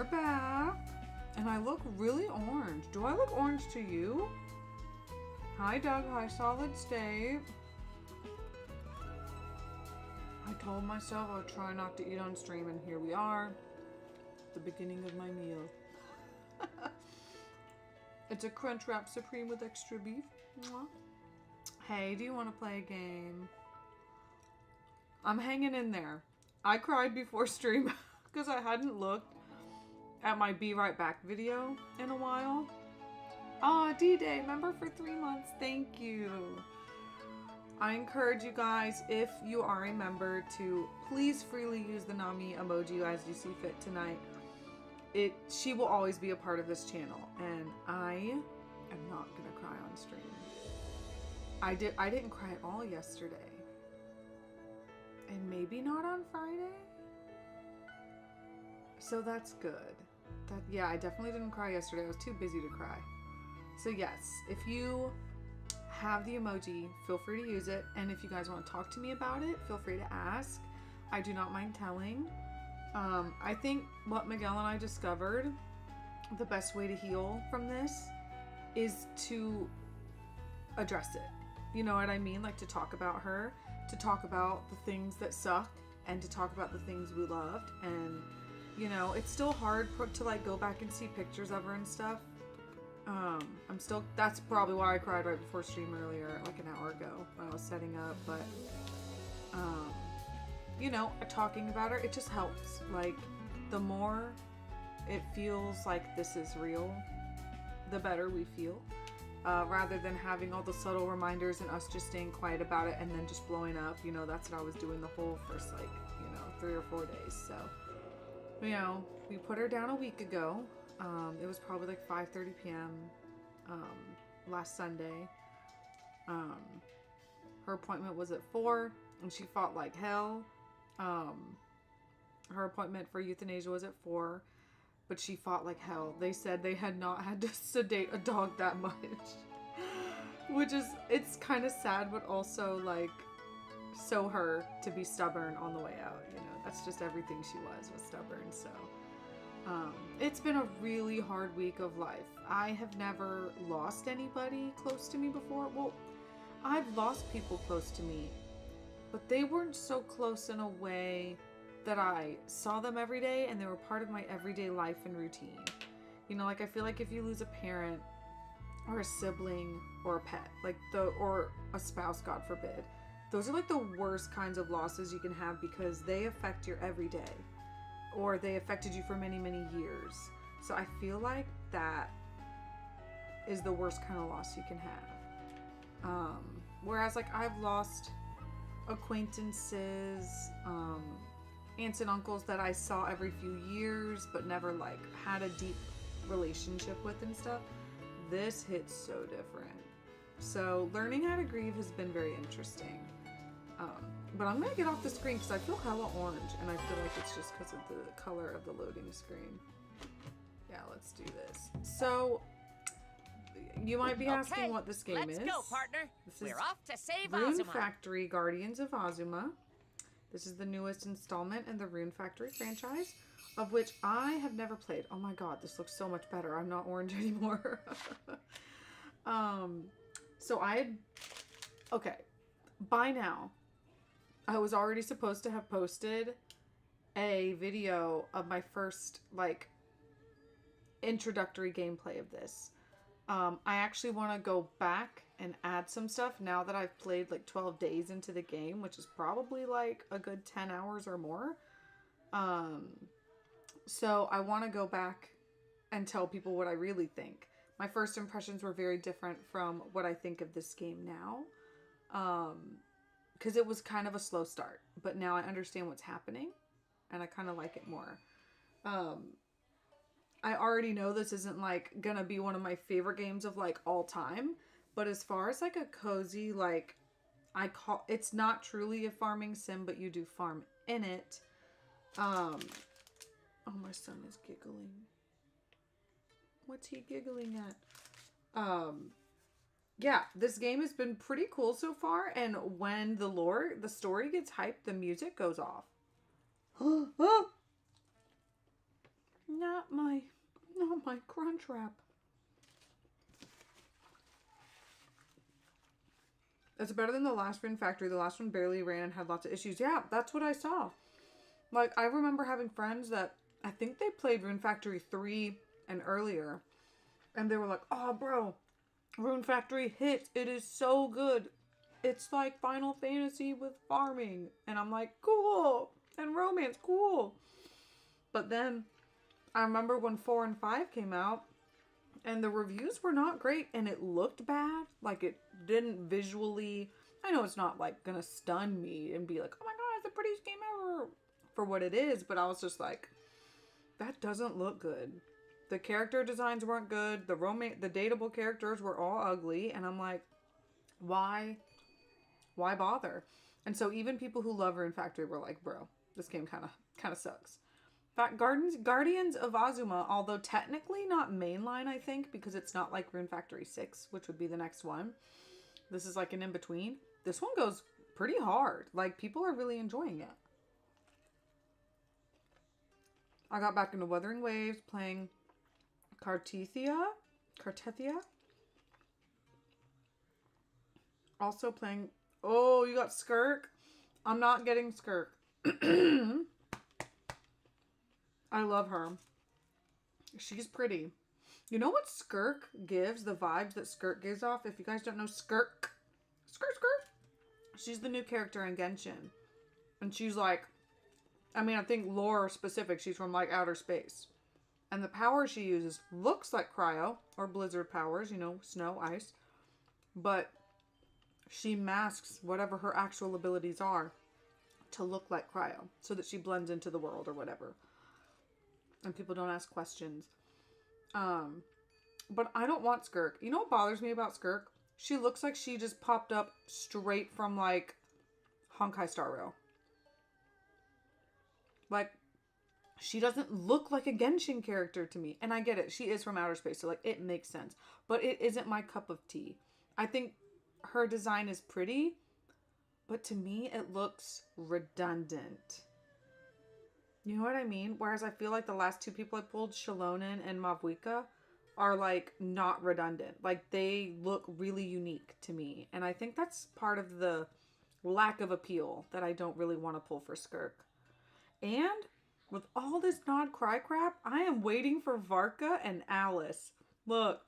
we're back. And I look really orange. Do I look orange to you? Hi, Doug. Hi, Solid State. I told myself I would try not to eat on stream, and here we are. The beginning of my meal. It's a Crunchwrap Supreme with extra beef. Mwah. Hey, do you want to play a game? I'm hanging in there. I cried before stream because I hadn't looked at my Be Right Back video in a while. Aw, D-Day, member for 3 months. Thank you. I encourage you guys, if you are a member, to please freely use the Nami emoji as you see fit tonight. She will always be a part of this channel, and I am not gonna cry on stream. I didn't cry at all yesterday. And maybe not on Friday? So that's good. Yeah, I definitely didn't cry yesterday. I was too busy to cry. So yes, if you have the emoji, feel free to use it. And if you guys want to talk to me about it, feel free to ask. I do not mind telling. I think what Miguel and I discovered, the best way to heal from this is to address it. You know what I mean? Like to talk about her, to talk about the things that suck, and to talk about the things we loved. And you know, it's still hard to like go back and see pictures of her and stuff. That's probably why I cried right before stream earlier, like an hour ago when I was setting up. But you know, talking about her, it just helps. Like the more it feels like this is real, the better we feel. Rather than having all the subtle reminders and us just staying quiet about it and then just blowing up. You know, that's what I was doing the whole first, like, you know, 3 or 4 days. So, you know, we put her down a week ago. It was probably like 5:30 p.m. Last Sunday. Her appointment was at 4 and she fought like hell. Her appointment for euthanasia was at 4. But she fought like hell. They said they had not had to sedate a dog that much. Which is, it's kind of sad, but also like so her to be stubborn on the way out. You know, that's just everything she was stubborn. So it's been a really hard week of life. I have never lost anybody close to me before. Well, I've lost people close to me, but they weren't so close in a way that I saw them every day and they were part of my everyday life and routine. You know, like I feel like if you lose a parent or a sibling or a pet, like or a spouse, God forbid, those are like the worst kinds of losses you can have because they affect your everyday or they affected you for many, many years. So I feel like that is the worst kind of loss you can have. Whereas like I've lost acquaintances, aunts and uncles that I saw every few years but never like had a deep relationship with and stuff. This hits so different. So learning how to grieve has been very interesting. But I'm gonna get off the screen because I feel hella orange and I feel like it's just because of the color of the loading screen. Yeah, let's do this. So you might be asking what this game is. Let's go, partner. We're off to save Rune Azuma. Factory Guardians of Azuma. This is the newest installment in the Rune Factory franchise, of which I have never played. Oh my god, this looks so much better. I'm not orange anymore. Okay, by now, I was already supposed to have posted a video of my first, like, introductory gameplay of this. I actually want to go back and add some stuff now that I've played like 12 days into the game, which is probably like a good 10 hours or more. So I want to go back and tell people what I really think. My first impressions were very different from what I think of this game now. Because it was kind of a slow start, but now I understand what's happening and I kind of like it more. I already know this isn't like gonna be one of my favorite games of like all time, but as far as like a cozy, like it's not truly a farming sim, but you do farm in it. Oh, my son is giggling. What's he giggling at? Yeah, this game has been pretty cool so far, and when the story gets hyped, the music goes off. Not my crunch wrap. It's better than the last Rune Factory. The last one barely ran and had lots of issues. Yeah, that's what I saw. Like, I remember having friends that, I think they played Rune Factory 3 and earlier. And they were like, oh, bro, Rune Factory hits. It is so good. It's like Final Fantasy with farming. And I'm like, cool. And romance, cool. But then, I remember when 4 and 5 came out. And the reviews were not great, and it looked bad. Like, it didn't visually... I know it's not, like, gonna stun me and be like, oh my god, it's the prettiest game ever, for what it is. But I was just like, that doesn't look good. The character designs weren't good. The dateable characters were all ugly. And I'm like, why? Why bother? And so even people who love Rune Factory were like, bro, this game kind of sucks. Guardians of Azuma, although technically not mainline, I think, because it's not like Rune Factory 6, which would be the next one. This is like an in-between. This one goes pretty hard. Like, people are really enjoying it. I got back into Wuthering Waves, playing Cartethia. Also playing... Oh, you got Skirk? I'm not getting Skirk. I love her. She's pretty. You know what Skirk gives? The vibes that Skirk gives off? If you guys don't know Skirk. She's the new character in Genshin. And she's like... I mean, I think lore specific. She's from like outer space. And the power she uses looks like Cryo. Or Blizzard powers. You know, snow, ice. But she masks whatever her actual abilities are to look like Cryo. So that she blends into the world or whatever. And people don't ask questions. But I don't want Skirk. You know what bothers me about Skirk? She looks like she just popped up straight from, like, Honkai Star Rail. Like, she doesn't look like a Genshin character to me. And I get it. She is from outer space, so, like, it makes sense. But it isn't my cup of tea. I think her design is pretty, but to me, it looks redundant. You know what I mean? Whereas I feel like the last two people I pulled, Shalonen and Mavuika, are like not redundant. Like they look really unique to me. And I think that's part of the lack of appeal that I don't really want to pull for Skirk. And with all this Nod Cry crap, I am waiting for Varka and Alice. Look,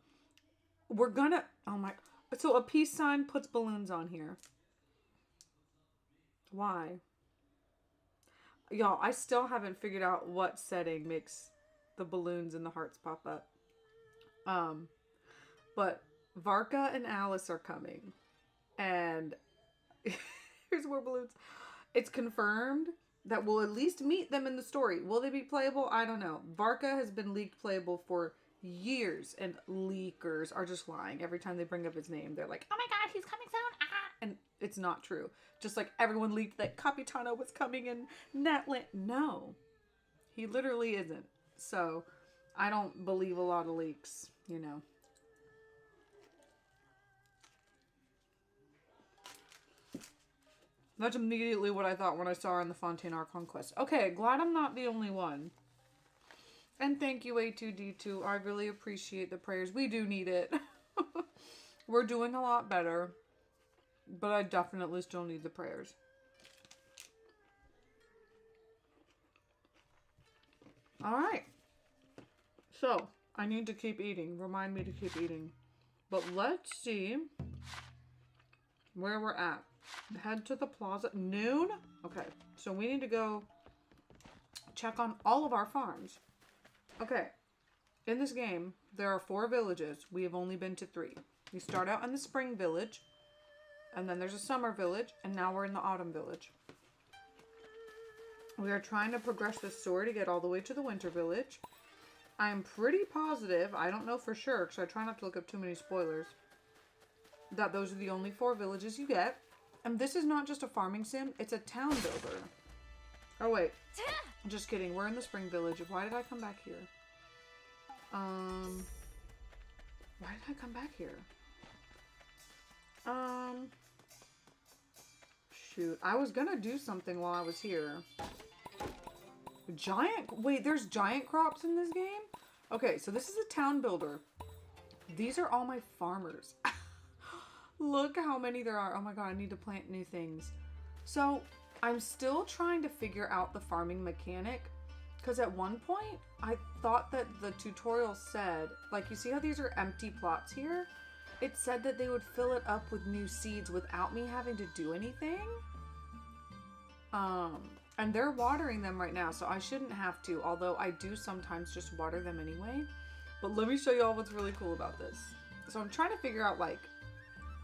we're gonna... Oh my... So a peace sign puts balloons on here. Why? Y'all, I still haven't figured out what setting makes the balloons and the hearts pop up. But Varka and Alice are coming. And here's more balloons. It's confirmed that we'll at least meet them in the story. Will they be playable? I don't know. Varka has been leaked playable for years. And leakers are just lying. Every time they bring up his name, they're like, oh my god, he's coming soon. Ah! And it's not true. Just like everyone leaked that Capitano was coming in Netland. No. He literally isn't. So, I don't believe a lot of leaks, you know. That's immediately what I thought when I saw her in the Fontaine Archon quest. Okay, glad I'm not the only one. And thank you, A2D2. I really appreciate the prayers. We do need it. We're doing a lot better. But I definitely still need the prayers. Alright. So, I need to keep eating. Remind me to keep eating. But let's see where we're at. Head to the plaza. Noon? Okay. So we need to go check on all of our farms. Okay. In this game, there are 4 villages. We have only been to 3. We start out in the spring village. And then there's a summer village. And now we're in the autumn village. We are trying to progress this story to get all the way to the winter village. I'm pretty positive, I don't know for sure, because I try not to look up too many spoilers, that those are the only 4 villages you get. And this is not just a farming sim, it's a town builder. Oh wait, just kidding, we're in the spring village. Why did I come back here? Why did I come back here? Shoot, I was gonna do something while I was here. Wait, there's giant crops in this game? Okay, so this is a town builder. These are all my farmers. Look how many there are. Oh my god, I need to plant new things. So I'm still trying to figure out the farming mechanic, because at one point I thought that the tutorial said, like, you see how these are empty plots here? It said that they would fill it up with new seeds without me having to do anything. And they're watering them right now, so I shouldn't have to, although I do sometimes just water them anyway. But let me show you all what's really cool about this. So I'm trying to figure out, like,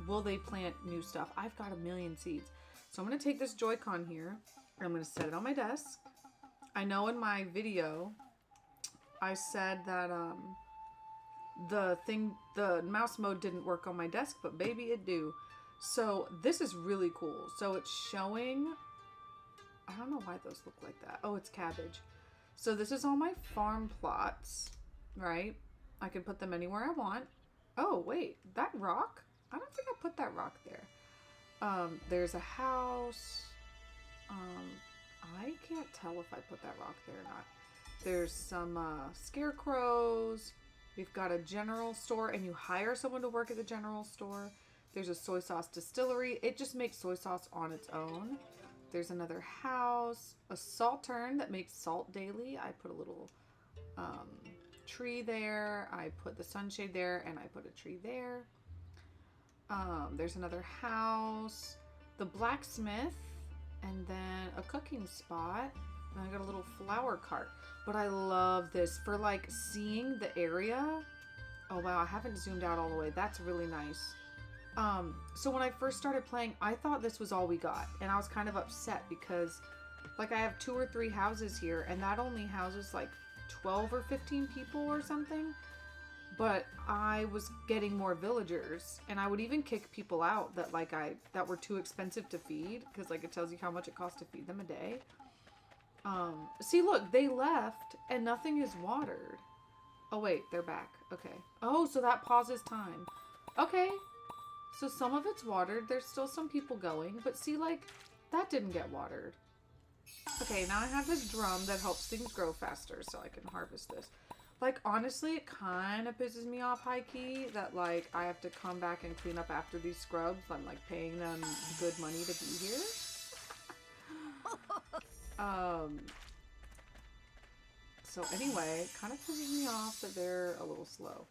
will they plant new stuff? I've got 1,000,000 seeds. So I'm going to take this Joy-Con here, and I'm going to set it on my desk. I know in my video, I said that the mouse mode didn't work on my desk, but baby it do. So this is really cool. So it's showing, I don't know why those look like that. Oh, it's cabbage. So this is all my farm plots, right? I can put them anywhere I want. Oh, wait, that rock? I don't think I put that rock there. There's a house. I can't tell if I put that rock there or not. There's some scarecrows. We've got a general store, and you hire someone to work at the general store. There's a soy sauce distillery. It just makes soy sauce on its own. There's another house, a saltern that makes salt daily. I put a little tree there. I put the sunshade there, and I put a tree there. There's another house, the blacksmith, and then a cooking spot. And I got a little flower cart. But I love this for, like, seeing the area. Oh wow, I haven't zoomed out all the way. That's really nice. So when I first started playing, I thought this was all we got, and I was kind of upset because, like, I have 2 or 3 houses here, and that only houses like 12 or 15 people or something. But I was getting more villagers, and I would even kick people out that that were too expensive to feed, because, like, it tells you how much it costs to feed them a day. See, look, they left and nothing is watered. Oh wait, they're back. Okay. Oh, so that pauses time. Okay. So some of it's watered. There's still some people going, but see, like, that didn't get watered. Okay, now I have this drum that helps things grow faster so I can harvest this. Like, honestly, it kind of pisses me off high-key that, like, I have to come back and clean up after these scrubs. I'm, like, paying them good money to be here. So anyway, it kind of pisses me off that they're a little slow.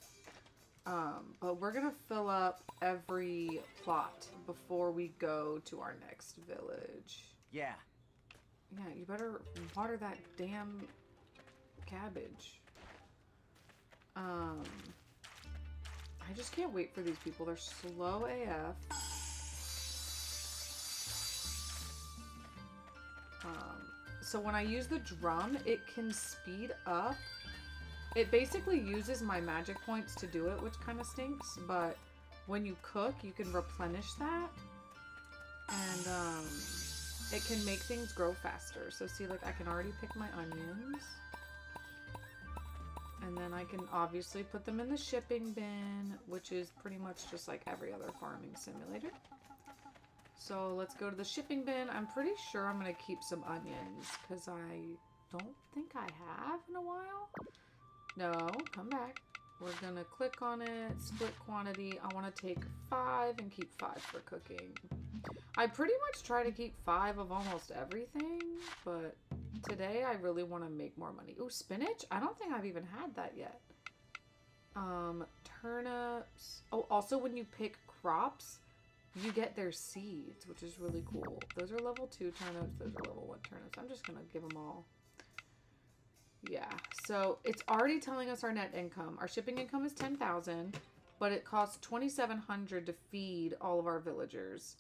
But we're gonna fill up every plot before we go to our next village. Yeah. Yeah, you better water that damn cabbage. I just can't wait for these people. They're slow AF. So when I use the drum, it can speed up. It basically uses my magic points to do it, which kind of stinks, but when you cook, you can replenish that, and it can make things grow faster. So see, like, I can already pick my onions, and then I can obviously put them in the shipping bin, which is pretty much just like every other farming simulator. So let's go to the shipping bin. I'm pretty sure I'm going to keep some onions because I don't think I have in a while. No, come back. We're going to click on it, split quantity. I want to take 5 and keep 5 for cooking. I pretty much try to keep 5 of almost everything, but today I really want to make more money. Ooh, spinach? I don't think I've even had that yet. Turnips. Oh, also when you pick crops, you get their seeds, which is really cool. Those are level 2 turnips. Those are level 1 turnips. I'm just going to give them all. Yeah, so it's already telling us our net income. Our shipping income is 10,000, but it costs 2,700 to feed all of our villagers.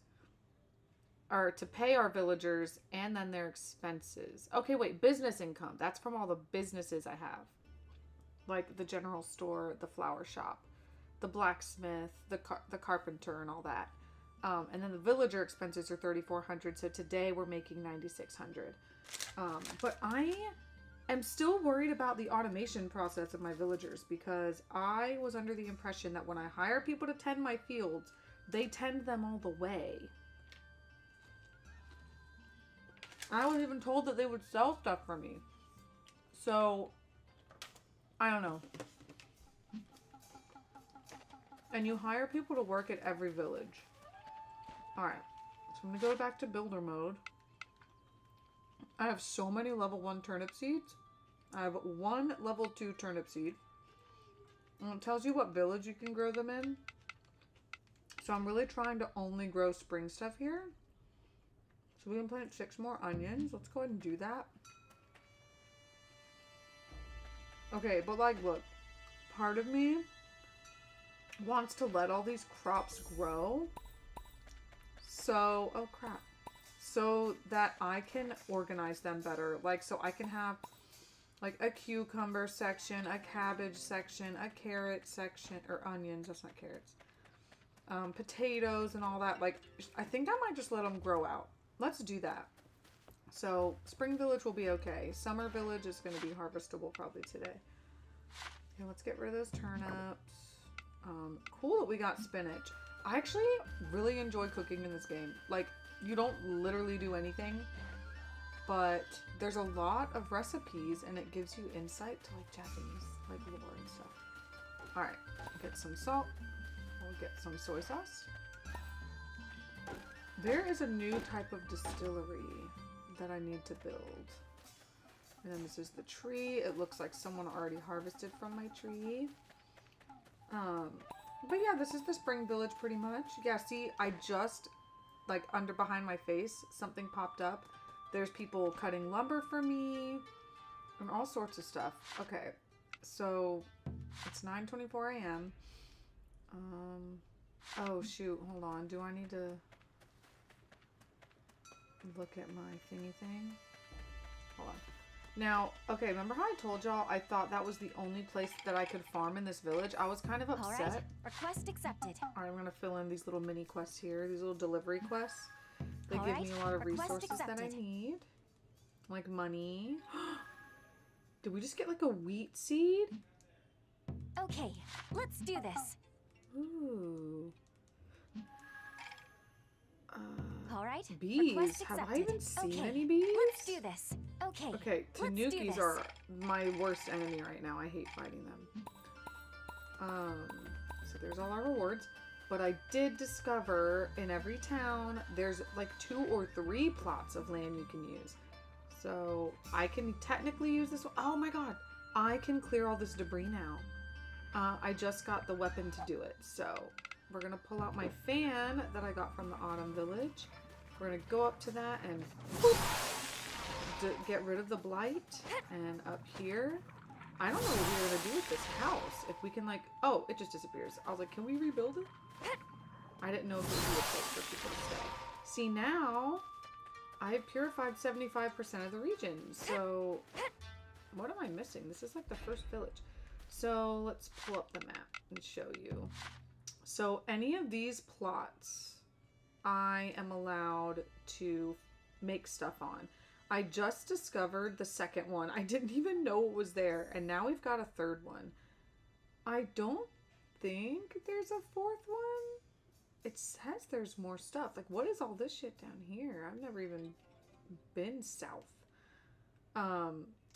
Or to pay our villagers and then their expenses. Okay, wait, business income. That's from all the businesses I have. Like the general store, the flower shop, the blacksmith, the carpenter, and all that. And then the villager expenses are 3,400. So today we're making 9,600. But I am still worried about the automation process of my villagers because I was under the impression that when I hire people to tend my fields, they tend them all the way. I was even told that they would sell stuff for me. So, I don't know. And you hire people to work at every village. Alright. So I'm going to go back to builder mode. I have so many level 1 turnip seeds. I have 1 level 2 turnip seed. And it tells you what village you can grow them in. So I'm really trying to only grow spring stuff here. So we can plant 6 more onions. Let's go ahead and do that. Okay, but like, look. Part of me wants to let all these crops grow. So, oh crap. So that I can organize them better. Like, so I can have like a cucumber section, a cabbage section, a carrot section, or onions, that's not carrots. Potatoes and all that. Like, I think I might just let them grow out. Let's do that. So, Spring Village will be okay. Summer Village is going to be harvestable probably today. Okay, let's get rid of those turnips. Cool that we got spinach. I actually really enjoy cooking in this game. Like, you don't literally do anything, but there's a lot of recipes and it gives you insight to like Japanese like lore and stuff. Alright, get some salt. We'll get some soy sauce. There is a new type of distillery that I need to build. And then this is the tree. It looks like someone already harvested from my tree. But yeah, this is the Spring Village pretty much. Yeah, see, I just, like, under behind my face, something popped up. There's people cutting lumber for me and all sorts of stuff. Okay, so it's 9:24 a.m. Oh shoot, hold on. Do I need to look at my thingy thing? Hold on. Now, okay, remember how I told y'all I thought that was the only place that I could farm in this village? I was kind of upset. All right, request accepted. All right, I'm going to fill in these little mini quests here, these little delivery quests. They give me a lot of resources that I need. Like money. Did we just get like a wheat seed? Okay, let's do this. Ooh. All right. Bees. Have I even seen any bees? Let's do this. Okay. Okay, tanukis are my worst enemy right now. I hate fighting them. So there's all our rewards. But I did discover in every town there's like 2 or 3 plots of land you can use. So I can technically use this one. Oh my god. I can clear all this debris now. I just got the weapon to do it. So we're going to pull out my fan that I got from the Autumn Village. We're going to go up to that and get rid of the blight. And up here, I don't know what we're going to do with this house. If we can like, oh, it just disappears. I was like, can we rebuild it? I didn't know if it would be a place for people to stay. See, now I've purified 75% of the region. So what am I missing? This is like the first village. So let's pull up the map and show you. So any of these plots I am allowed to make stuff on. I just discovered the second one. I didn't even know it was there. And now we've got a third one. I don't think there's a fourth one. It says there's more stuff. Like, what is all this shit down here? I've never even been south.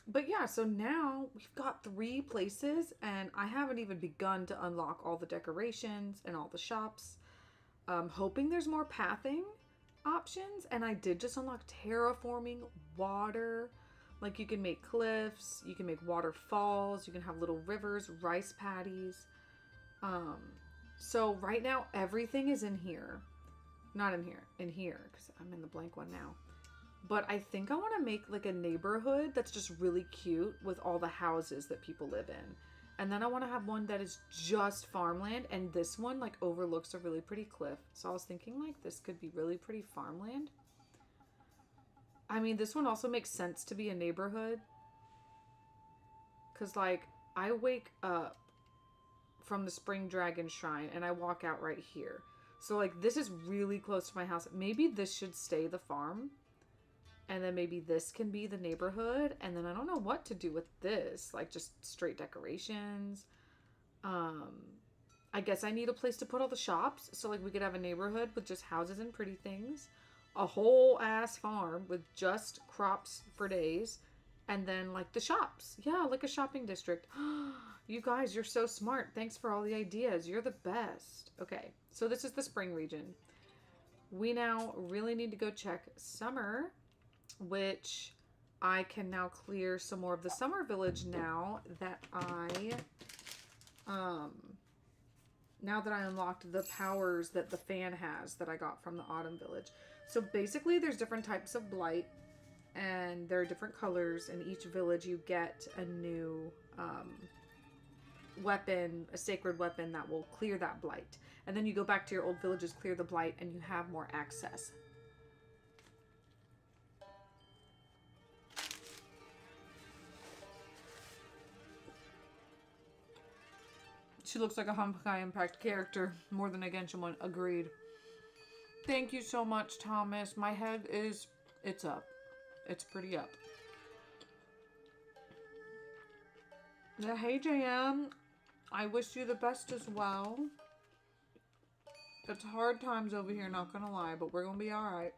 But yeah, so now we've got 3 places and I haven't even begun to unlock all the decorations and all the shops. Hoping there's more pathing options. And I did just unlock terraforming, water. Like, you can make cliffs, you can make waterfalls, you can have little rivers, rice paddies. So right now everything is in here. Not in here, in here, because I'm in the blank one now. But I think I want to make like a neighborhood that's just really cute with all the houses that people live in. And then I want to have one that is just farmland. And this one like overlooks a really pretty cliff. So I was thinking like this could be really pretty farmland. I mean, this one also makes sense to be a neighborhood. Because like I wake up from the Spring Dragon Shrine and I walk out right here. So like this is really close to my house. Maybe this should stay the farm. And then maybe this can be the neighborhood. And then I don't know what to do with this. Like just straight decorations. I guess I need a place to put all the shops. So like we could have a neighborhood with just houses and pretty things. A whole ass farm with just crops for days. And then like the shops. Yeah, like a shopping district. You guys, you're so smart. Thanks for all the ideas. You're the best. Okay, so this is the spring region. We now really need to go check summer, which I can now clear some more of the summer village now that I unlocked the powers that the fan has that I got from the autumn village. So basically there's different types of blight and there are different colors. In each village you get a new weapon, a sacred weapon that will clear that blight. And then you go back to your old villages, clear the blight, and you have more access. She looks like a Honkai Impact character more than a Genshin one. Agreed. Thank you so much, Thomas. My head is... it's up. It's pretty up. Yeah, hey, JM. I wish you the best as well. It's hard times over here, not gonna lie, but we're gonna be alright.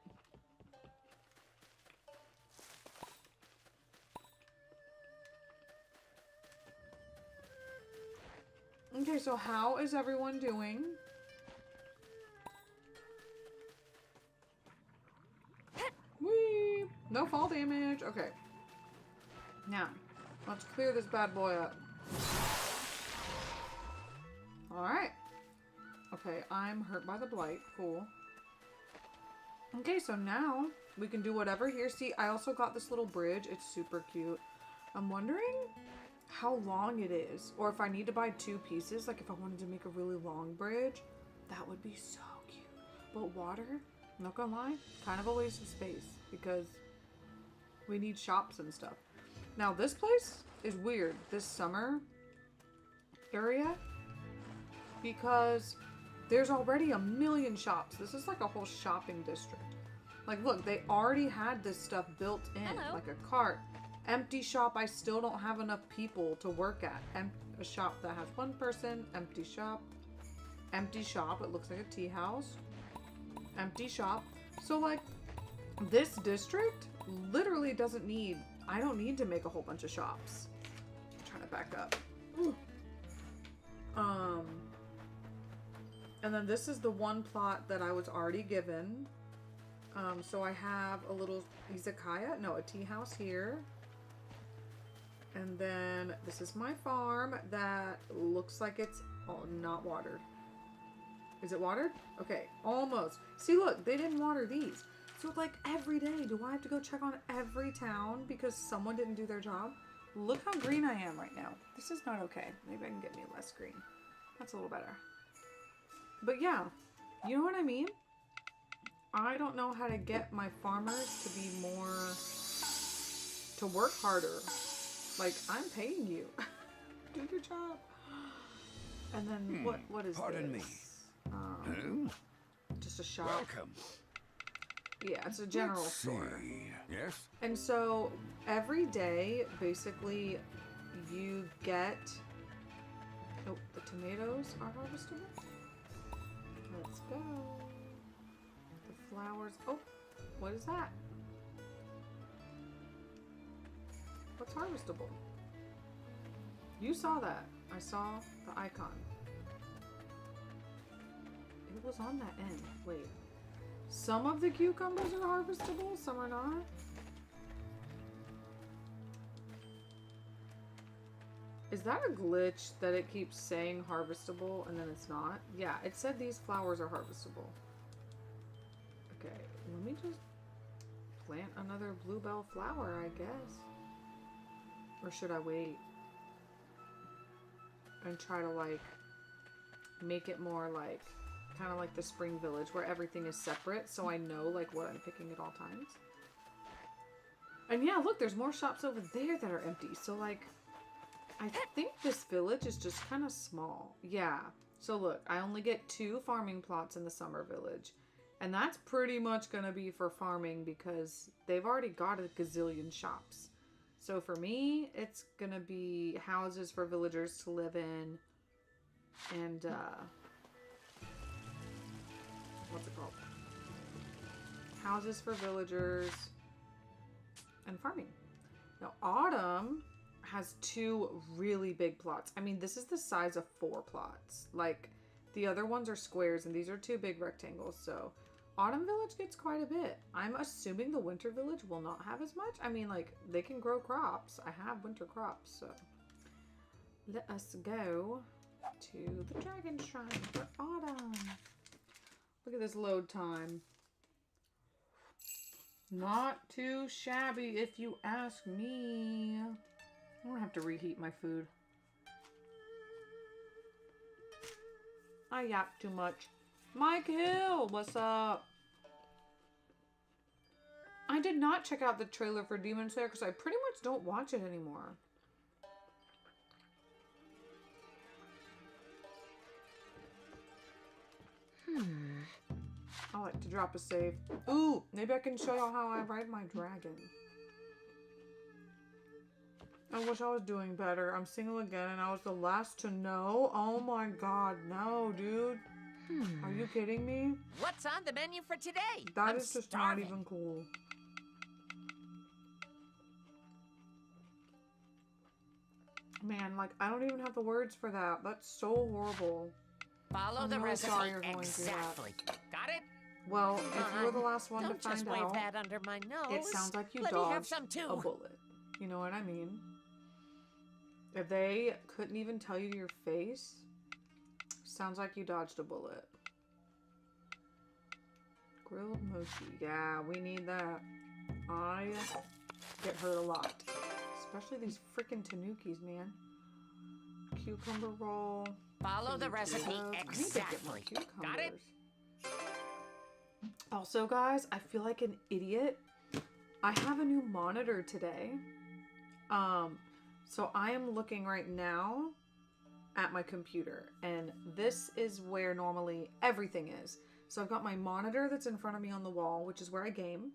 Okay, so how is everyone doing? Whee! No fall damage. Okay. Now, let's clear this bad boy up. Alright. Okay, I'm hurt by the blight. Cool. Okay, so now we can do whatever here. See, I also got this little bridge. It's super cute. I'm wondering how long it is. Or if I need to buy 2 pieces. Like if I wanted to make a really long bridge. That would be so cute. But water, not gonna lie, kind of a waste of space. Because we need shops and stuff. Now this place is weird. This summer area. Because there's already a million shops. This is like a whole shopping district. Like, look, they already had this stuff built in. Hello. Like a cart. Empty shop, I still don't have enough people to work at. A shop that has 1 person. Empty shop. Empty shop. It looks like a tea house. Empty shop. So, like, this district literally doesn't need... I don't need to make a whole bunch of shops. I'm trying to back up. Ooh. And then this is the one plot that I was already given. So I have a little izakaya, no, a tea house here. And then this is my farm that looks like it's not watered. Is it watered? Okay, almost. See, look, they didn't water these. So like every day, do I have to go check on every town because someone didn't do their job? Look how green I am right now. This is not okay. Maybe I can get me less green. That's a little better. But yeah, you know what I mean? I don't know how to get my farmers to be more, to work harder. Like, I'm paying you. Do your job. And then what is Pardon this? me. Just a shop. Welcome. Yeah, it's a general Let's store. see. Yes? And so every day, basically, you get... Oh, the tomatoes are harvestable? Let's go. The flowers. Oh, what is that? What's harvestable? You saw that. I saw the icon. It was on that end. Wait. Some of the cucumbers are harvestable, some are not. Is that a glitch that it keeps saying harvestable and then it's not? Yeah, it said these flowers are harvestable. Okay, let me just plant another bluebell flower, I guess. Or should I wait? And try to like make it more like kind of like the spring village where everything is separate so I know like what I'm picking at all times. And yeah, look, there's more shops over there that are empty. So like I think this village is just kind of small. Yeah. So look, I only get 2 farming plots in the summer village. And that's pretty much going to be for farming because they've already got a gazillion shops. So for me, it's going to be houses for villagers to live in. And, what's it called? Houses for villagers and farming. Now, Autumn has 2 really big plots. I mean, this is the size of 4 plots. Like, the other ones are squares, and these are 2 big rectangles, so Autumn Village gets quite a bit. I'm assuming the Winter Village will not have as much. I mean, like, they can grow crops. I have winter crops, so let us go to the Dragon Shrine for Autumn. Look at this load time. Not too shabby, if you ask me. I don't have to reheat my food. I yap too much. Mike Hill, what's up? I did not check out the trailer for Demon Slayer because I pretty much don't watch it anymore. I like to drop a save. Ooh, maybe I can show y'all how I ride my dragon. I wish I was doing better. I'm single again and I was the last to know. Oh my god, no, dude. Are you kidding me? What's on the menu for today? That is just not even cool. Man, like, I don't even have the words for that. That's so horrible. Follow the recipe exactly. Got it? Well, if you were the last one to Don't find just wave out, that under my nose. it sounds like you Let me have dodged some too. a bullet. You know what I mean? If they couldn't even tell you to your face, sounds like you dodged a bullet. Grilled mochi. Yeah, we need that. I get hurt a lot. Especially these freaking tanukis, man. Cucumber roll. Follow the recipe Exactly. Got it? Also, guys, I feel like an idiot. I have a new monitor today. So I am looking right now at my computer, and this is where normally everything is. So I've got my monitor that's in front of me on the wall, which is where I game.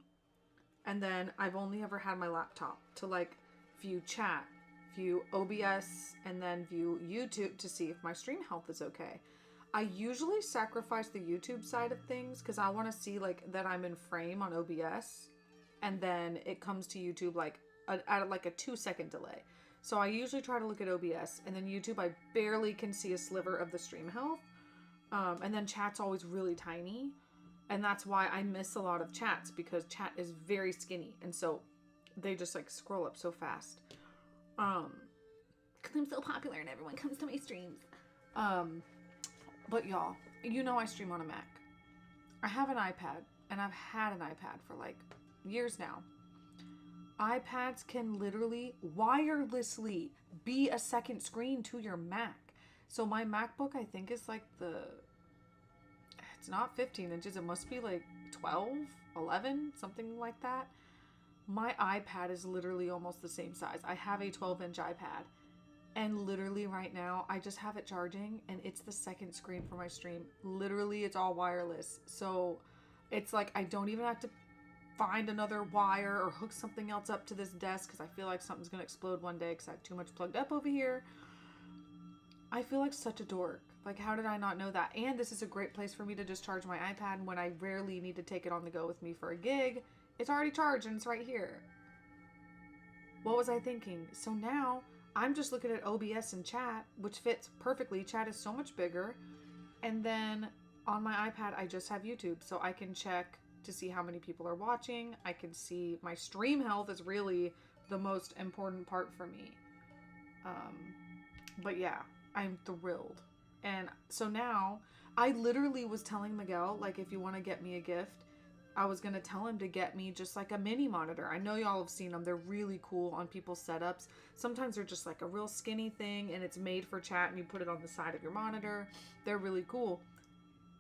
And then I've only ever had my laptop to like view chat, view OBS, and then view YouTube to see if my stream health is okay. I usually sacrifice the YouTube side of things because I want to see like that I'm in frame on OBS, and then it comes to YouTube like at like a 2-second delay. So I usually try to look at OBS, and then YouTube I barely can see a sliver of the stream health, and then chat's always really tiny, and that's why I miss a lot of chats because chat is very skinny, and so they just like scroll up so fast. Because I'm so popular and everyone comes to my streams. But y'all, you know I stream on a Mac. I have an iPad, and I've had an iPad for like years now. iPads can literally wirelessly be a second screen to your Mac. So my MacBook, I think, is like it's not 15 inches. It must be like 12, 11, something like that. My iPad is literally almost the same size. I have a 12-inch iPad. And literally right now, I just have it charging, and it's the second screen for my stream. Literally, it's all wireless. So it's like I don't even have to find another wire or hook something else up to this desk because I feel like something's going to explode one day because I have too much plugged up over here. I feel like such a dork. Like, how did I not know that? And this is a great place for me to just charge my iPad when I rarely need to take it on the go with me for a gig. It's already charged and it's right here. What was I thinking? So now I'm just looking at OBS and chat, which fits perfectly. Chat is so much bigger. And then on my iPad, I just have YouTube. So I can check to see how many people are watching. I can see my stream health is really the most important part for me. But yeah, I'm thrilled. And so now I literally was telling Miguel, like, if you want to get me a gift, I was going to tell him to get me just like a mini monitor. I know y'all have seen them. They're really cool on people's setups. Sometimes they're just like a real skinny thing and it's made for chat and you put it on the side of your monitor. They're really cool.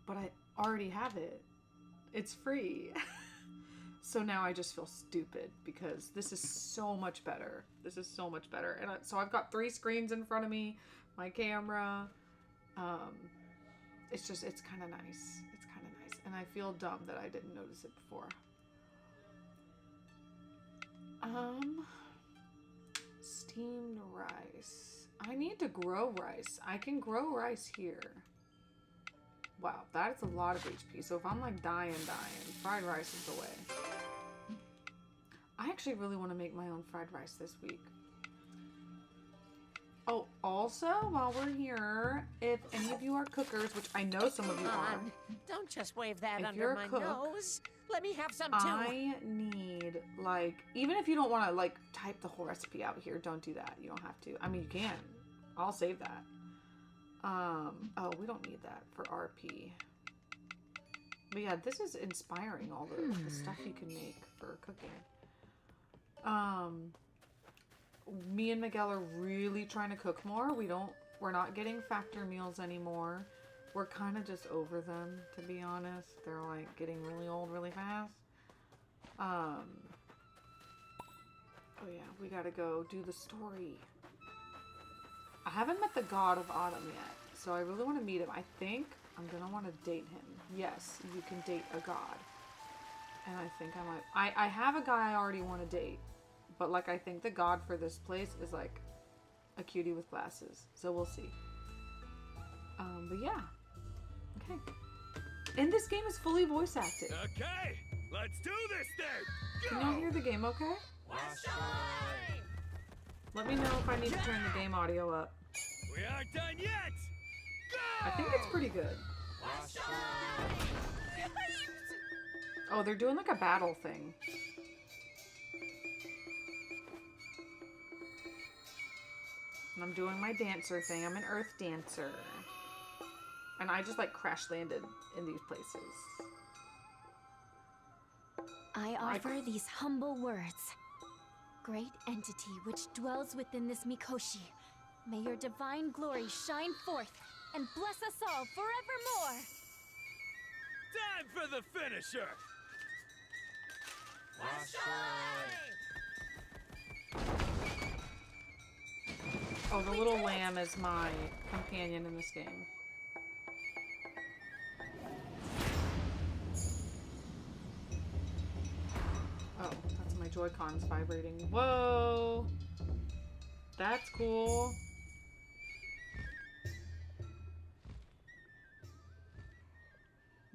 But I already have it. It's free. So now I just feel stupid because this is so much better. This is so much better. And so I've got 3 screens in front of me, my camera. It's kind of nice. It's kind of nice. And I feel dumb that I didn't notice it before. Steamed rice. I need to grow rice. I can grow rice here. Wow, that's a lot of HP. So if I'm like dying, fried rice is the way. I actually really want to make my own fried rice this week. Oh, also, while we're here, if any of you are cookers, which I know some of you are. Don't just wave that If under you're a my cook, nose. Let me have some too. I need, like, even if you don't want to, like, type the whole recipe out here, don't do that. You don't have to. I mean, you can. I'll save that. Oh, we don't need that for R.I.P. But yeah, this is inspiring, all the stuff you can make for cooking. Me and Miguel are really trying to cook more. We're not getting factor meals anymore. We're kind of just over them, to be honest. They're like getting really old really fast. Oh yeah, we gotta go do the story. I haven't met the God of Autumn yet, so I really want to meet him. I think I'm gonna want to date him. Yes, you can date a god. And I think I might. I have a guy I already want to date. But, like, I think the god for this place is, like, a cutie with glasses. So we'll see. But yeah. Okay. And this game is fully voice acted. Okay, let's do this then. Can y'all hear the game okay? Let me know if I need to turn the game audio up. We aren't done yet. Go! I think it's pretty good. Oh, they're doing, like, a battle thing. And I'm doing my dancer thing. I'm an earth dancer. And I just like crash landed in these places. I offer these humble words. Great entity which dwells within this Mikoshi, may your divine glory shine forth and bless us all forevermore. Time for the finisher. Oh, the little lamb is my companion in this game. Oh, that's my Joy-Cons vibrating. Whoa! That's cool.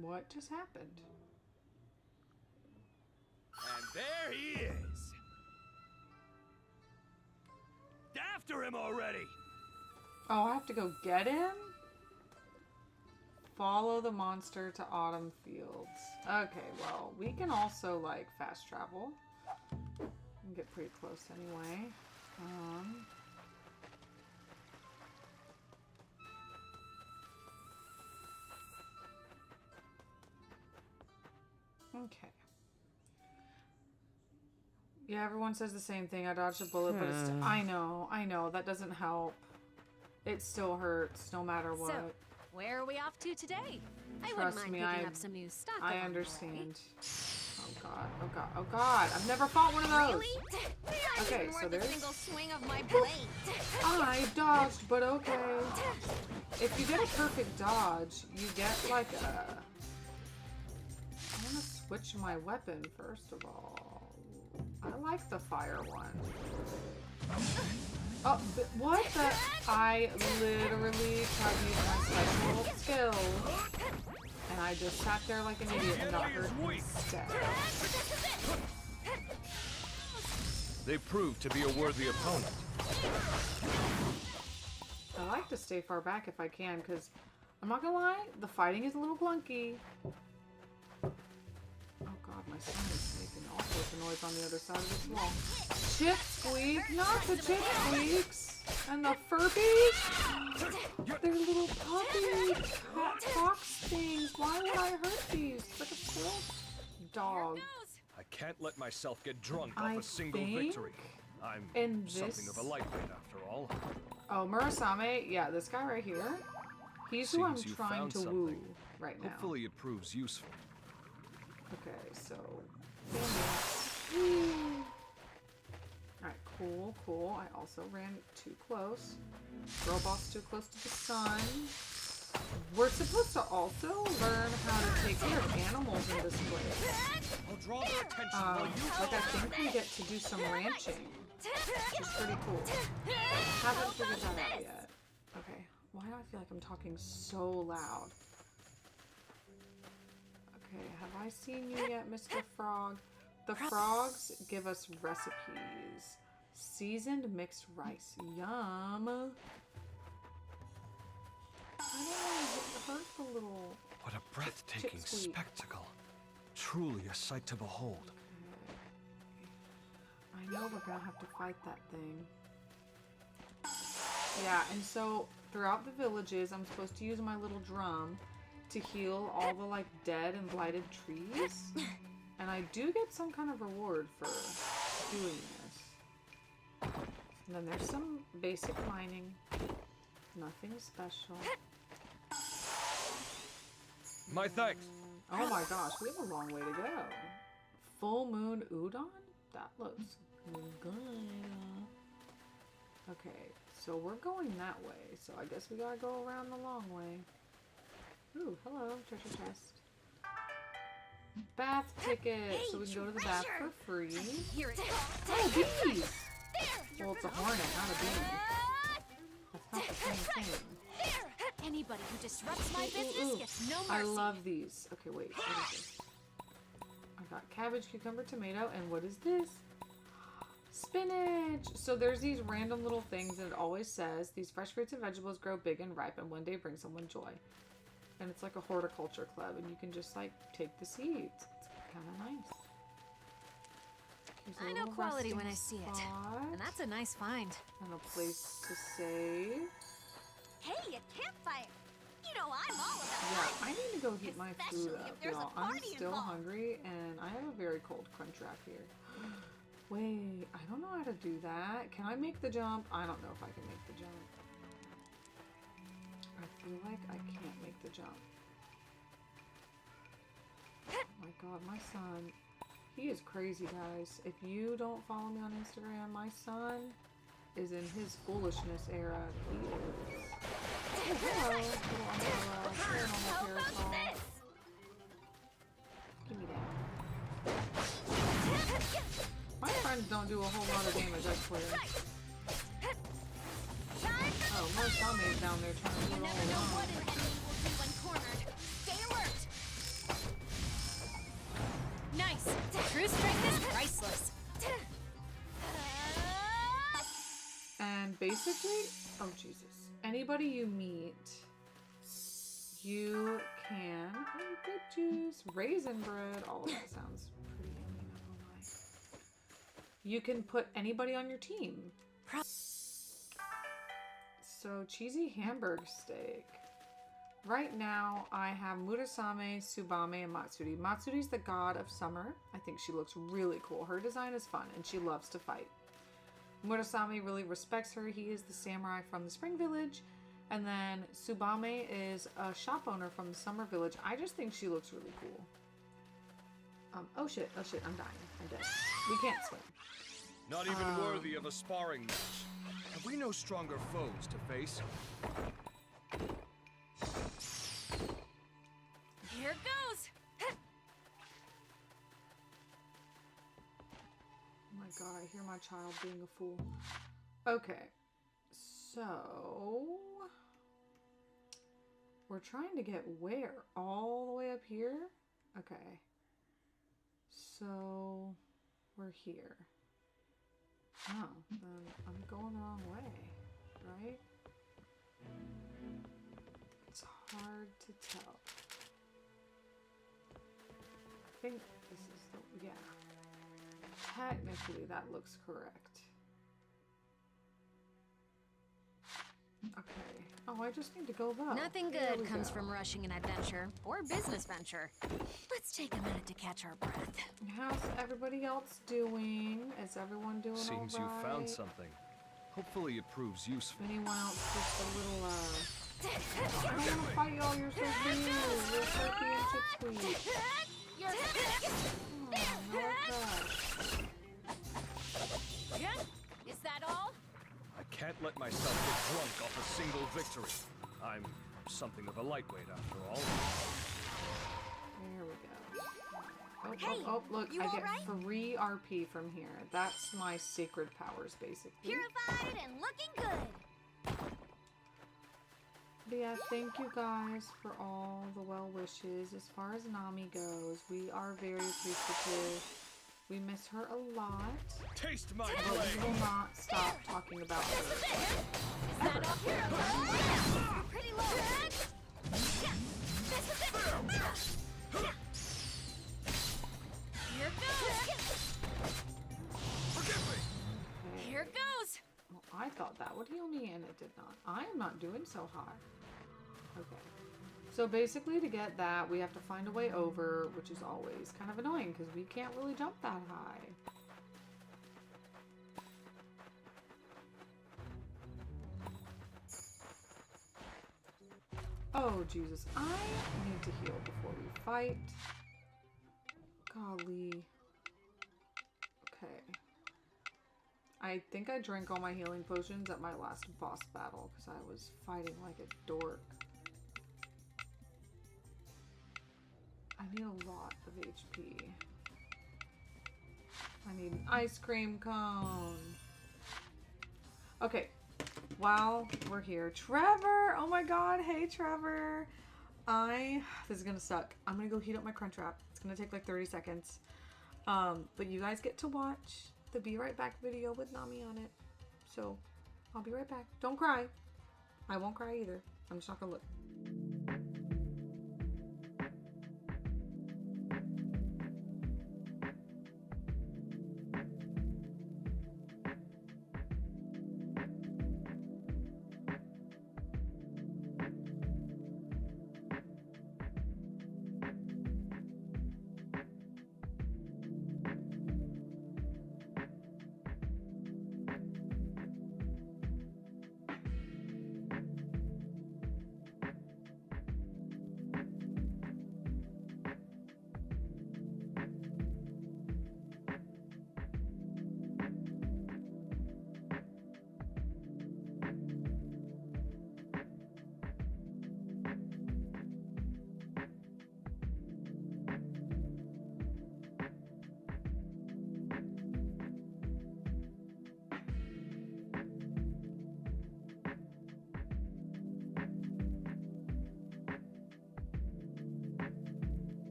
What just happened? And there he is. After him already. Oh, I have to go get him? Follow the monster to Autumn Fields. Okay, well, we can also, like, fast travel. And get pretty close anyway. Okay. Yeah, everyone says the same thing. I dodged a bullet, but it's I know. That doesn't help. It still hurts, no matter what. So, where are we off to today? I Trust wouldn't mind me, picking up some new stock. I along the way. understand. Oh god, oh god, oh god! I've never fought one of those. Really? They aren't Okay, even so worth there's. a single swing of my blade. I dodged, but okay. If you get a perfect dodge, you get like a. I'm gonna switch my weapon first of all. I like the fire one. Oh, what the? I literally tried to use my special skill, and I just sat there like an idiot and got hurt instead. They proved to be a worthy opponent. I like to stay far back if I can, because I'm not gonna lie, the fighting is a little clunky. Oh god, my son is making all sorts of noise on the other side of this wall. Chip squeak, not the chip squeaks! And the Furbies! They're little puppy fox things. Why would I hurt these? It's like a little dog. I can't let myself get drunk off I a single think victory. I'm in something this- of a lightweight after all. Oh, Murasame, yeah, this guy right here. He's who I'm Seems you trying found to something. woo right now. Hopefully it proves useful. Okay, so alright, cool. I also ran too close. Girl boss too close to the sun. We're supposed to also learn how to take care of animals in this place. I'll draw their attention while you Like I think we get to do some ranching, which is pretty cool. Haven't figured that out yet. Okay, why do I feel like I'm talking so loud? Okay, have I seen you yet, Mr. Frog? The frogs give us recipes. Seasoned mixed rice. Yum. I don't want to hurt the little... What a breathtaking spectacle. Truly a sight to behold. I know we're gonna have to fight that thing. Yeah, and so throughout the villages, I'm supposed to use my little drum to heal all the like dead and blighted trees. And I do get some kind of reward for doing this. And then there's some basic mining. Nothing special. My thanks. Oh my gosh, we have a long way to go. Full moon udon? That looks good. Okay, so we're going that way. So I guess we gotta go around the long way. Ooh, hello, treasure chest. Bath ticket, so we can go to the bath for free. Here it is. Oh, bees! There. Well, it's a hornet, not a bee. That's not the same thing. There. Anybody who disrupts my business gets no mercy. I love these. Okay, wait, what is this? I got cabbage, cucumber, tomato, and what is this? Spinach! So there's these random little things, and it always says, these fresh fruits and vegetables grow big and ripe, and one day bring someone joy. And it's like a horticulture club, and you can just like take the seeds. It's kind of nice. I know quality when I see it. And that's a nice find. And a place to save. Hey, a campfire! You know I'm all about Yeah, that. I need to go heat my food Especially up, if there's a y'all. I'm party still involved. hungry, and I have a very cold crunch wrap here. Wait, I don't know how to do that. Can I make the jump? I don't know if I can make the jump. I feel like I can't make the jump. Oh my god, my son. He is crazy, guys. If you don't follow me on Instagram, my son is in his foolishness era. He is. Oh, hello, little umbrella, paranormal parasol. Give me that. My friends don't do a whole lot of damage, I swear. Oh, Murasame's down there trying to do You it never all know alone. what an enemy will do when cornered. Stay alert! Nice! True strength is priceless. And basically, oh Jesus, anybody you meet, you can, oh good juice, raisin bread, all of that sounds pretty yummy, not gonna lie. You can put anybody on your team. So cheesy hamburg steak. Right now, I have Murasame, Tsubame, and Matsuri. Matsuri's the god of summer. I think she looks really cool. Her design is fun, and she loves to fight. Murasame really respects her. He is the samurai from the Spring Village. And then Tsubame is a shop owner from the Summer Village. I just think she looks really cool. Oh shit, I'm dying. I'm dead. We can't swim. Not even worthy of a sparring match. Have we no stronger foes to face? Here goes! Oh my god, I hear my child being a fool. Okay, so we're trying to get where? All the way up here? Okay, so we're here. Oh, then I'm going the wrong way, right? It's hard to tell. I think this is the, yeah. Technically, that looks correct. Okay. Oh, I just need to go low. Nothing Here good we comes go. from rushing an adventure or business venture. Let's take a minute to catch our breath. How's everybody else doing? Is everyone doing Seems all you right? found something. Hopefully it proves useful. Anyone else just a little, I don't want to fight y'all, you're so cute. You're so cute and shit sweet. You're... Oh, I like that. Is that all? I can't let myself get drunk off a single victory. I'm something of a lightweight after all. There we go. Oh, Hey, oh, look, you I get alright? free RP from here. That's my sacred powers, basically. Purified and looking good. But yeah, thank you guys for all the well wishes. As far as Nami goes, we are very appreciative. We miss her a lot. Taste my But blade. we will not stop talking about her. Pretty low. Here goes. Forgive me! Here goes. Well, I thought that would heal me, and it did not. I am not doing so hot. Okay. So basically, to get that, we have to find a way over, which is always kind of annoying, because we can't really jump that high. Oh, Jesus. I need to heal before we fight. Golly. Okay. I think I drank all my healing potions at my last boss battle because I was fighting like a dork. I need a lot of HP. I need an ice cream cone. Okay, while we're here, Trevor! Oh my god, hey Trevor! This is gonna suck. I'm gonna go heat up my crunch wrap. It's gonna take like 30 seconds. But you guys get to watch the Be Right Back video with Nami on it. So, I'll be right back. Don't cry. I won't cry either. I'm just not gonna look.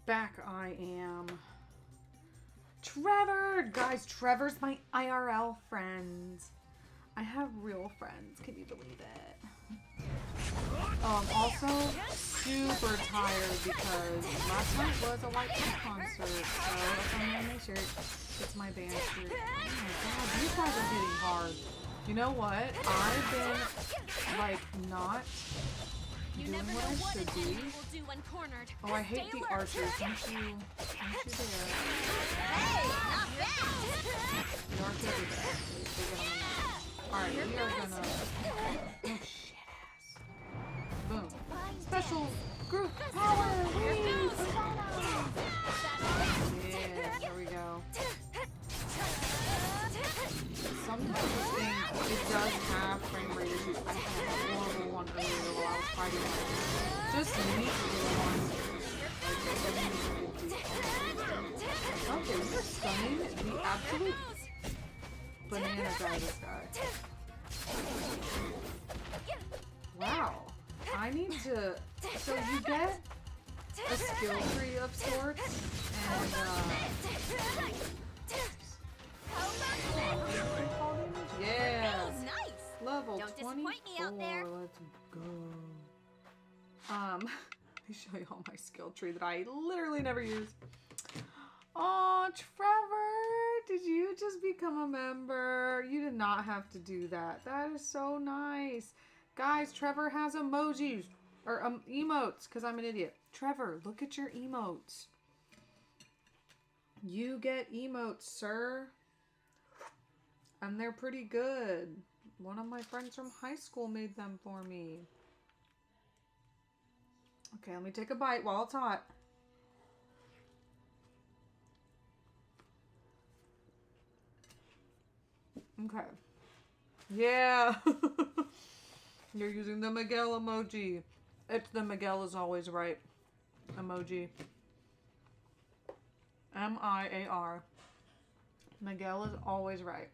Back I am. Trevor! Guys, Trevor's my IRL friend. I have real friends. Can you believe it? Oh, I'm also super tired because last night was a White concert. So if I'm wearing my shirt, it's my band shirt. Oh my god, these guys are hitting hard. You know what? I've been, like, not doing what I should be. Oh, I hate the archers. Don't you dare. The archers are bad. They get on my nerves. Alright, we are gonna... Oh, shit ass. Boom. Special group power! Weebs! Yeah, there we go. Sometimes this thing, it does have frame rate issues. I had a horrible one earlier while I was fighting it. Just neat little monsters. Okay, we're stunning the absolute bananas out of this guy. Wow. I need to... So you get a skill tree of sorts, and yeah. Level 24. Let's go. Let me show you all my skill tree that I literally never use. Oh, Trevor, did you just become a member? You did not have to do that. That is so nice. Guys, Trevor has emojis. Or emotes, because I'm an idiot. Trevor, look at your emotes. You get emotes, sir. And they're pretty good. One of my friends from high school made them for me. Okay, let me take a bite while it's hot. Okay. Yeah. You're using the Miguel emoji. It's the Miguel is always right emoji. M-I-A-R. Miguel is always right.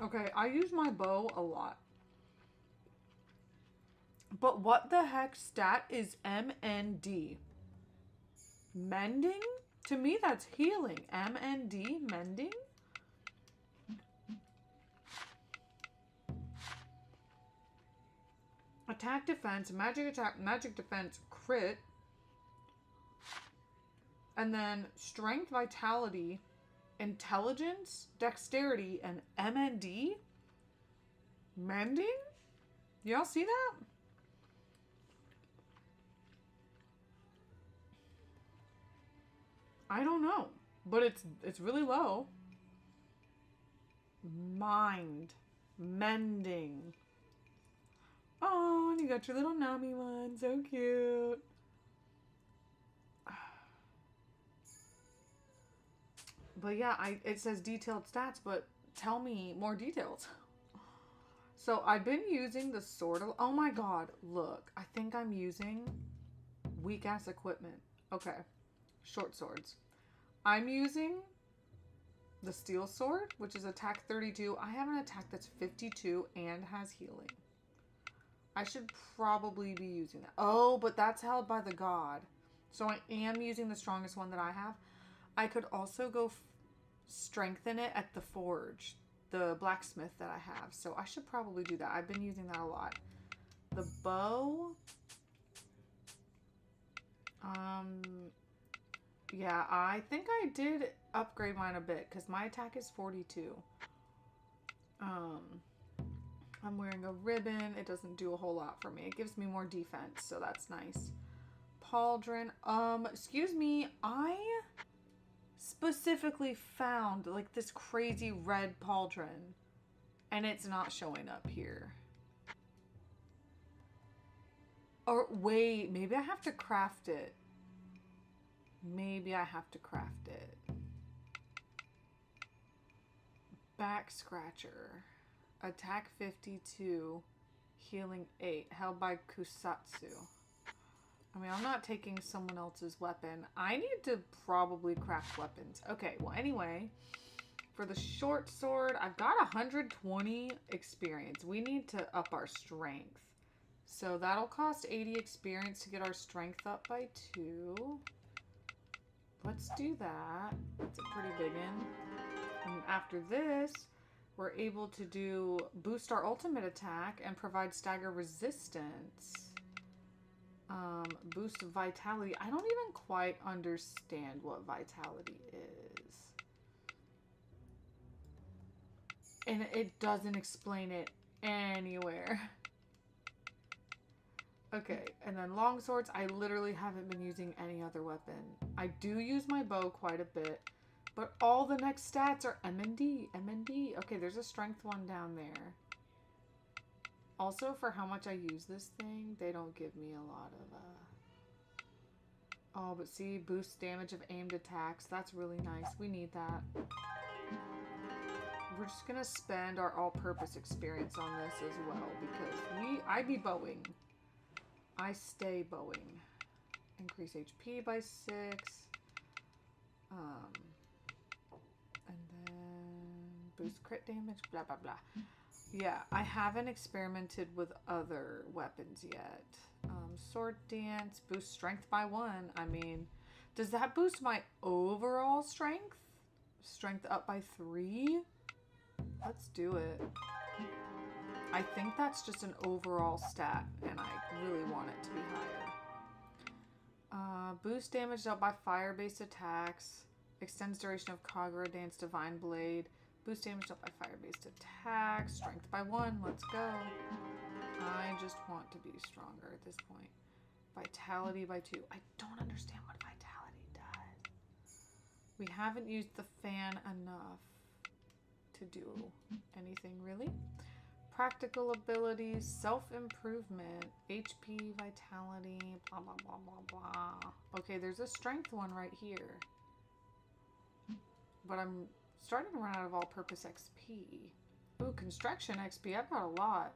Okay, I use my bow a lot. But what the heck stat is MND? Mending? To me, that's healing. MND? Mending? Attack defense, magic attack, magic defense, crit. And then strength, vitality, intelligence, dexterity, and MND? Mending? Y'all see that? I don't know, but it's really low. Mind. Mending. Oh, and you got your little Nami one. So cute. But yeah, it says detailed stats, but tell me more details. So I've been using the sword. Oh my god, look. I think I'm using weak ass equipment. Okay. Short swords. I'm using the steel sword, which is attack 32. I have an attack that's 52 and has healing. I should probably be using that. Oh, but that's held by the god. So I am using the strongest one that I have. I could also go strengthen it at the forge, the blacksmith that I have. So I should probably do that. I've been using that a lot. The bow. Yeah, I think I did upgrade mine a bit because my attack is 42. I'm wearing a ribbon. It doesn't do a whole lot for me. It gives me more defense, so that's nice. Pauldron. Excuse me. I specifically found like this crazy red pauldron and it's not showing up here. Or wait, maybe I have to craft it. Maybe I have to craft it. Back scratcher. Attack 52. Healing 8. Held by Kusatsu. I mean, I'm not taking someone else's weapon. I need to probably craft weapons. Okay, well anyway. For the short sword, I've got 120 experience. We need to up our strength. So that'll cost 80 experience to get our strength up by 2. Let's do that. That's a pretty big one. And after this, we're able to do boost our ultimate attack and provide stagger resistance. Boost vitality. I don't even quite understand what vitality is. And it doesn't explain it anywhere. Okay, and then long swords. I literally haven't been using any other weapon. I do use my bow quite a bit, but all the next stats are MND, MND. Okay, there's a strength one down there. Also, for how much I use this thing, they don't give me a lot of, Oh, but see, boost damage of aimed attacks. That's really nice. We need that. We're just gonna spend our all-purpose experience on this as well, because I be bowing. I stay bowing. Increase HP by 6. And then boost crit damage, blah, blah, blah. Yeah, I haven't experimented with other weapons yet. Sword dance, boost strength by 1. I mean, does that boost my overall strength? Strength up by 3? Let's do it. I think that's just an overall stat, and I really want it to be higher. Boost damage dealt by fire-based attacks. Extends duration of Kagura Dance Divine Blade. Boost damage dealt by fire-based attacks. Strength by 1. Let's go. I just want to be stronger at this point. Vitality by 2. I don't understand what vitality does. We haven't used the fan enough to do anything really. Practical abilities, self-improvement, HP, vitality, blah, blah, blah, blah, blah. Okay, there's a strength one right here. But I'm starting to run out of all-purpose XP. Ooh, construction XP, I've got a lot.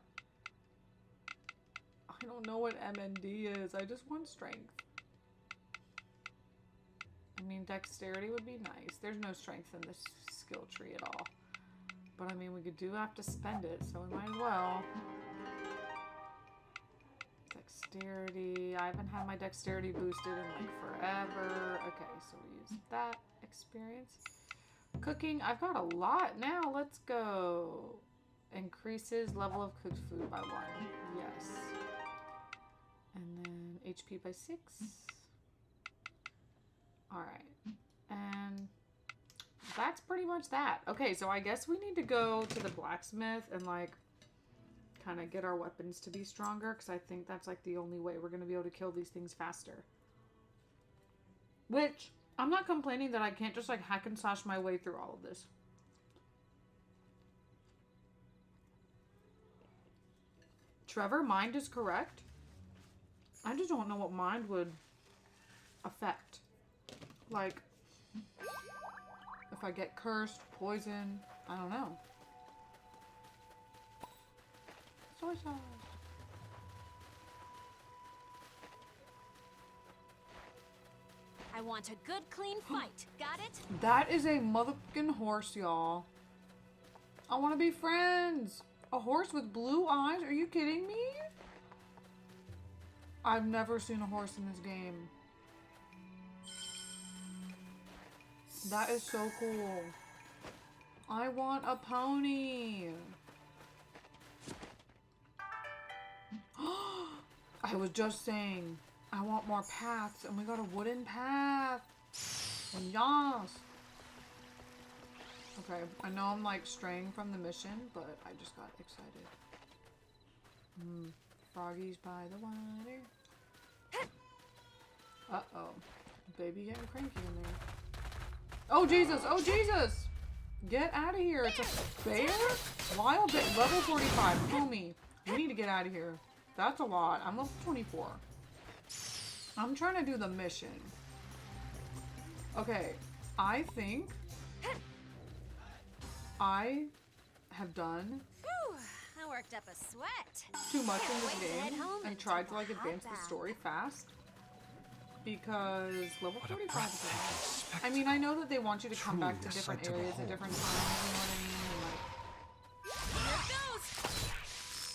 I don't know what MND is, I just want strength. I mean, dexterity would be nice. There's no strength in this skill tree at all. But I mean, we do have to spend it, so we might as well. Dexterity. I haven't had my dexterity boosted in like forever. Okay, so we use that experience. Cooking. I've got a lot now. Let's go. Increases level of cooked food by 1. Yes. And then HP by 6. Alright. And that's pretty much that. Okay, so I guess we need to go to the blacksmith and like kind of get our weapons to be stronger, because I think that's like the only way we're going to be able to kill these things faster. Which, I'm not complaining that I can't just like hack and slash my way through all of this. Trevor, mind is correct. I just don't know what mind would affect. Like, if I get cursed, poison, I don't know. Soy sauce. I want a good, clean fight. Got it? That is a motherfucking horse, y'all. I want to be friends. A horse with blue eyes? Are you kidding me? I've never seen a horse in this game. That is so cool. I want a pony. I was just saying, I want more paths, and we got a wooden path. And yas. Okay, I know I'm like straying from the mission, but I just got excited. Froggies by the water. Uh-oh. Baby getting cranky in there. Oh, Jesus! Oh, Jesus! Get out of here! It's a bear? Wild bear? Level 45. Homie. We need to get out of here. That's a lot. I'm level 24. I'm trying to do the mission. Okay. I think I have done I worked up a sweat. too much in this Wait to head game home and and tried take to a like hot advance the bath. story fast. Because level What a 45 breathtaking is spectacle. I mean, I know that they want you to come back to Truly a different sight to areas at behold. different times, you know what I mean? And like, Here it goes.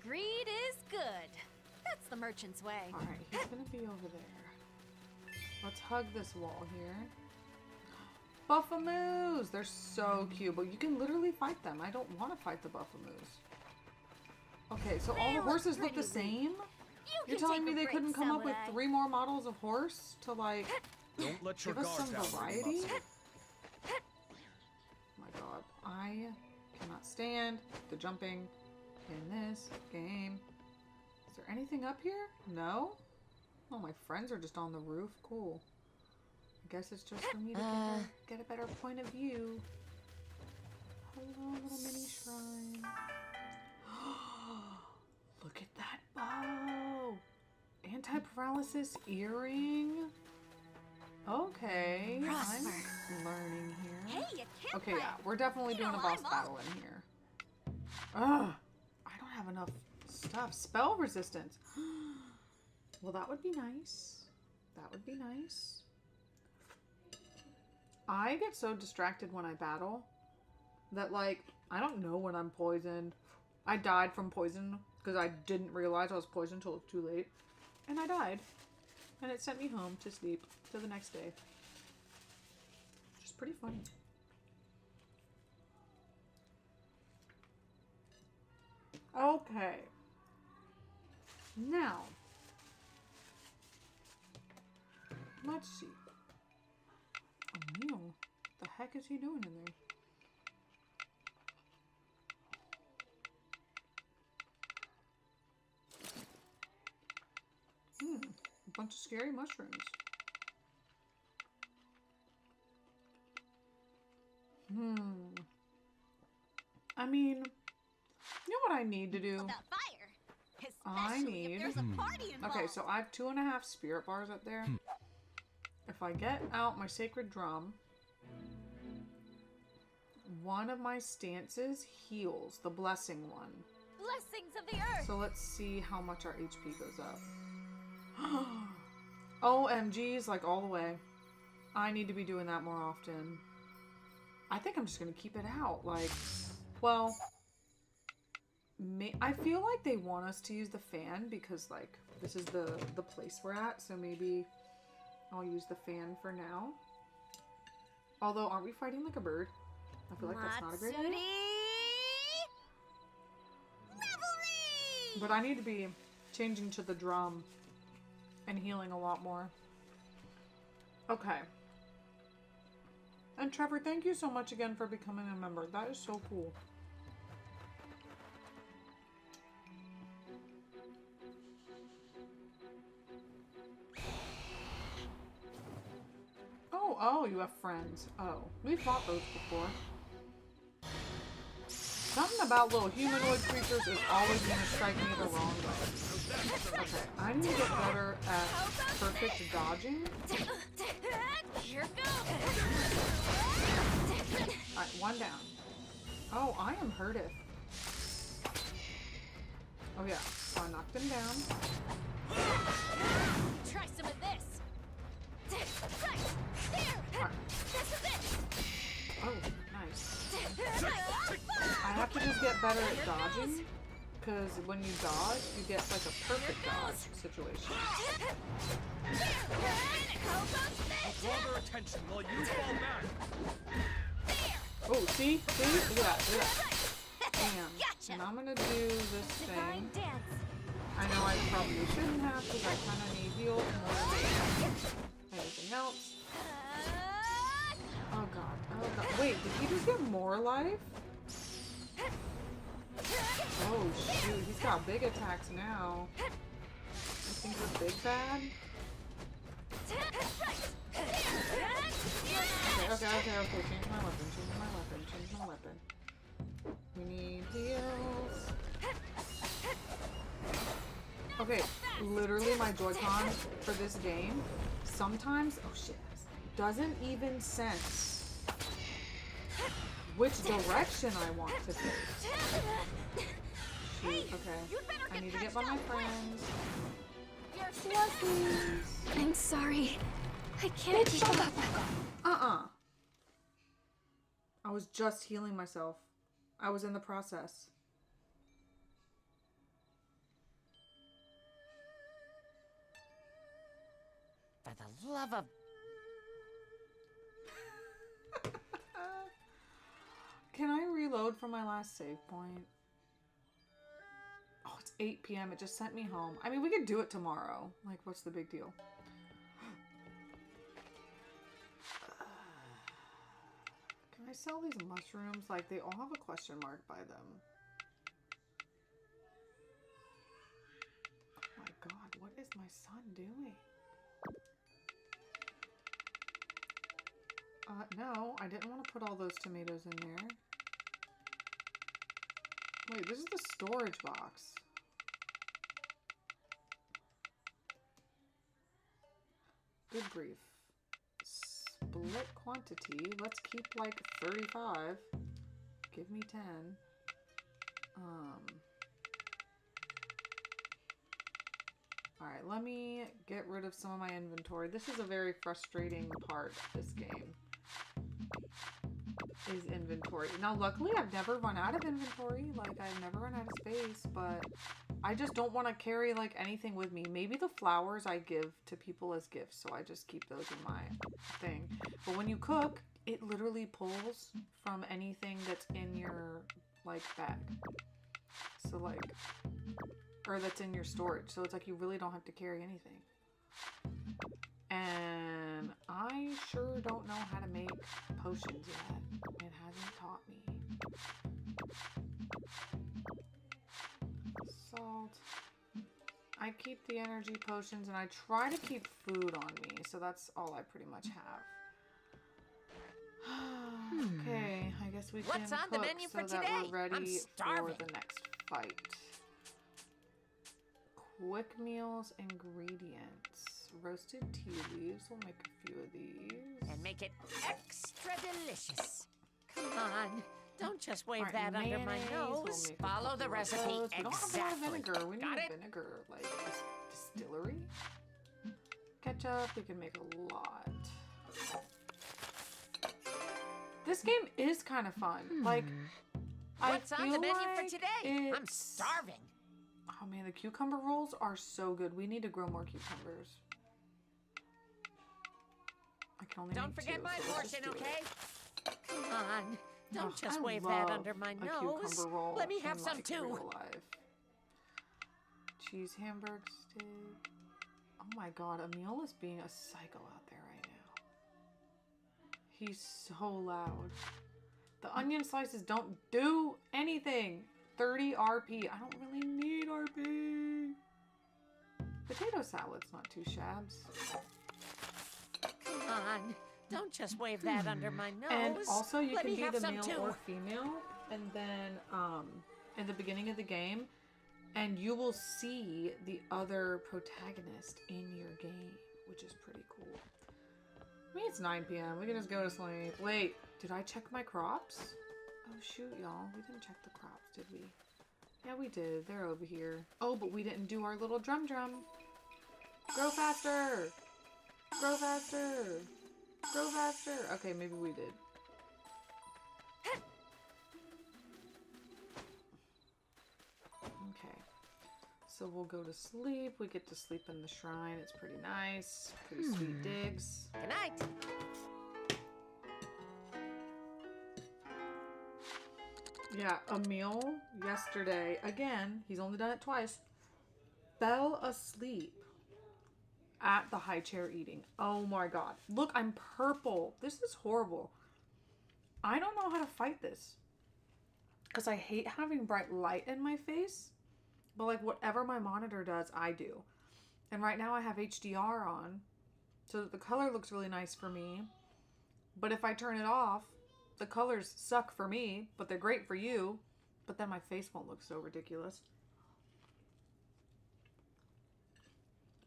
Greed is good. That's the merchant's way. alright, he's gonna be over there. Let's hug this wall here. Buffamoos! They're so cute, but you can literally fight them. I don't want to fight the Buffamoos. Okay, so all the horses look the same? You're telling me they couldn't come up with 3 more models of horse to like Don't let your give us guard some down, variety? Muscle. My god, I cannot stand the jumping in this game. Is there anything up here? No? Oh, my friends are just on the roof. Cool. I guess it's just for me to get a better point of view. Hello, little mini shrine. Look at that bow! Anti-paralysis earring? Okay, Prosper. I'm learning here. Hey, you can't Okay, fight. yeah, we're definitely You doing a know, boss I'm battle in here. Ugh, I don't have enough stuff. Spell resistance. Well, that would be nice. That would be nice. I get so distracted when I battle that, like, I don't know when I'm poisoned. I died from poison because I didn't realize I was poisoned until it was too late. And I died. And it sent me home to sleep to the next day. Which is pretty funny. Okay. Now, let's see. O'Neil, the heck is he doing in there? A bunch of scary mushrooms. I mean, you know what I need to do? About fire. I Especially need- if there's a party involved. Okay, so I have 2.5 spirit bars up there. If I get out my sacred drum, one of my stances heals, the blessing one. Blessings of the earth. So let's see how much our HP goes up. OMGs, like all the way. I need to be doing that more often. I think I'm just gonna keep it out. Like, well, I feel like they want us to use the fan because, like, this is the place we're at. So maybe I'll use the fan for now. Although, aren't we fighting like a bird? I feel like that's not a great idea. But I need to be changing to the drum and healing a lot more. Okay. And Trevor, thank you so much again for becoming a member. That is so cool. Oh, you have friends. Oh, we've fought those before. Something about little humanoid creatures is always going to strike me the wrong way. Okay, I need to get better at perfect dodging. Here goes. Alright, one down. Oh, I am hurteth. Oh yeah, so I knocked him down. Try some of this. Right there. Right. This is it. Oh, nice. I have to just get better at dodging, because when you dodge, you get like a perfect dodge situation. I'll draw their attention while you fall back. Oh, see? See? Look at that. Look at that. Damn. And I'm gonna do this thing. I know I probably shouldn't have, because I kind of need heal more than anything else. Oh god. Oh god. Wait, did he just get more life? Oh shoot, he's got big attacks now. I think we're big bad. Okay. Change my weapon. We need heals. Okay, literally my Joy-Con for this game sometimes, oh shit, doesn't even sense which direction I want to face. Shoot, okay. I need to get by my friends. I'm sorry. I can't keep up. I was just healing myself. I was in the process. For the love of... Can I reload from my last save point? Oh, it's 8 p.m. It just sent me home. I mean, we could do it tomorrow. Like, what's the big deal? Can I sell these mushrooms? Like, they all have a question mark by them. Oh my god, what is my son doing? No, I didn't want to put all those tomatoes in there. Wait, this is the storage box. Good grief. Split quantity. Let's keep like 35. Give me 10. Alright, let me get rid of some of my inventory. This is a very frustrating part of this game. Is inventory. Now, luckily, I've never run out of inventory. Like, I've never run out of space, but I just don't want to carry, like, anything with me. Maybe the flowers I give to people as gifts, so I just keep those in my thing. But when you cook, it literally pulls from anything that's in your, like, bag. So, like, or that's in your storage. So it's like you really don't have to carry anything. And I sure don't know how to make potions yet. It hasn't taught me. Salt. I keep the energy potions and I try to keep food on me. So that's all I pretty much have. Okay, I guess we can What's on cook the menu so for that today? we're ready I'm for starving. the next fight. Quick meals, ingredients. Roasted tea leaves. We'll make a few of these. And make it extra delicious. Come on. Don't just wave Alright, that under my mayonnaise, we'll nose. make a Follow couple the of recipe those. We don't have a lot of exactly. vinegar. We need Got a it? vinegar, like distillery. Ketchup. ketchup. We can make a lot. This game is kind of fun. Like, What's I on feel the menu like for today? I'm it's- starving. Oh man, the cucumber rolls are so good. We need to grow more cucumbers. I can only Don't make forget two, my so let's just portion, do it. okay? Come on. Don't Ugh, just I wave that love under my a nose. cucumber roll Let me have in, some like, too. real life. Cheese hamburg steak. Oh my god, Emil is being a psycho out there right now. He's so loud. The onion slices don't do anything. 30 RP. I don't really need RP. Potato salad's not too shabs. Come on. Don't just wave that under my nose. And also you Let can me be have the some male too. or female, and then in the beginning of the game, and you will see the other protagonist in your game, which is pretty cool. I mean, it's 9 p.m. We can just go to sleep. Wait, did I check my crops? Oh shoot, y'all. We didn't check the crops, did we? Yeah, we did. They're over here. Oh, but we didn't do our little drum. Grow faster! Grow faster! Grow faster! Okay, maybe we did. Okay. So we'll go to sleep. We get to sleep in the shrine. It's pretty nice. Pretty sweet digs. Good night. Yeah, Emil yesterday, again, he's only done it twice, fell asleep at the high chair eating. Oh my god. Look, I'm purple. This is horrible. I don't know how to fight this. Because I hate having bright light in my face. But like whatever my monitor does, I do. And right now I have HDR on. So that the color looks really nice for me. But if I turn it off, the colors suck for me. But they're great for you. But then my face won't look so ridiculous.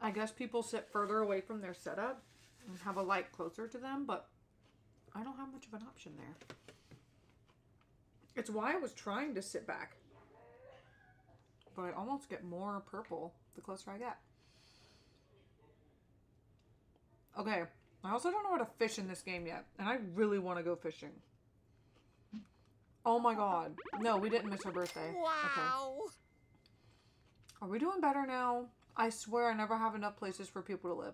I guess people sit further away from their setup and have a light closer to them, but I don't have much of an option there. It's why I was trying to sit back. But I almost get more purple the closer I get. Okay, I also don't know how to fish in this game yet, and I really want to go fishing. Oh my god. No, we didn't miss her birthday. Wow. Okay. Are we doing better now? I swear I never have enough places for people to live.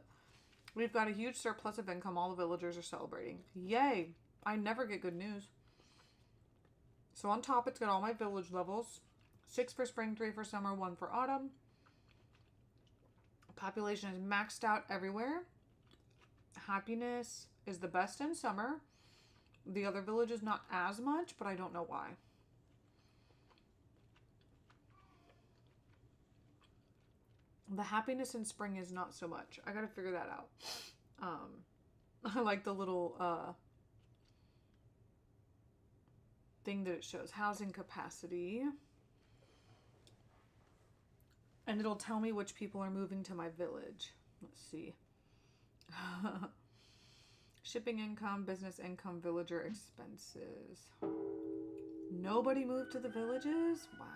We've got a huge surplus of income. All the villagers are celebrating. Yay! I never get good news. So on top, it's got all my village levels. 6 for spring, 3 for summer, 1 for autumn. Population is maxed out everywhere. Happiness is the best in summer. The other villages not as much, but I don't know why. The happiness in spring is not so much. I gotta figure that out. I like the little thing that it shows. Housing capacity. And it'll tell me which people are moving to my village. Let's see. Shipping income, business income, villager expenses. Nobody moved to the villages? Wow.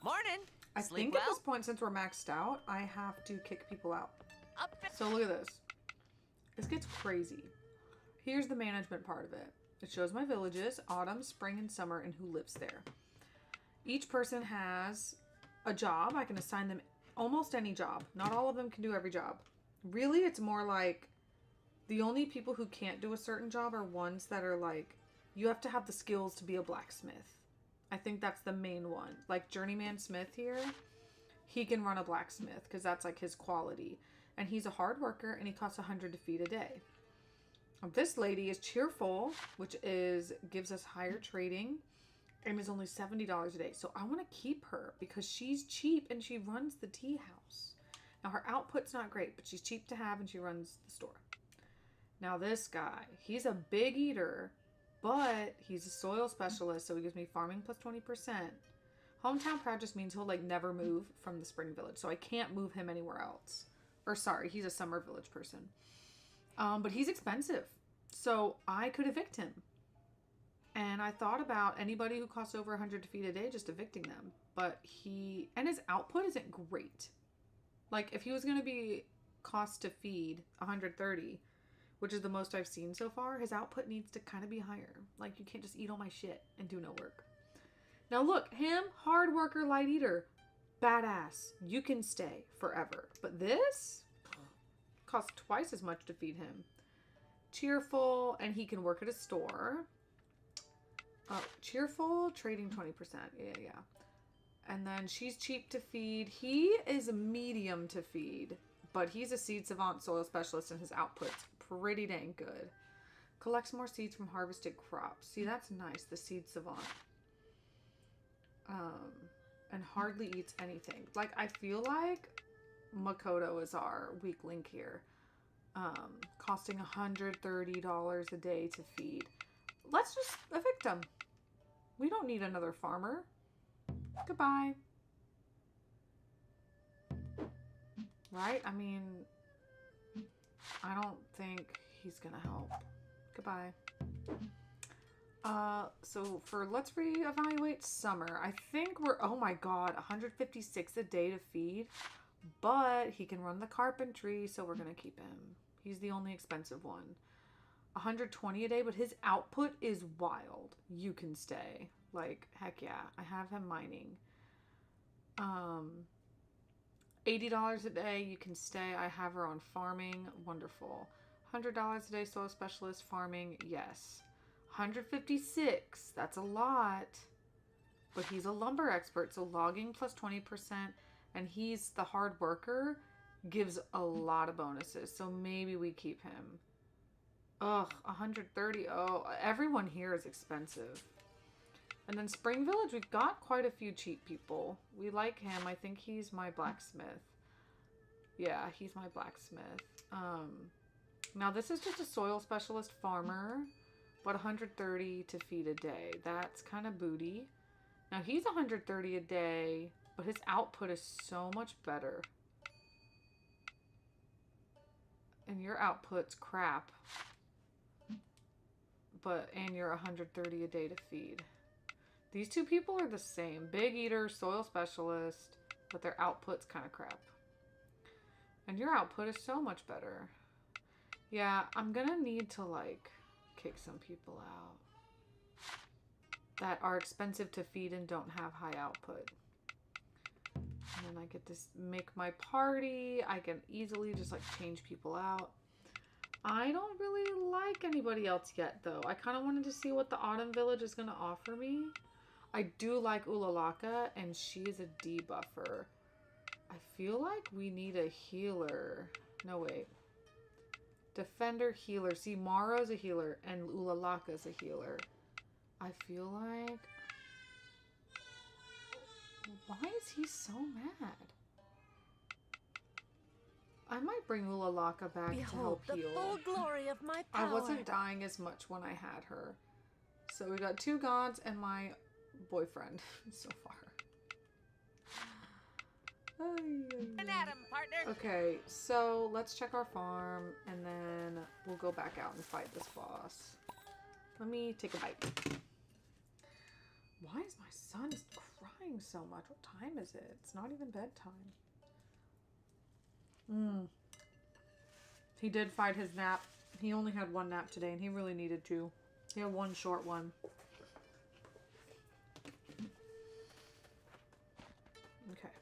Morning. I Sleep think well? at this point, since we're maxed out, I have to kick people out. Up and So look at this. This gets crazy. Here's the management part of it. It shows my villages, autumn, spring, and summer, and who lives there. Each person has a job. I can assign them almost any job. Not all of them can do every job. Really, it's more like the only people who can't do a certain job are ones that are like, you have to have the skills to be a blacksmith. I think that's the main one. Like Journeyman Smith here, he can run a blacksmith because that's like his quality. And he's a hard worker and he costs 100 to feed a day. This lady is cheerful, which gives us higher trading and is only $70 a day. So I want to keep her because she's cheap and she runs the tea house. Now her output's not great, but she's cheap to have and she runs the store. Now this guy, he's a big eater, but he's a soil specialist, so he gives me farming plus 20%. Hometown proud just means he'll like never move from the spring village, so I can't move him anywhere else. Or sorry, he's a summer village person. But he's expensive, so I could evict him. And I thought about anybody who costs over 100 to feed a day, just evicting them. But his output isn't great. Like if he was going to be cost to feed, 130, which is the most I've seen so far, his output needs to kind of be higher. Like, you can't just eat all my shit and do no work. Now look, him, hard worker, light eater, badass. You can stay forever. But this costs twice as much to feed him. Cheerful, and he can work at a store. Oh, cheerful, trading 20%. Yeah. And then she's cheap to feed. He is medium to feed, but he's a seed savant soil specialist and his output's pretty dang good. Collects more seeds from harvested crops. See, that's nice, the seed savant. And hardly eats anything. Like, I feel like Makoto is our weak link here. Costing $130 a day to feed. Let's just evict him. We don't need another farmer. Goodbye. Right? I mean, I don't think he's gonna help. Goodbye. So let's reevaluate Summer. I think we're, oh my god, 156 a day to feed, but he can run the carpentry, so we're gonna keep him. He's the only expensive one. 120 a day, but his output is wild. You can stay. Like, heck yeah. I have him mining. $80 a day, you can stay. I have her on farming. Wonderful. $100 a day, soil specialist, farming. Yes. 156. That's a lot. But he's a lumber expert, so logging plus 20%, and he's the hard worker, gives a lot of bonuses. So maybe we keep him. Ugh, 130. Oh, everyone here is expensive. And then Spring Village, we've got quite a few cheap people. We like him. I think he's my blacksmith. Yeah, he's my blacksmith. Now this is just a soil specialist farmer, but 130 to feed a day. That's kind of booty. Now he's 130 a day, but his output is so much better. And your output's crap. And you're 130 a day to feed. These two people are the same. Big eater, soil specialist, but their output's kind of crap. And your output is so much better. Yeah, I'm gonna need to, like, kick some people out that are expensive to feed and don't have high output. And then I get to make my party. I can easily just, like, change people out. I don't really like anybody else yet, though. I kind of wanted to see what the Autumn Village is going to offer me. I do like Ulalaka, and she is a debuffer. I feel like we need a healer. No, wait. Defender, healer. See, Maro's a healer, and Ulalaka's a healer. I feel like... Why is he so mad? I might bring Ulalaka back to help heal. Behold the full glory of my power. I wasn't dying as much when I had her. So we got 2 gods and my boyfriend so far. An atom, partner. Okay, so let's check our farm and then we'll go back out and fight this boss. Let me take a bite. Why is my son crying so much? What time is it? It's not even bedtime. He did fight his nap. He only had 1 nap today and he really needed 2. He had 1 short one. Okay.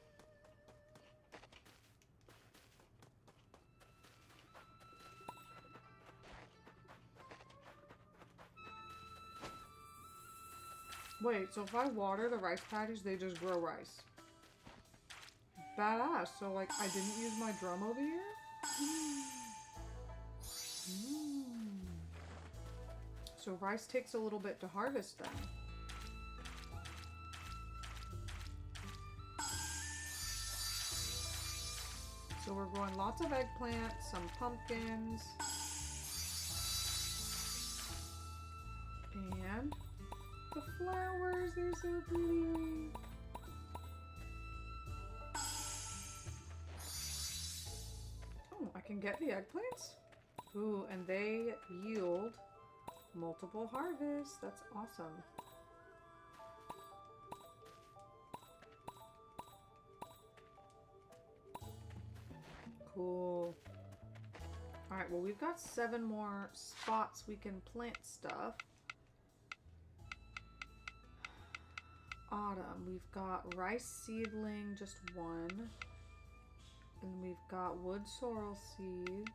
Wait, so if I water the rice paddies, they just grow rice. Badass. So, like, I didn't use my drum over here? So rice takes a little bit to harvest then. So we're growing lots of eggplants, some pumpkins. And the flowers, they're so pretty. Oh, I can get the eggplants? Ooh, and they yield multiple harvests. That's awesome. Cool. Alright, well, we've got 7 more spots we can plant stuff. Autumn, we've got rice seedling, just 1. And we've got wood sorrel seeds.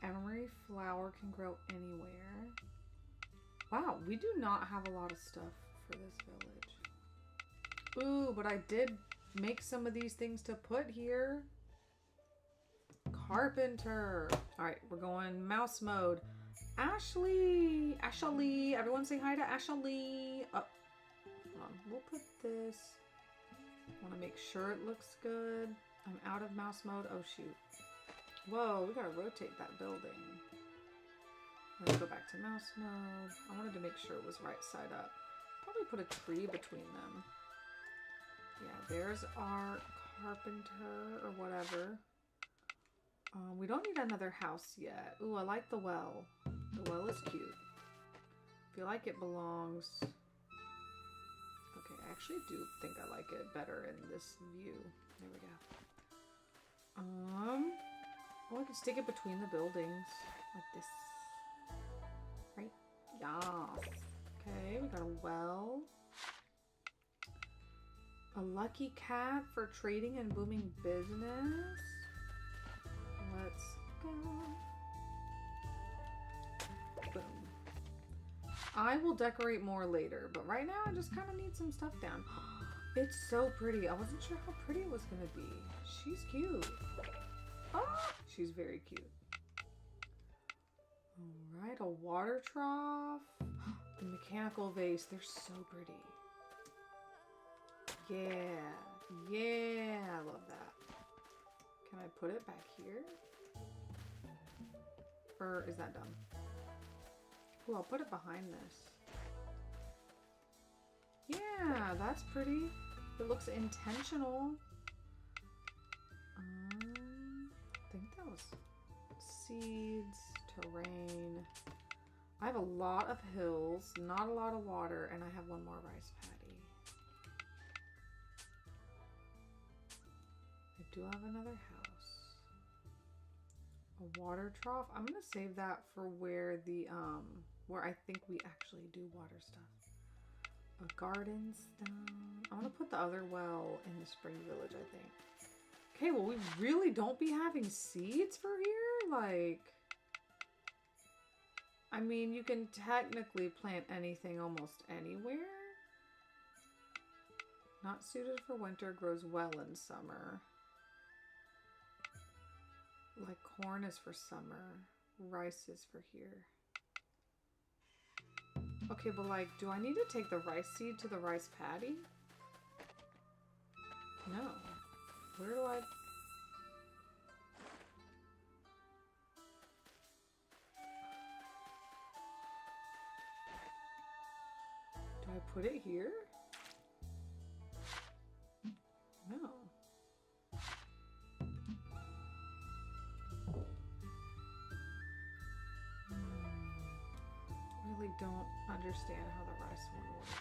Emery flower can grow anywhere. Wow, we do not have a lot of stuff for this village. Ooh, but I did make some of these things to put here. Carpenter. Alright, we're going mouse mode. Ashley! Ashley! Everyone say hi to Ashley! Oh, hold on. We'll put this. I want to make sure it looks good. I'm out of mouse mode. Oh, shoot. Whoa, we gotta rotate that building. Let's go back to mouse mode. I wanted to make sure it was right side up. Probably put a tree between them. Yeah, there's our carpenter or whatever. We don't need another house yet. Ooh, I like the well. The well is cute. I feel like it belongs... Okay, I actually do think I like it better in this view. There we go. Oh, I can stick it between the buildings. Like this. Right? Yes. Okay, we got a well. A lucky cat for trading and booming business. Let's go. Boom. I will decorate more later, but right now I just kind of need some stuff down. It's so pretty. I wasn't sure how pretty it was going to be. She's cute. Oh, she's very cute. Alright, a water trough. The mechanical vase. They're so pretty. Yeah. Yeah, I love that. Can I put it back here? Or is that dumb? Ooh, I'll put it behind this. Yeah, that's pretty. It looks intentional. I think that was seeds, terrain. I have a lot of hills, not a lot of water, and I have 1 more rice paddy. I do have another house. A water trough. I'm gonna save that for where the where I think we actually do water stuff. A garden stone. I want to put the other well in the spring village, I think. Okay, well, we really don't be having seeds for here? Like, I mean, you can technically plant anything almost anywhere. Not suited for winter, grows well in summer. Like, corn is for summer. Rice is for here. Okay, but like, do I need to take the rice seed to the rice paddy? No. Where do I... Do I put it here? No. Really don't understand how the rice one works.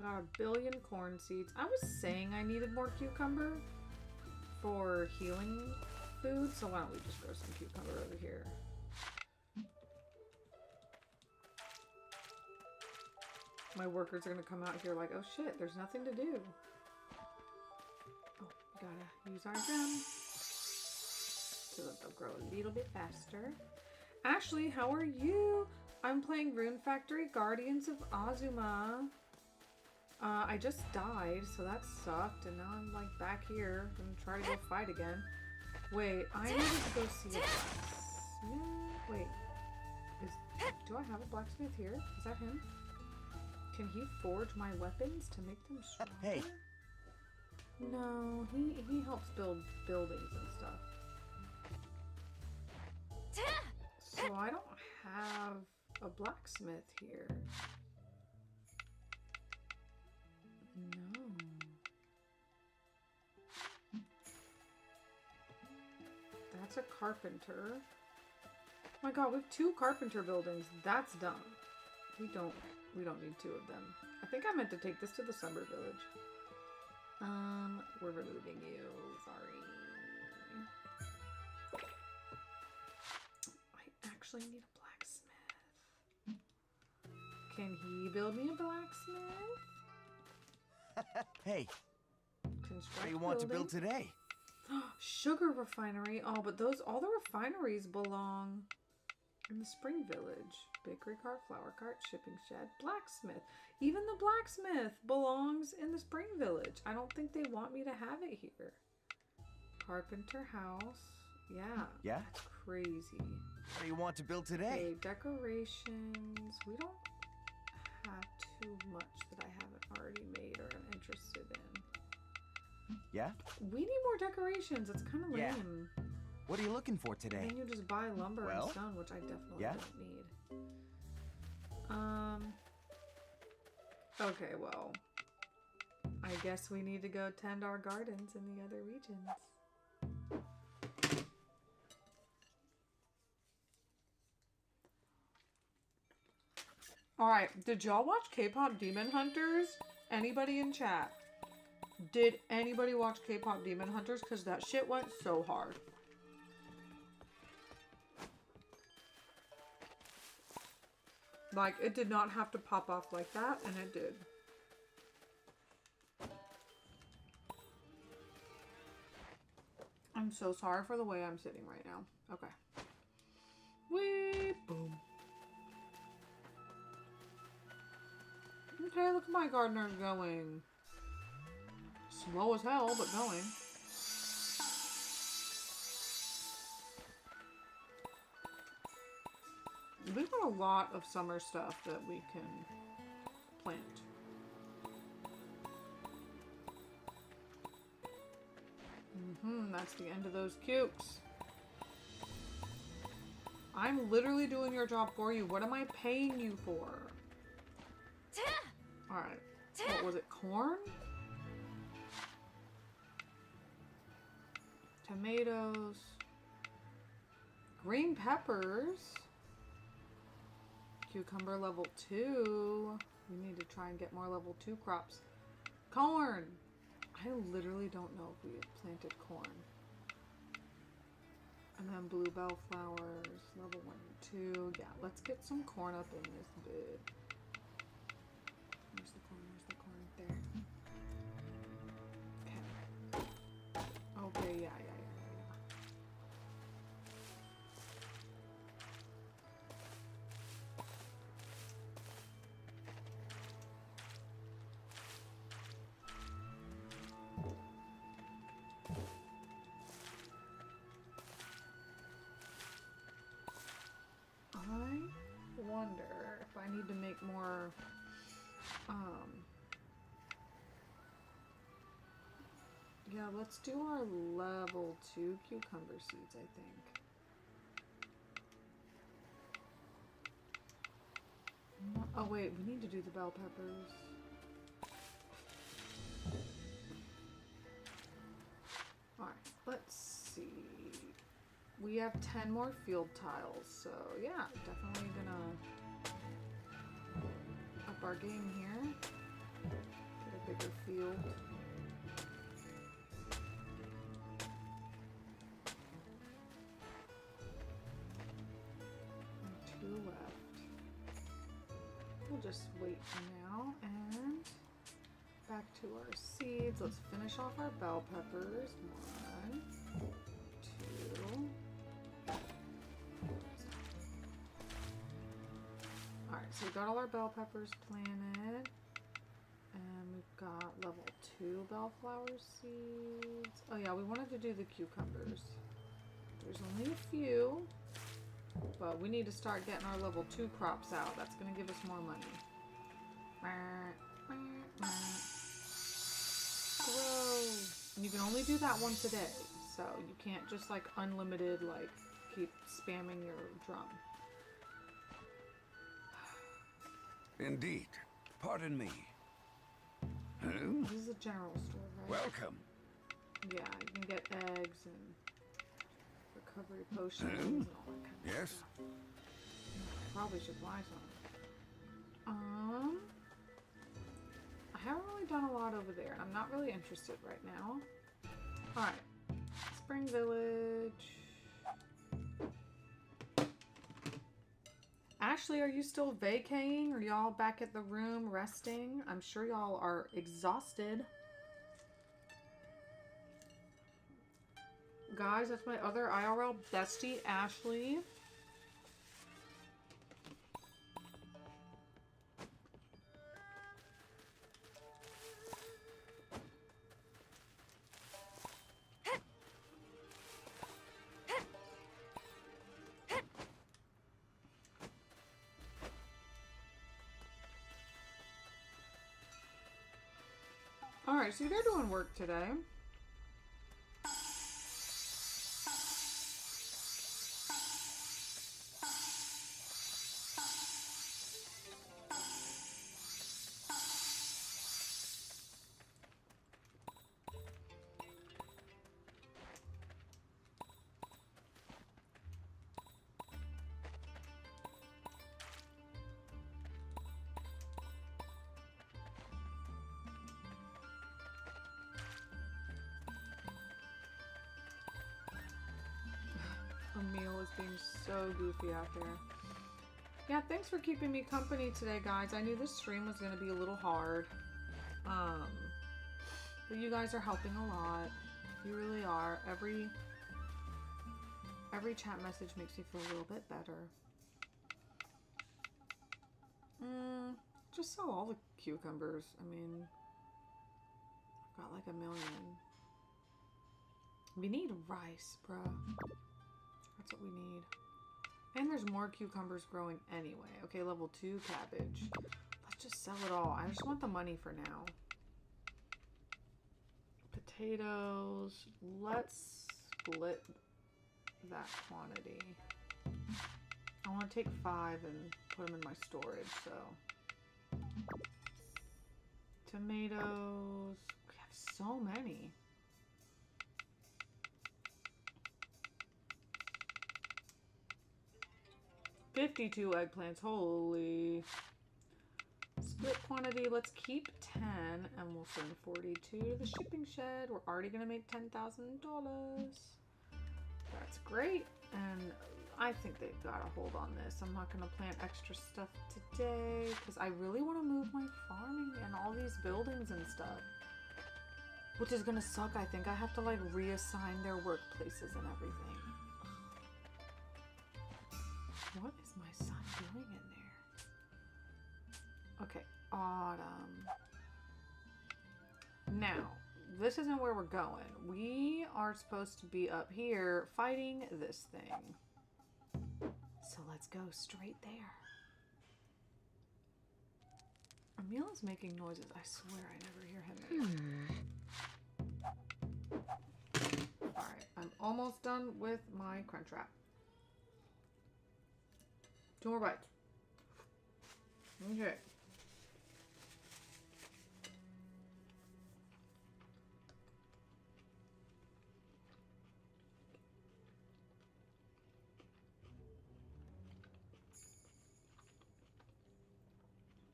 Got a billion corn seeds. I was saying I needed more cucumber for healing food, so why don't we just grow some cucumber over here? My workers are gonna come out here like, oh shit, there's nothing to do. Oh, we gotta use our gem so that they'll grow a little bit faster. Ashley, how are you? I'm playing Rune Factory Guardians of Azuma. I just died, so that sucked, and now I'm like back here. I'm gonna try to go fight again. Wait, I needed to go see a blacksmith. Wait, do I have a blacksmith here? Is that him? Can he forge my weapons to make them stronger? Hey. No, he helps build buildings and stuff. So I don't have a blacksmith here. No. That's a carpenter. Oh my god, we have 2 carpenter buildings. That's dumb. We don't need 2 of them. I think I meant to take this to the summer village. We're removing you. sorry. I actually need a blacksmith. Can he build me a blacksmith? Hey, Construct what do you want to build building. today? Sugar refinery. Oh, but all the refineries belong in the Spring Village. Bakery cart, flour cart, shipping shed, blacksmith. Even the blacksmith belongs in the Spring Village. I don't think they want me to have it here. Carpenter house. Yeah. Yeah? That's crazy. What do you want to build today? Okay, decorations. We don't have too much that I haven't already made or am interested in. Yeah? We need more decorations. It's kind of lame. Yeah. What are you looking for today? Then you just buy lumber Well, and stone, which I definitely yeah. don't need. Okay, well, I guess we need to go tend our gardens in the other regions. Alright, did y'all watch K-pop Demon Hunters? Anybody in chat? Did anybody watch K-pop Demon Hunters? Because that shit went so hard. Like, it did not have to pop off like that, and it did. I'm so sorry for the way I'm sitting right now. Okay. Whee! Boom. Okay, look at my gardener going. Slow as hell, but going. We've got a lot of summer stuff that we can plant. That's the end of those cukes. I'm literally doing your job for you. What am I paying you for? Alright. What was it? Corn? Tomatoes. Green peppers. Cucumber level 2. We need to try and get more level 2 crops. Corn! I literally don't know if we had planted corn. And then bluebell flowers, level 1 and 2. Yeah, let's get some corn up in this bit. Where's the corn? Where's the corn? There. Okay. Okay, yeah. I wonder if I need to make more, yeah, let's do our level 2 cucumber seeds, I think. Oh wait, we need to do the bell peppers. Alright, let's see. We have 10 more field tiles, so yeah, definitely gonna up our game here. Get a bigger field. And 2 left. We'll just wait for now and back to our seeds. Let's finish off our bell peppers. 1, 2. Alright, so we got all our bell peppers planted. And we've got level 2 bellflower seeds. Oh yeah, we wanted to do the cucumbers. There's only a few. But we need to start getting our level 2 crops out. That's going to give us more money. Grow. And you can only do that once a day. So you can't just like unlimited like keep spamming your drum. Indeed. Pardon me. Who? This is a general store, right? Welcome. Yeah, you can get eggs and recovery potions and all that kind of Yes? stuff. I probably should buy some. I haven't really done a lot over there. I'm not really interested right now. Alright, Spring Village. Ashley, are you still vacating? Are y'all back at the room resting? I'm sure y'all are exhausted. Guys, that's my other IRL bestie, Ashley. Alright, so they're doing work today. Emil is being so goofy out there. Yeah, thanks for keeping me company today, guys. I knew this stream was going to be a little hard. But you guys are helping a lot. You really are. Every chat message makes me feel a little bit better. Just sell all the cucumbers. I mean, I've got like 1 million. We need rice, bruh. That's what we need. And there's more cucumbers growing anyway. Okay, level 2 cabbage. Let's just sell it all. I just want the money for now. Potatoes. Let's split that quantity. I want to take 5 and put them in my storage, so. Tomatoes. We have so many. $52 eggplants. Holy. Split quantity. Let's keep 10 and we'll send 42 to the shipping shed. We're already going to make $10,000. That's great. And I think they've got a hold on this. I'm not going to plant extra stuff today because I really want to move my farming and all these buildings and stuff. Which is going to suck. I think I have to like reassign their workplaces and everything. What is my son doing in there? Okay, autumn. Now, this isn't where we're going. We are supposed to be up here fighting this thing. So let's go straight there. Emil is making noises. I swear I never hear him make. Alright, I'm almost done with my crunch wrap. 2 more bites. Okay.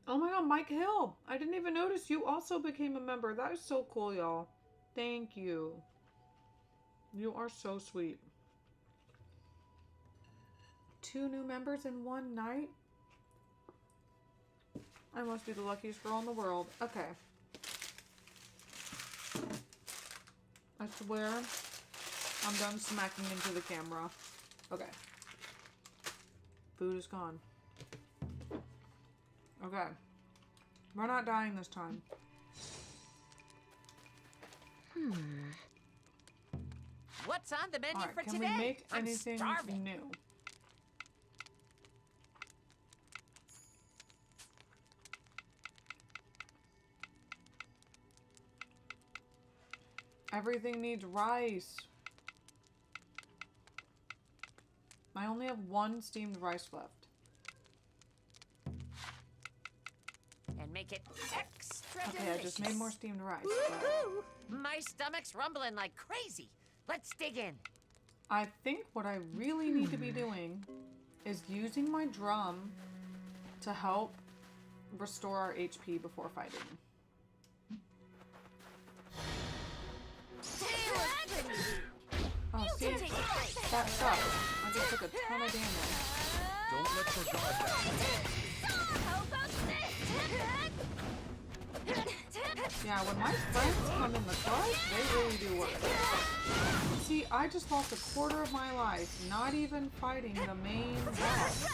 Oh my god, Mike Hill! I didn't even notice you also became a member. That is so cool, y'all. Thank you. You are so sweet. 2 new members in one night? I must be the luckiest girl in the world. Okay. I swear I'm done smacking into the camera. Okay. Food is gone. Okay. We're not dying this time. What's on the menu for can today? we make I'm anything starving. new? Everything needs rice. I only have 1 steamed rice left. And make it extra Okay, delicious. I just made more steamed rice. Woo-hoo! My stomach's rumbling like crazy. Let's dig in. I think what I really need to be doing is using my drum to help restore our HP before fighting. took a ton of damage. Don't let your guard down. How about this? Yeah, when my friends come in the clutch, they really do work. See, I just lost a quarter of my life, not even fighting the main boss.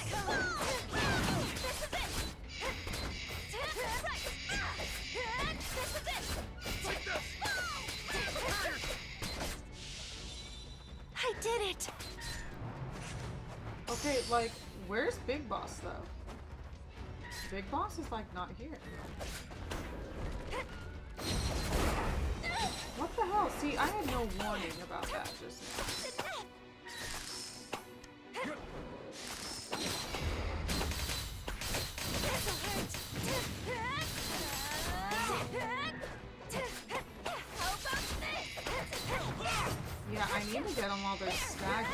I did it! Okay, like, where's Big Boss, though? Big Boss is, like, not here. What the hell? See, I had no warning about that just now. Yeah, I need to get them while they're staggered.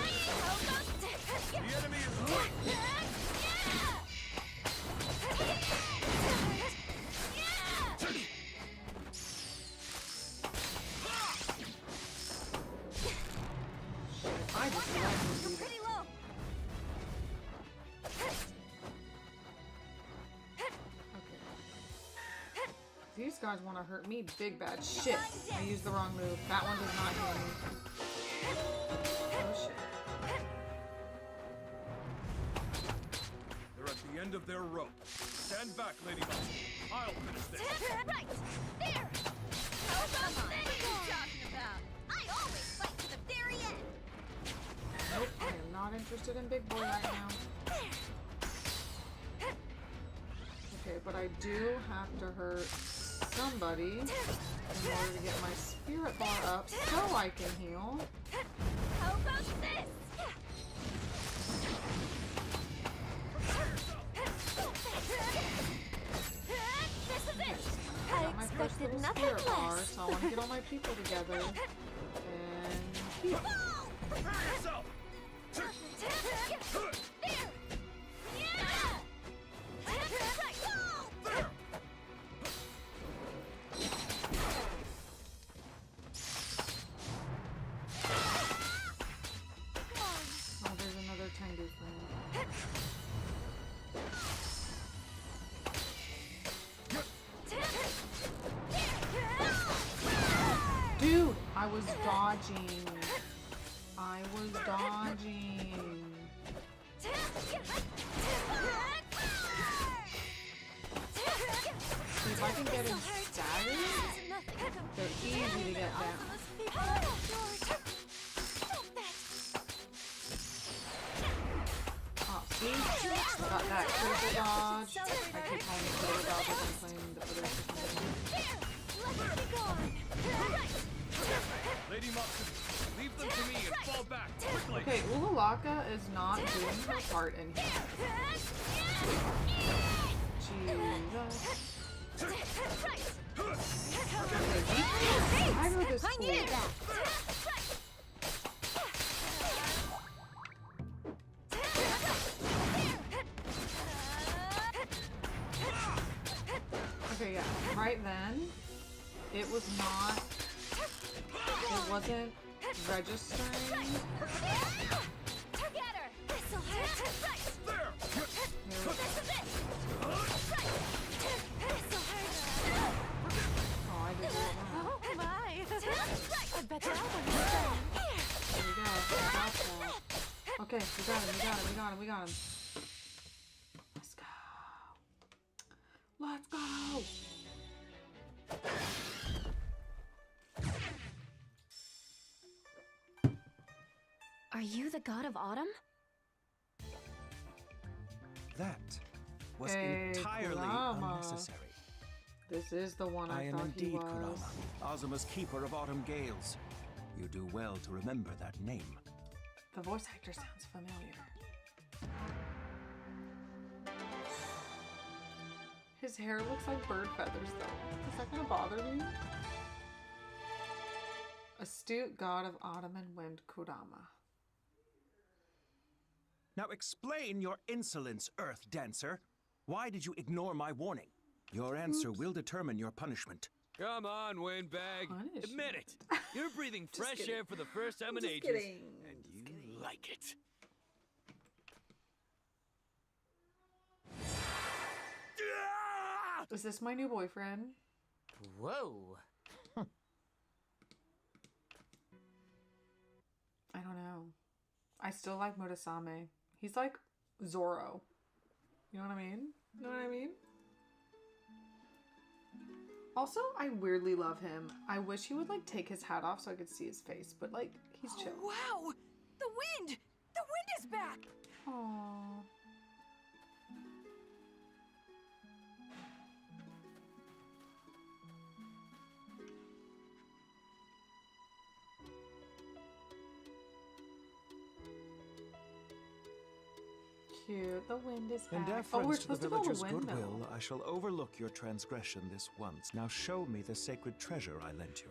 The enemy is weak. I just like to do that. Pretty low. Okay. These guys want to hurt me big bad. Shit. I used the wrong move. That one does not hit me. Oh shit. They're at the end of their rope. Stand back, Lady Bug. I'll finish this. Right there. How about this? What are you talking about? I always fight to the very end. Nope, I am not interested in Big Boy right now. Okay, but I do have to hurt somebody in order to get my spirit bar up so I can heal. How about this? This is it. I got my first expected little nothing spirit bar, less. so I want to get all my people together and heal. Prepare yourself. There. Yeah. Right. There. Oh, there's another Tengu friend. Dude, I was dodging. I was dodging. See, if I can get him staggered, they're easy to get down. Oh, see? Got that critical dodge. I keep calling it critical dodge as I'm playing the other system. Lady Mopsy, leave them to me and fall back quickly. Okay, Ulalaka is not doing her part in here. Jesus. Okay, I know this fool. Okay, yeah, right then, it was not, it wasn't registering. There. Oh, I did it wrong. Oh my! I bet that one There we go. I got that. Okay, we got him, we got him, we got him, we got him. Let's go. Let's go. Are you the god of autumn? That was Hey, entirely Kurama. unnecessary. This is the one I I am thought he indeed was. Kurama, Azuma's keeper of autumn gales. You do well to remember that name. The voice actor sounds familiar. His hair looks like bird feathers, though. Is that gonna bother me? Astute god of autumn and wind, Kurama. Now explain your insolence, Earth Dancer. Why did you ignore my warning? Your answer will determine your punishment. Come on, Windbag. Punishment. Admit it. You're breathing fresh kidding. air for the first time in Just ages. kidding. And you like it. Is this my new boyfriend? Whoa. I don't know. I still like Murasame. He's like Zoro. You know what I mean? You know what I mean? Also, I weirdly love him. I wish he would like take his hat off so I could see his face, but like he's chill. Wow! The wind! The wind is back! Aww. Cute. The wind is In back. deference Oh, we're to the supposed to go to villagers' the windmill. goodwill, I shall overlook your transgression this once. Now show me the sacred treasure I lent you.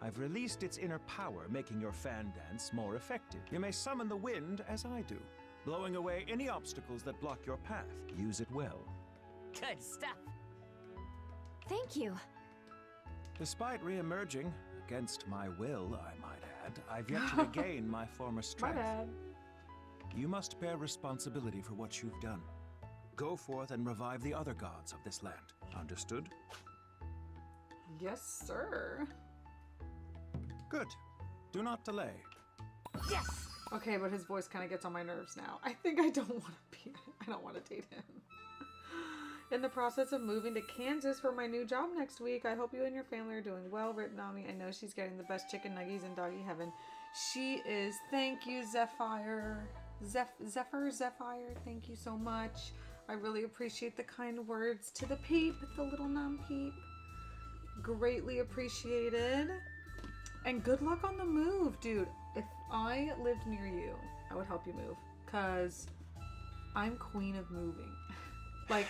I've released its inner power, making your fan dance more effective. You may summon the wind as I do, blowing away any obstacles that block your path. Use it well. Good stuff. Thank you. Despite re-emerging, against my will, I might add, I've yet to regain my former My strength. bad. You must bear responsibility for what you've done. Go forth and revive the other gods of this land. Understood? Yes, sir. Good. Do not delay. Yes! Okay, but his voice kind of gets on my nerves now. I think I don't want to be. I don't want to date him. In the process of moving to Kansas for my new job next week, I hope you and your family are doing well. R.I.P. Nami. I know she's getting the best chicken nuggies in doggy heaven. She is. Thank you, Zephyr. Zephyr. Thank you so much. I really appreciate the kind words to the peep, the little non-peep. Greatly appreciated. And good luck on the move, dude. If I lived near you, I would help you move. Because I'm queen of moving. Like,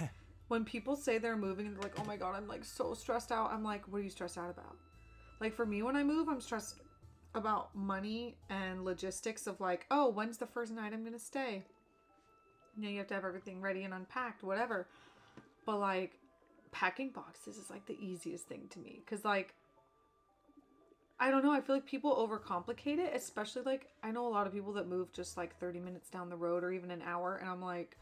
when people say they're moving and they're like, oh my god, I'm like so stressed out. I'm like, what are you stressed out about? Like, for me, when I move, I'm stressed about money and logistics of like, oh, when's the first night I'm going to stay? You know, you have to have everything ready and unpacked, whatever. But like, packing boxes is like the easiest thing to me. Because like, I don't know. I feel like people overcomplicate it, especially like I know a lot of people that move just like 30 minutes down the road or even an hour. And I'm like,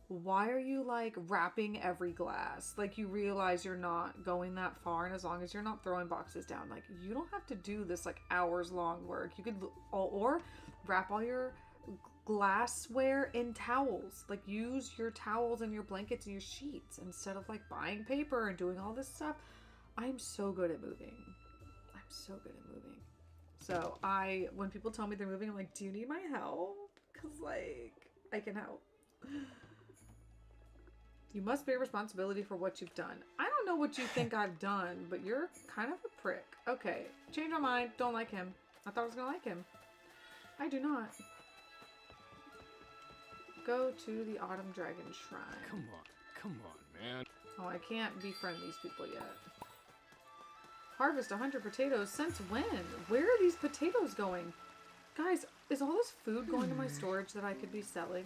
why are you like wrapping every glass? Like you realize you're not going that far. And as long as you're not throwing boxes down, like you don't have to do this like hours long work. You could, or wrap all your glassware in towels. Like use your towels and your blankets and your sheets instead of like buying paper and doing all this stuff. I'm so good at moving. So good at moving. So when people tell me they're moving, I'm like, do you need my help? Because like I can help. You must bear responsibility for what you've done. I don't know what you think I've done, but you're kind of a prick. Okay, change my mind. Don't like him. I thought I was gonna like him. I do not. Go to the Autumn Dragon Shrine. Come on, man. Oh, I can't befriend these people yet. Harvest 100 potatoes. Since when? Where are these potatoes going? Guys, is all this food going to my storage that I could be selling?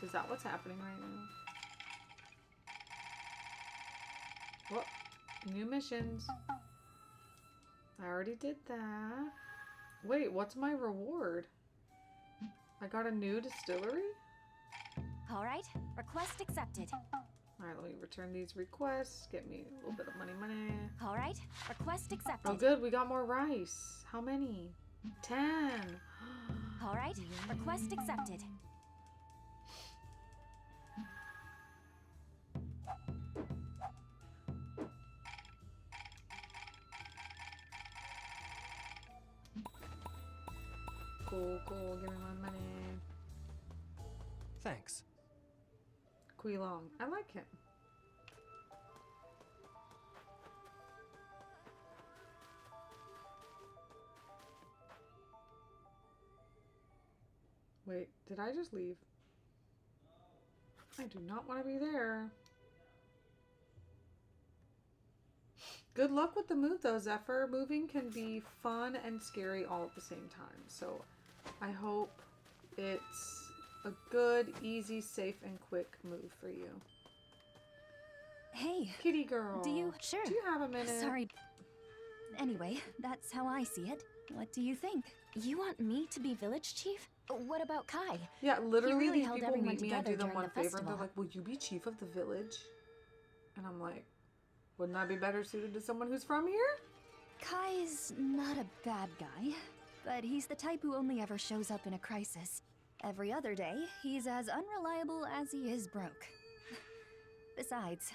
Is that what's happening right now? What? New missions. I already did that. Wait, what's my reward? I got a new distillery? All right, request accepted. Alright, let me return these requests. Get me a little bit of money. All right, request accepted. Oh good, we got more rice. How many? 10. All right, request accepted. Cool, give me my money. Thanks. Kui Long, I like him. Wait, did I just leave? I do not want to be there. Good luck with the move though, Zephyr. Moving can be fun and scary all at the same time. So I hope it's a good, easy, safe, and quick move for you. Hey, Kitty girl. Sure. Do you have a minute? Sorry. Anyway, that's how I see it. What do you think? You want me to be village chief? What about Kai? Yeah, literally really these held people everyone meet me, I together do them during one the favor, and they're festival. like, will you be chief of the village? And I'm like, wouldn't that be better suited to someone who's from here? Kai's not a bad guy, but he's the type who only ever shows up in a crisis. Every other day, he's as unreliable as he is broke. Besides,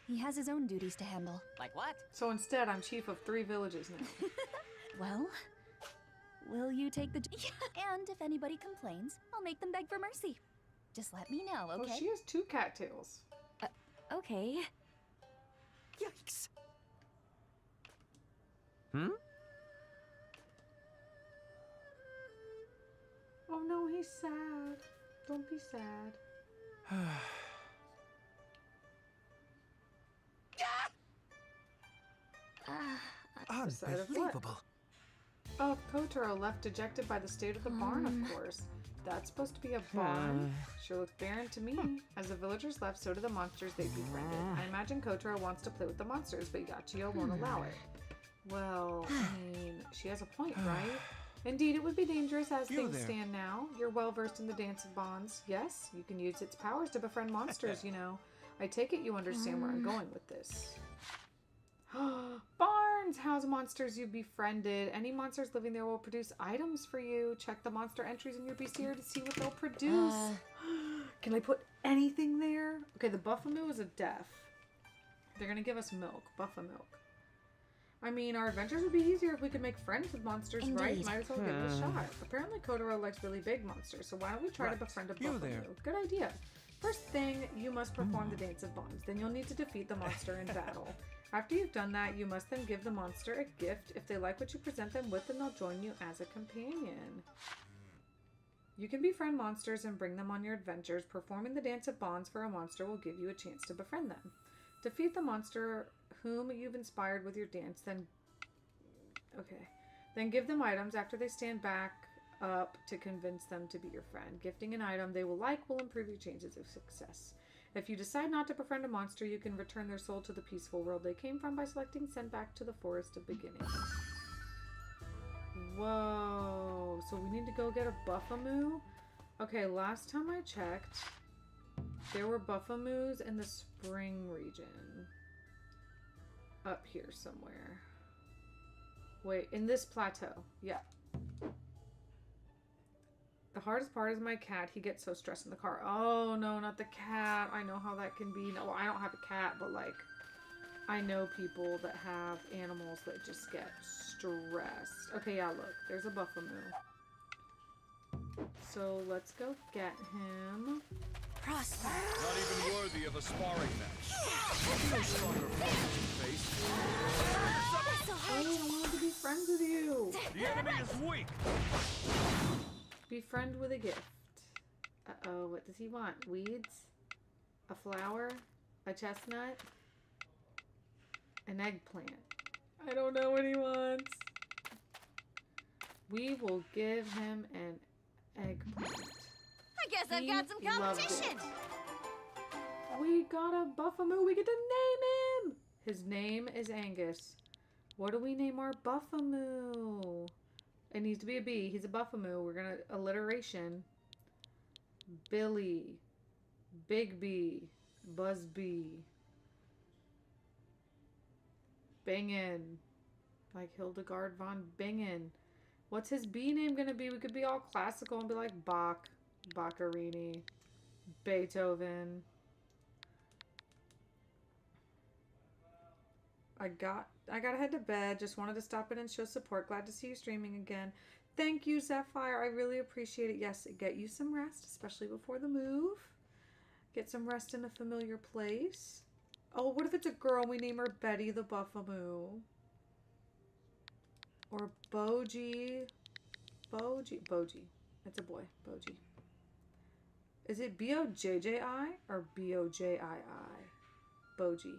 he has his own duties to handle. Like what? So instead, I'm chief of 3 villages now. Well, will you take the... And if anybody complains, I'll make them beg for mercy. Just let me know, okay? Well, she has 2 cattails. Okay. Yikes. Oh no, he's sad. Don't be sad. Decide of what? Unbelievable. Oh, Kotaro left dejected by the state of the barn, of course. That's supposed to be a barn. Sure looks barren to me. As the villagers left, so do the monsters they befriended. I imagine Kotaro wants to play with the monsters, but Yachiyo won't allow it. Well, I mean, she has a point, right? Indeed, it would be dangerous as things stand now. You're well versed in the Dance of Bonds. Yes, you can use its powers to befriend monsters, you know. I take it you understand where I'm going with this. Barns! House monsters you befriended. Any monsters living there will produce items for you. Check the monster entries in your bestiary to see what they'll produce. Can I put anything there? Okay, the Buffamoo is a deaf. They're gonna give us milk. Buffa-milk. I mean, our adventures would be easier if we could make friends with monsters, right? Indeed. Might as well give it a shot. Apparently Kotaro likes really big monsters, so why don't we try to befriend a Buffamoo? Good idea. First thing, you must perform the Dance of Bonds. Then you'll need to defeat the monster in battle. After you've done that, you must then give the monster a gift. If they like what you present them with, then they'll join you as a companion. You can befriend monsters and bring them on your adventures. Performing the Dance of Bonds for a monster will give you a chance to befriend them. Defeat the monster whom you've inspired with your dance, then give them items after they stand back up to convince them to be your friend. Gifting an item they will like will improve your chances of success. If you decide not to befriend a monster, you can return their soul to the peaceful world they came from by selecting Send Back to the Forest of Beginnings. Whoa, so we need to go get a Buffamoo? Okay, last time I checked, there were Buffamoos in the spring region. Up here somewhere. Wait, in this plateau. Yeah. The hardest part is my cat. He gets so stressed in the car. Oh, no, not the cat. I know how that can be. No, I don't have a cat, but, like, I know people that have animals that just get stressed. Okay, yeah, look. There's a Buffamoo. So, let's go get him. Prosper. Not even worthy of a sparring match. No stronger opponent to face. Oh, I wanted to be friends with you. The enemy is weak. Befriend with a gift. Uh-oh, what does he want? Weeds? A flower? A chestnut? An eggplant. I don't know what he wants. We will give him an eggplant. I guess I've got some He loved competition. it. We got a Buffamoo. We get to name him. His name is Angus. What do we name our Buffamoo? It needs to be a B. He's a Buffamoo. We're gonna alliteration. Billy, Big B, Buzz B, Bingen, like Hildegard von Bingen. What's his B name gonna be? We could be all classical and be like Bach, Boccherini, Beethoven. I gotta head to bed. Just wanted to stop in and show support. Glad to see you streaming again. Thank you, Zephyr. I really appreciate it. Yes, get you some rest, especially before the move. Get some rest in a familiar place. Oh, what if it's a girl? We name her Betty the Buffamoo. Or Boji. Boji. It's a boy. Boji. Is it B-O-J-J-I or B-O-J-I-I? Boji.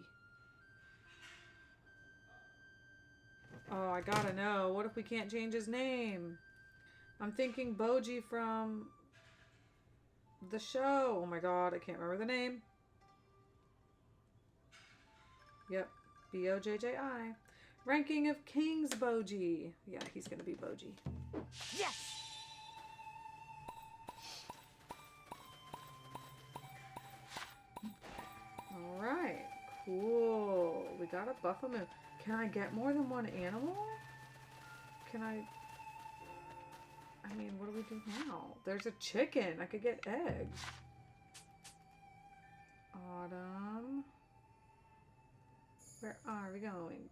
Oh, I gotta know. What if we can't change his name? I'm thinking Boji from the show. Oh my god, I can't remember the name. Yep, B-O-J-J-I. Ranking of Kings Boji. Yeah, he's gonna be Boji. Yes! we got a Buffamoo. Can I get more than one animal? Can I mean, what do we do now? There's a chicken. I could get eggs. Autumn. Where are we going?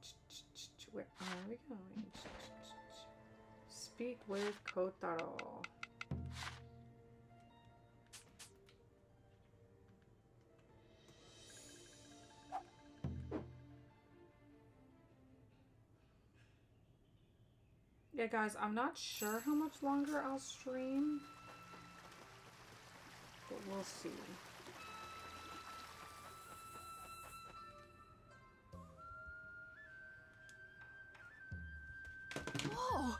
Where are we going? Speak with Kotaro. Yeah, guys, I'm not sure how much longer I'll stream, but we'll see. Whoa!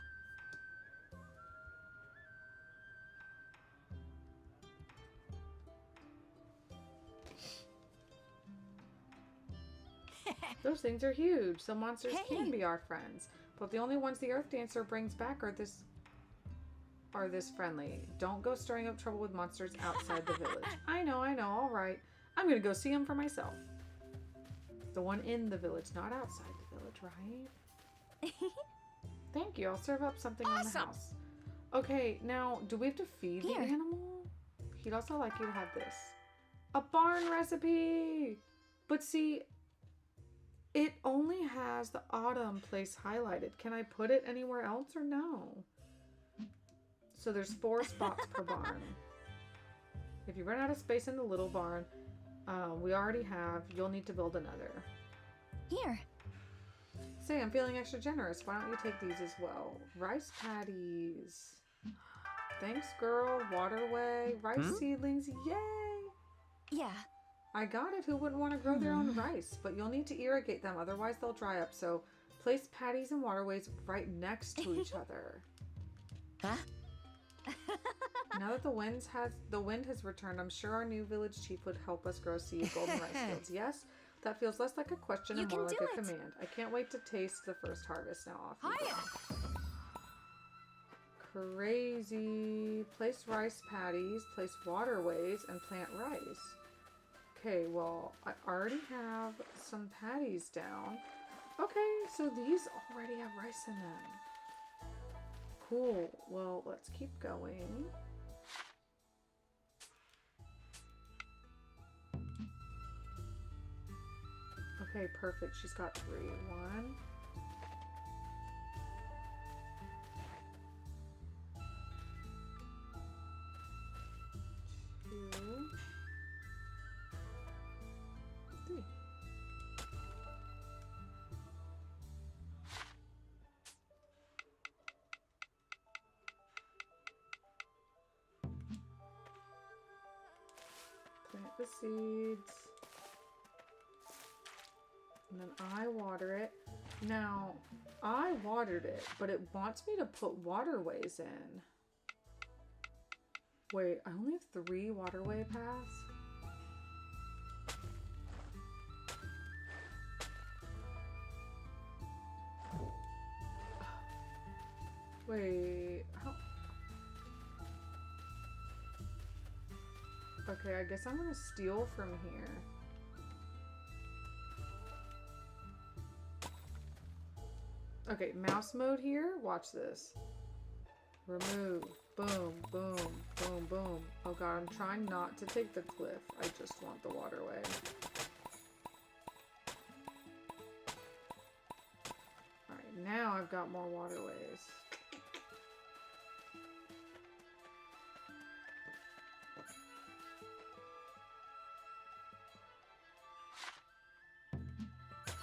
Those things are huge. Some monsters Hey. can be our friends, but the only ones the Earth Dancer brings back are this friendly. Don't go stirring up trouble with monsters outside the village. I know, all right. I'm gonna go see them for myself. The one in the village, not outside the village, right? Thank you. I'll serve up something in the Awesome. house. Okay, now, do we have to feed Here. the animal? He'd also like you to have this. A barn recipe! But see, it only has the autumn place highlighted. Can I put it anywhere else or no? So there's 4 spots per barn. If you run out of space in the little barn, we already have, you'll need to build another. Here. Say, I'm feeling extra generous. Why don't you take these as well? Rice patties. Thanks, girl. Waterway. Rice seedlings. Yay! Yeah. I got it. Who wouldn't want to grow their own rice? But you'll need to irrigate them, otherwise they'll dry up. So place patties and waterways right next to each other. Huh? Now that the wind has returned, I'm sure our new village chief would help us grow seed golden rice fields. Yes, that feels less like a question You and more can like do a it. command. I can't wait to taste the first harvest. Now off you go. Hiya! Crazy. Place rice patties, place waterways, and plant rice. Okay, well, I already have some patties down. Okay, so these already have rice in them. Cool. Well, let's keep going. Okay, perfect. She's got 3. 1. Two. 3. Plant the seeds. And then I water it. Now, I watered it, but it wants me to put waterways in. Wait, I only have 3 waterway paths? Wait, how? Okay, I guess I'm gonna steal from here. Okay, mouse mode here. Watch this. Remove. Boom, boom, boom, boom. Oh god, I'm trying not to take the cliff. I just want the waterway. Alright, now I've got more waterways.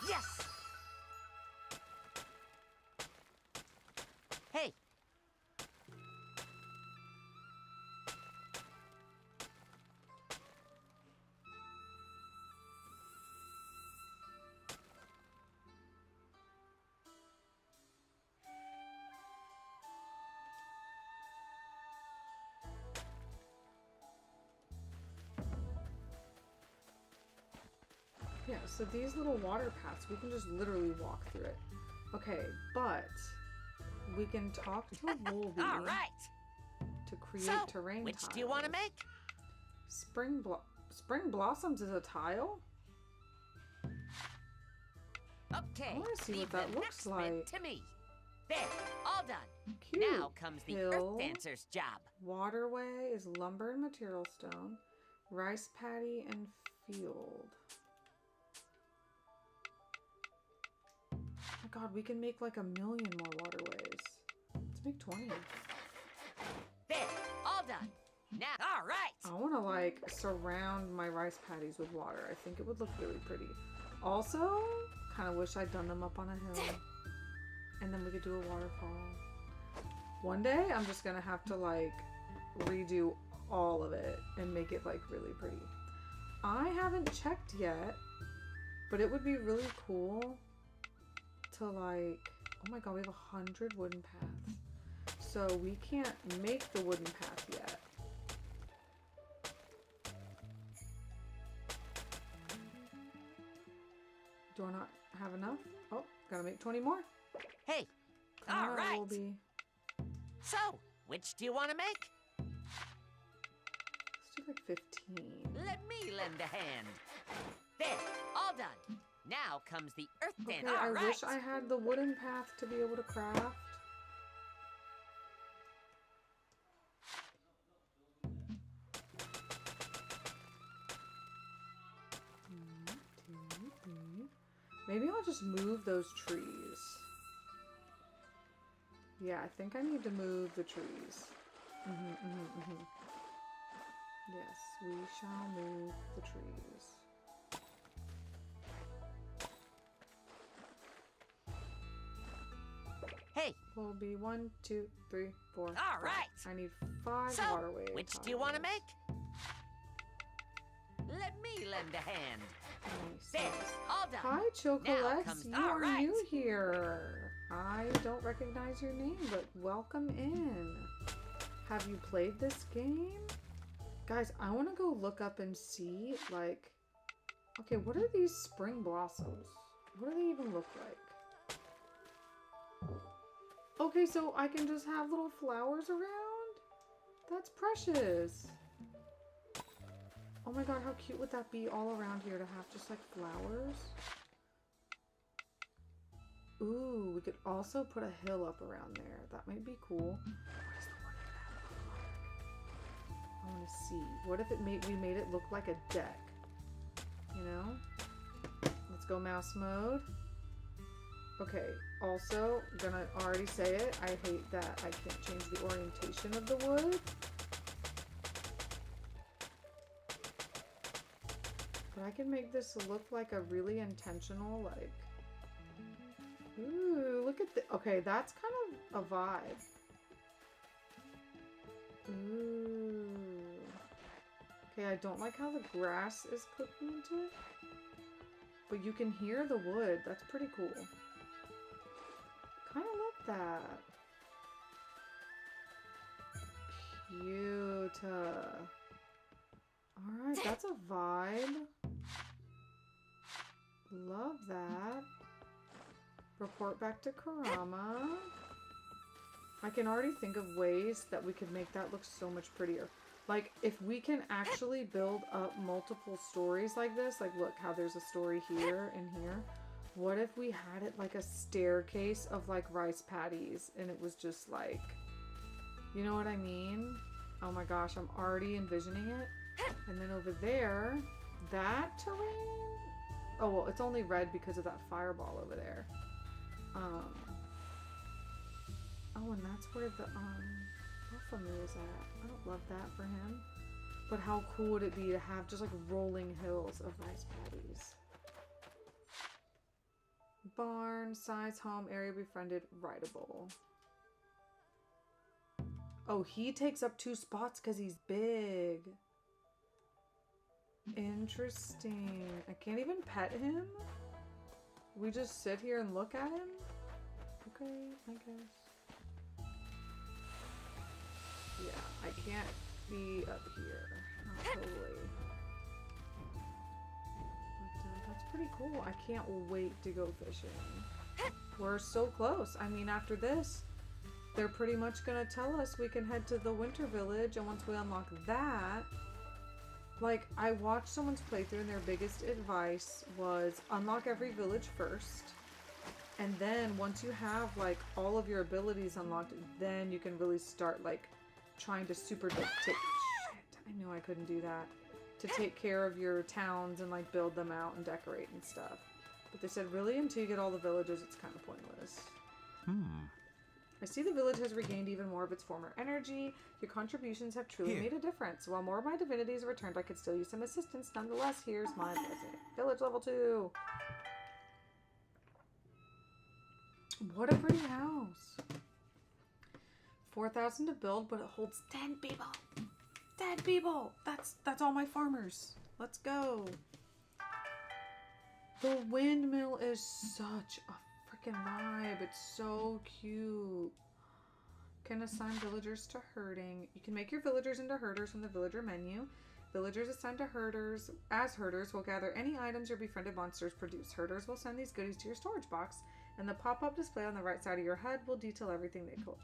Yes! Hey! Yeah, so these little water paths, we can just literally walk through it. Okay, but we can talk to a Wolby All right! to create So, terrain which tiles. do you want to make? Spring Blossoms is a tile? Okay, I wanna see leave what that the looks next bit like. to me. There, all done. Cute. Now comes the Hill. Earth Dancer's job. Waterway is lumber and material stone. Rice paddy and field. Oh my god, we can make like 1,000,000 more waterways. Let's make 20. There, all done. Now, all right. I want to like surround my rice paddies with water. I think it would look really pretty. Also, kind of wish I'd done them up on a hill. And then we could do a waterfall. One day, I'm just gonna have to like redo all of it and make it like really pretty. I haven't checked yet, but it would be really cool to like, oh my god, we have 100 wooden paths. So we can't make the wooden path yet. Do I not have enough? Oh, gotta make 20 more. Hey, Come all on, right. Wolby. So, which do you want to make? Let's do like 15. Let me lend a hand. There, all done. Now comes the Earth Okay, Dancer. I All right. wish I had the wooden path to be able to craft. Maybe I'll just move those trees. Yeah, I think I need to move the trees. Yes, we shall move the trees. Hey, Will be 1, 2, 3, 4. all 5. right. I need 5 So, waterway which do you want to tiles. make? Let me lend a hand. Nice, There, nice. all done. Hi, Now Chocolex. comes You all are right. new here. I don't recognize your name, but welcome in. Have you played this game? Guys, I want to go look up and see, like... Okay, what are these spring blossoms? What do they even look like? Okay, so I can just have little flowers around? That's precious. Oh my god, how cute would that be all around here to have just like flowers? Ooh, we could also put a hill up around there. That might be cool. What does the wooden path look like? I want to see. What if we made it look like a deck? You know? Let's go mouse mode. Okay, also, gonna already say it, I hate that I can't change the orientation of the wood. But I can make this look like a really intentional, like... Ooh, look at the... Okay, that's kind of a vibe. Ooh. Okay, I don't like how the grass is clicking into it. But you can hear the wood. That's pretty cool. Kind of like that. Cute. Alright, that's a vibe. Love that. Report back to Karama. I can already think of ways that we could make that look so much prettier. Like, if we can actually build up multiple stories like this, like look how there's a story here and here. What if we had it like a staircase of like rice paddies and it was just like, you know what I mean? Oh my gosh, I'm already envisioning it. And then over there, that terrain? Oh, well, it's only red because of that fireball over there. Oh, and that's where the, Alphamoo is at. I don't love that for him. But how cool would it be to have just like rolling hills of rice paddies? Barn, size, home, area befriended, rideable. Oh, he takes up 2 spots because he's big. Interesting. I can't even pet him? We just sit here and look at him? Okay, I guess. Yeah, I can't be up here. Not totally. But that's pretty cool. I can't wait to go fishing. We're so close. I mean, after this, they're pretty much gonna tell us we can head to the Winter Village, and once we unlock that, like, I watched someone's playthrough and their biggest advice was unlock every village first, And then once you have like all of your abilities unlocked, then you can really start like trying to super like take shit. I knew I couldn't do that. To take care of your towns and like build them out and decorate and stuff. But they said really until you get all the villages, it's kind of pointless. I see the village has regained even more of its former energy. Your contributions have truly made a difference. While more of my divinities returned, I could still use some assistance. Nonetheless, here's my blessing. Village level 2. What a pretty house. 4,000 to build, but it holds 10 people. 10 people. That's all my farmers. Let's go. The windmill is such a freaking vibe. It's so cute. Can assign villagers to herding. You can make your villagers into herders from the villager menu. Villagers assigned to herders as herders will gather any items your befriended monsters produce. Herders will send these goodies to your storage box, and the pop-up display on the right side of your HUD will detail everything they collect.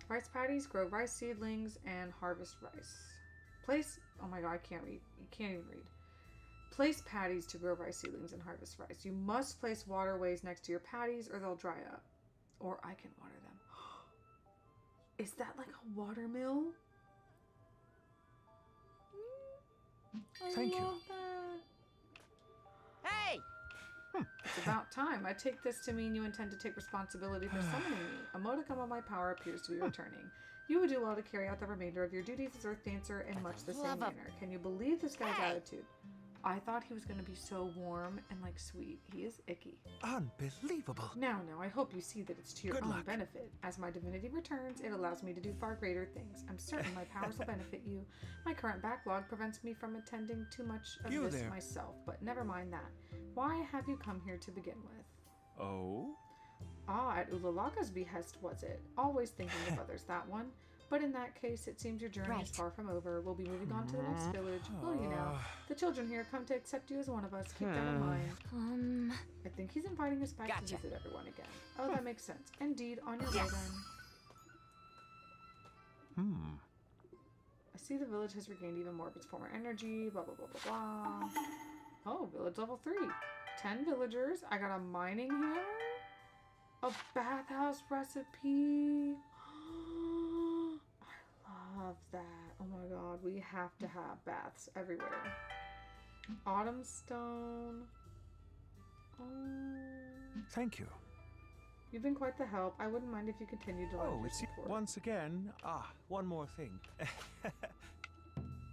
Rice paddies, grow rice seedlings, and harvest rice. Place, oh my god, I can't read. You can't even read. Place paddies to grow rice seedlings and harvest rice. You must place waterways next to your paddies or they'll dry up. Or I can water them. Is that like a water mill? Thank you. That. Hey! It's about time. I take this to mean you intend to take responsibility for summoning me. A modicum of my power appears to be returning. You would do well to carry out the remainder of your duties as Earth Dancer in much the same manner. Can you believe this guy's attitude? I thought he was going to be so warm and like sweet. He is icky. Unbelievable. Now, I hope you see that it's to your Good own luck. benefit. As my divinity returns, it allows me to do far greater things. I'm certain my powers will benefit you. My current backlog prevents me from attending too much of You this there. myself, but never mind that. Why have you come here to begin with? Oh? Ah, at Ulalaka's behest was it? Always thinking of others, that one. But in that case, it seems your journey is far from over. We'll be moving on to the next village. Well, you know, the children here come to accept you as one of us. Keep that in mind. I think he's inviting us back to visit everyone again. Oh, that makes sense. Indeed, on your way then. I see the village has regained even more of its former energy. Blah, blah, blah, blah, blah. Oh, village level 3. 10 villagers. I got a mining hammer. A bathhouse recipe. I love that. Oh my god, we have to have baths everywhere. Autumn stone. Oh. Thank you. You've been quite the help. I wouldn't mind if you continued to lend Oh, your it's support. once again. One more thing.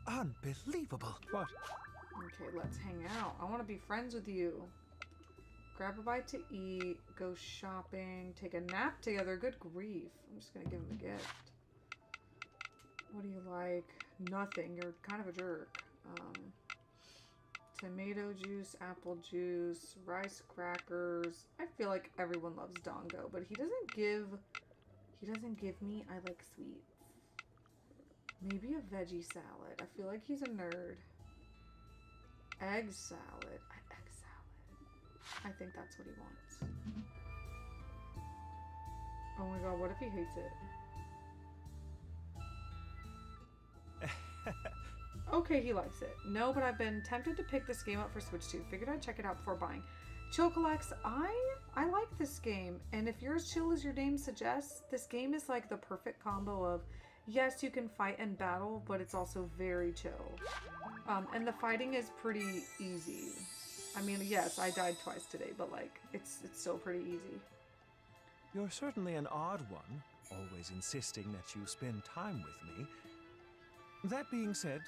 Unbelievable. What? Okay, let's hang out. I want to be friends with you. Grab a bite to eat, go shopping, take a nap together. Good grief. I'm just going to give him a gift. What do you like? Nothing. You're kind of a jerk. Tomato juice, apple juice, rice crackers. I feel like everyone loves Dongo, but he doesn't give me I like sweets. Maybe a veggie salad. I feel like he's a nerd. Egg salad. Egg salad. I think that's what he wants. Oh my god, what if he hates it? Okay, he likes it. No, but I've been tempted to pick this game up for Switch 2. Figured I'd check it out before buying. Chill Collects, I like this game. And if you're as chill as your name suggests, this game is like the perfect combo of, yes, you can fight and battle, but it's also very chill. And the fighting is pretty easy. I mean, yes, I died twice today, but like, it's still pretty easy. You're certainly an odd one, always insisting that you spend time with me. That being said,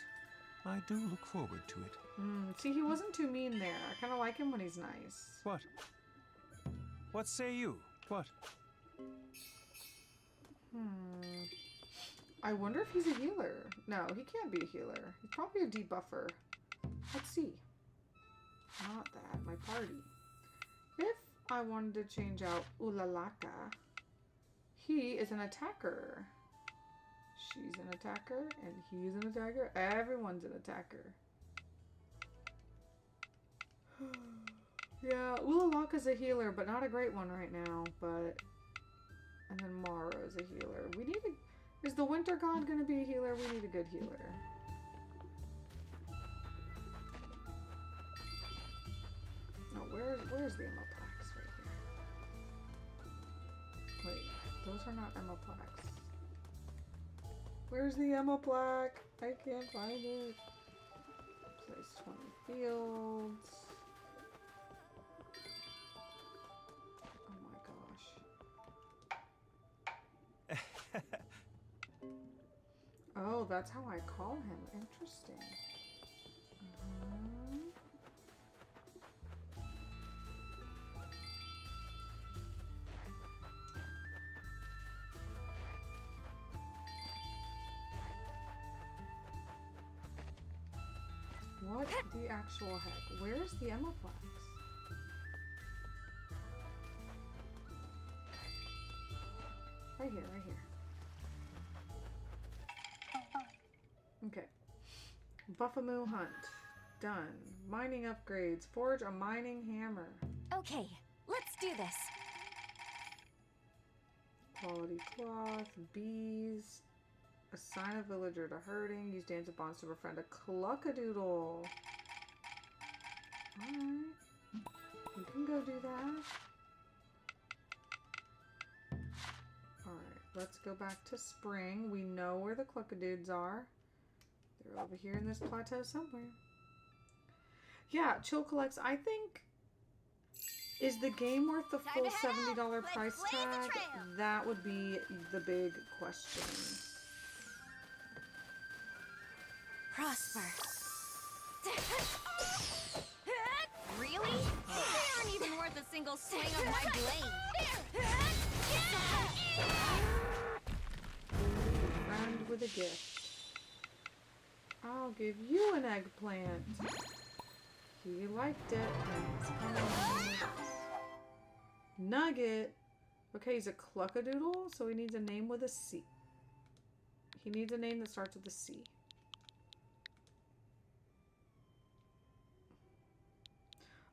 I do look forward to it. See, he wasn't too mean there. I kind of like him when he's nice. What? What say you? What? I wonder if he's a healer. No, he can't be a healer. He's probably a debuffer. Let's see. Not that. My party. If I wanted to change out Ulalaka, he is an attacker. She's an attacker, and he's an attacker. Everyone's an attacker. Yeah, Ulalaka's a healer, but not a great one right now. But and then Maro's a healer. We need a... Is the Winter God gonna be a healer? We need a good healer. Oh, where's the ammo packs right here? those are not Emma plaques. Where's the Emma plaque? I can't find it. Place 20 fields. Oh my gosh. Oh, that's how I call him. Interesting. What the actual heck? Where's the Emma plaques? Right here, right here. Okay. Buffamoo hunt. Done. Mining upgrades. Forge a mining hammer. Okay, let's do this. Quality cloth. Bees. Assign a villager to herding. Use dance of bonds to befriend a cluckadoodle. Alright. You can go do that. Alright, let's go back to spring. We know where the cluckadudes are. They're over here in this plateau somewhere. Yeah, Chill Collects, I think... Is the game worth the full $70 price tag? That would be the big question. Prosper. Really? They aren't even worth a single swing of my blade. Friend with a gift. I'll give you an eggplant. He liked it. Nugget. Okay, he's a cluckadoodle, so he needs a name with a C. He needs a name that starts with a C.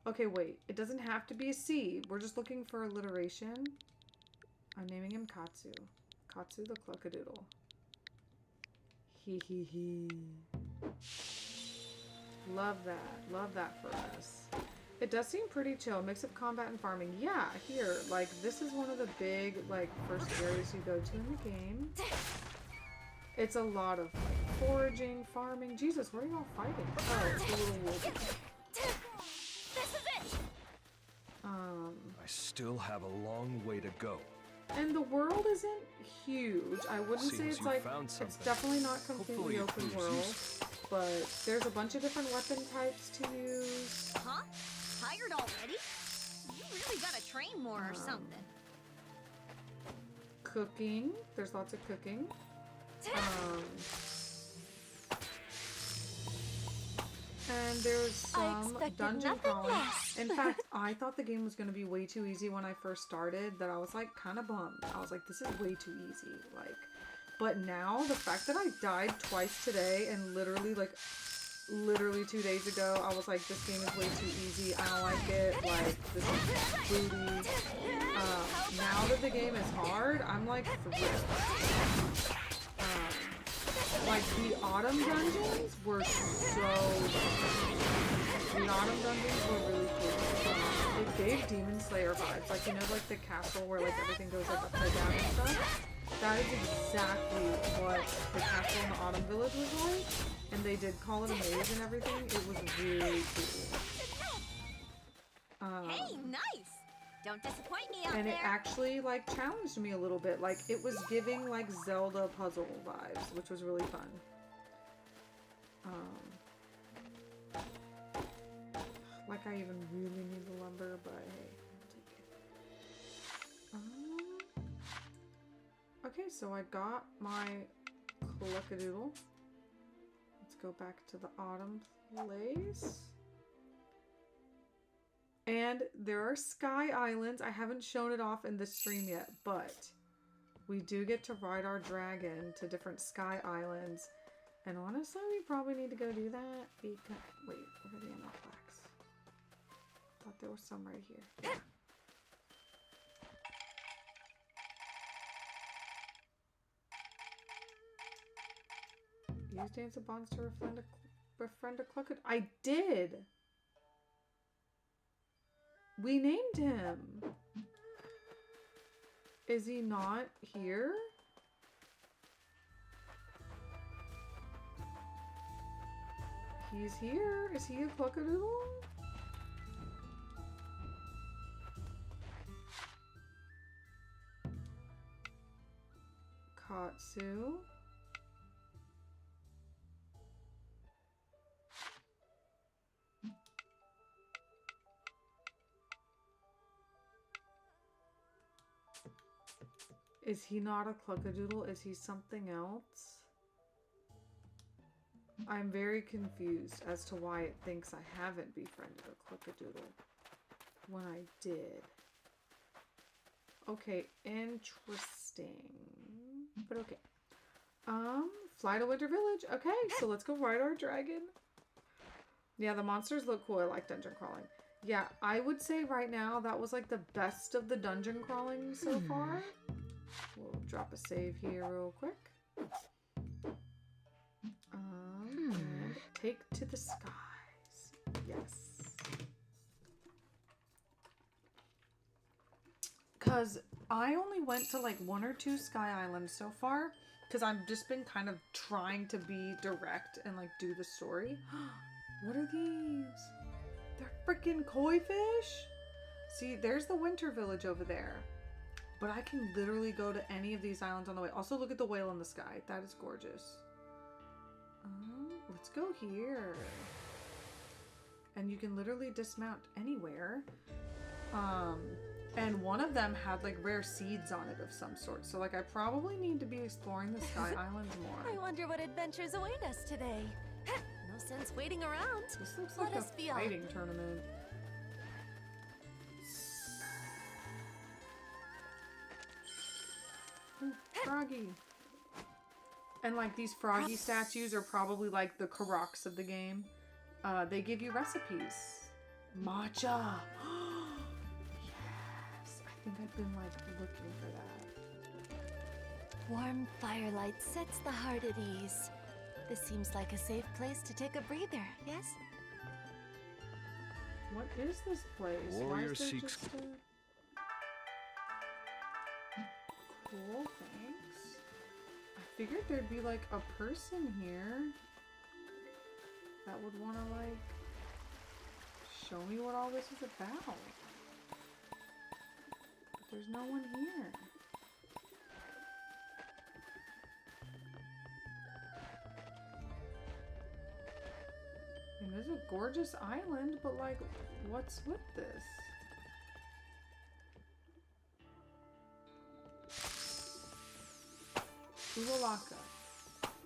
Okay, wait. It doesn't have to be a C. We're just looking for alliteration. I'm naming him Katsu. Katsu the cluckadoodle. Hee hee hee. Love that. Love that for us. It does seem pretty chill. Mix of combat and farming. Yeah, here. Like, this is one of the big, like, first areas you go to in the game. It's a lot of, like, foraging, farming. Jesus, what are y'all fighting? Oh, it's the little wolf. This is it. I still have a long way to go. And the world isn't huge. I wouldn't say it's like, it's definitely not completely open world, but there's a bunch of different weapon types to use. Huh? Tired already? You really gotta train more or something. Cooking. There's lots of cooking. And there's some dungeon crawling. In fact, I thought the game was going to be way too easy when I first started, that I was like kind of bummed. I was like, this is way too easy. Like, but now the fact that I died twice today and literally 2 days ago, I was like, this game is way too easy. I don't like it. Like, this is booty. Now that the game is hard, I'm like thrilled. Like, the autumn dungeons were really cool. It gave Demon Slayer vibes. Like, you know, like the castle where, like, everything goes, like, upside down and stuff? That is exactly what the castle in the Autumn Village was like. And they did call it a maze and everything. It was really cool. Hey, nice! Don't disappoint me out and there. it actually, like, challenged me a little bit. Like, it was giving, like, Zelda puzzle vibes, which was really fun. Like, I even really need the lumber, but hey, I'll take it. Okay, so I got my cluckadoodle. Let's go back to the autumn place. And there are sky islands. I haven't shown it off in the stream yet, but we do get to ride our dragon to different sky islands. And honestly, we probably need to go do that because... Wait, where are the emerald plaques? I thought there was some right here. Yeah. Use Dance of Bonds to befriend a cluckadoodle. I did! We named him. Is he not here? He's here. Is he a cluckadoodle? Katsu. Is he not a cluckadoodle? Is he something else? I'm very confused as to why it thinks I haven't befriended a cluckadoodle when I did. Okay, interesting. But okay. Fly to Winter Village. Okay, so let's go ride our dragon. Yeah, the monsters look cool. I like dungeon crawling. Yeah, I would say right now that was like the best of the dungeon crawling so far. We'll drop a save here real quick. And take to the skies. Yes. Because I only went to like 1 or 2 Sky Islands so far. Because I've just been kind of trying to be direct and like do the story. What are these? They're freaking koi fish. See, there's the winter village over there. But I can literally go to any of these islands on the way. Also, look at the whale in the sky. That is gorgeous. Let's go here. And you can literally dismount anywhere. And one of them had like rare seeds on it of some sort. So like I probably need to be exploring the Sky Islands more. I wonder what adventures await us today. No sense waiting around. This looks like a fighting tournament. Ooh, froggy. And like these froggy statues are probably like the Karoks of the game. They give you recipes. Matcha. Yes, I think I've been like looking for that. Warm firelight sets the heart at ease. This seems like a safe place to take a breather, yes? What is this place? Warrior Why is there seeks... just a... Cool, thanks. I figured there'd be like a person here that would want to like show me what all this is about. But there's no one here. And there's a gorgeous island, but like, what's with this? Uwalaka.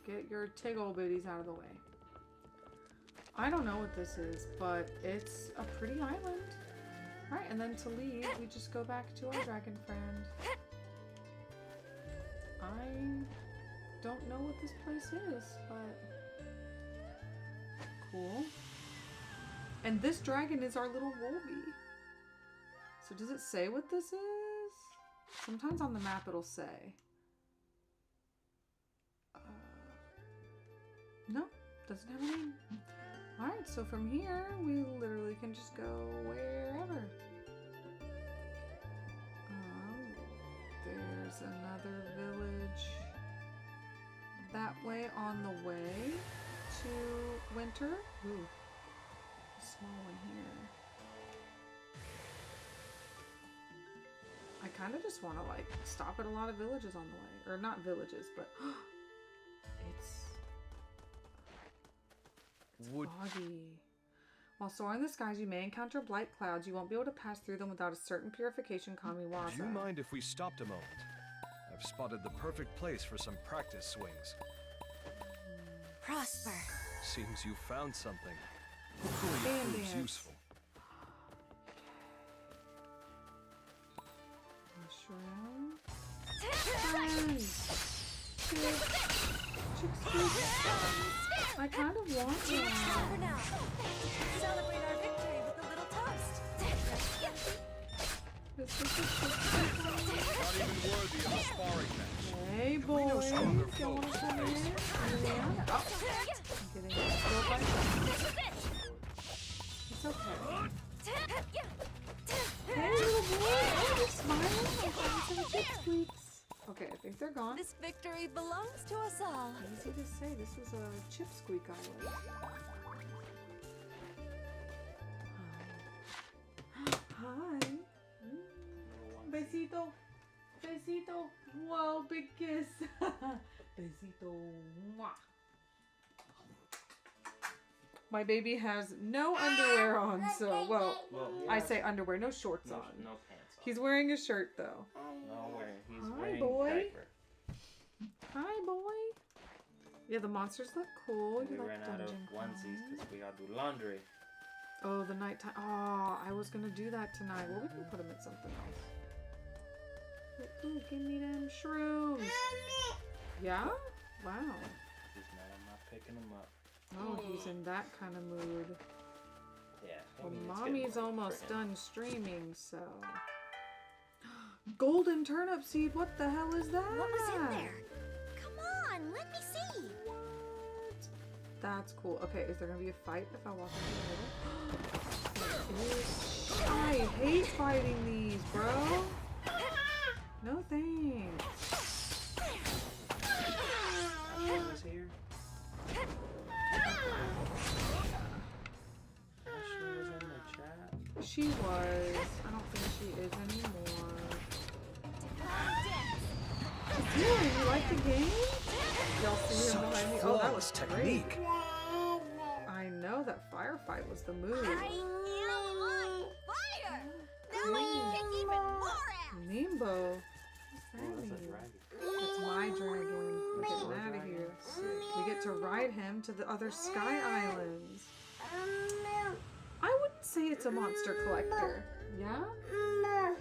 Get your tiggle bitties out of the way. I don't know what this is, but it's a pretty island. Alright, and then to leave, we just go back to our dragon friend. I don't know what this place is, but... cool. And this dragon is our little Wolby. So does it say what this is? Sometimes on the map it'll say. No, doesn't have a name. Alright, so from here, we literally can just go wherever. There's another village that way on the way to winter. Ooh, a small one here. I kind of just want to like stop at a lot of villages on the way. Or not villages, but it's foggy. While soaring in the skies, you may encounter blight clouds. You won't be able to pass through them without a certain purification kamiwaza. Do you mind if we stopped a moment? I've spotted the perfect place for some practice swings. Prosper. Seems you found something. Hopefully it proves useful. I kind of want one. For now. Celebrate our victory with a little toast. Not even worthy of a sparring match. Hey boys, don't want to come in? Yeah. Oh. I'm getting killed by It's okay. Hey little boy, oh, you're smiling? I'm trying to have a kiss, please. This victory belongs to us all. Easy to say. This was a Chipsqueak Island. Hi. Besito. Besito. Wow, big kiss. Besito. Mwah. My baby has no underwear on, so, well, I say underwear, no shorts on. No pants on. He's wearing a shirt, though. No wearing. He's Hi, wearing boy. diaper. Hi, boy. Yeah, the monsters look cool. We You ran like out of dungeon onesies crawling? because we gotta do laundry. Oh, the nighttime. Oh, I was gonna do that tonight. Well, we can put them in something else. Ooh, give me them shrooms. Yeah? Wow. He's mad I'm not picking him up. Oh, he's in that kind of mood. Yeah. Well, maybe it's mommy's getting late almost for him. done streaming, so. Golden turnip seed. What the hell is that? What was in there? Come on, let me see. That's cool. Okay, is there gonna be a fight if I walk into the middle? I hate fighting these, bro. No thanks. Ashley was here. Ashley was in the chat. She was. I don't think she is anymore. Yeah, you like the game? Y'all see him behind me? Oh, that was technique. I know that firefight was the move. I am on fire! Now I can kick even more ass! Nimbo. Oh, What's that's that a mean? dragon. That's my dragon. I'm getting your out of dragon? here. Sick. We get to ride him to the other sky islands. I wouldn't say it's a monster collector. Yeah?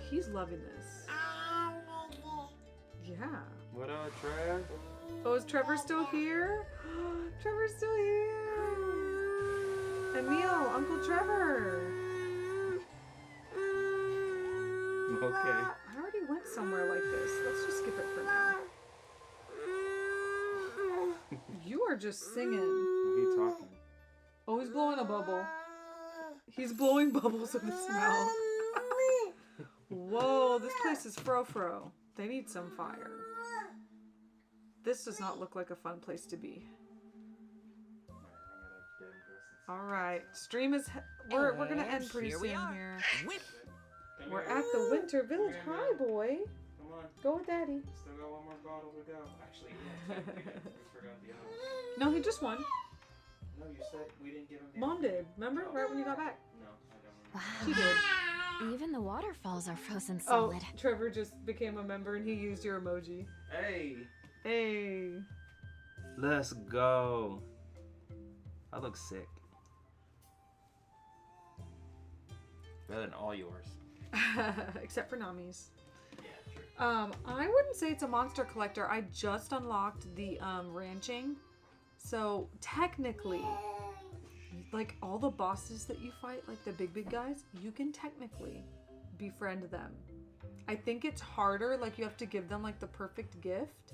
He's loving this. Yeah. What up, Trev? Oh, is Trevor still here? Trevor's still here. Emil, Uncle Trevor. Okay. I already went somewhere like this. Let's just skip it for now. You are just singing. What are you talking? Oh, he's blowing a bubble. He's blowing bubbles with his mouth. Whoa, this place is fro-fro. They need some fire. This does not look like a fun place to be. Alright, stream is... We're gonna end pretty Here soon we are. here. Whip. We're at the Winter Village. Hi, boy. Come on. Go with Daddy. Still got one more bottle to go. Actually, yeah, we forgot the other one. No, he just won. No, you said we didn't give him the Mom did. Remember? Right when you got back. No, I don't Wow. She did. Even the waterfalls are frozen Oh, solid. Trevor just became a member and he used your emoji. Hey, Hey. let's go. I look sick. Better than all yours. Except for Nami's. Yeah, true. I wouldn't say it's a monster collector. I just unlocked the ranching. So technically, like all the bosses that you fight, like the big guys, you can technically befriend them. I think it's harder, like you have to give them like the perfect gift.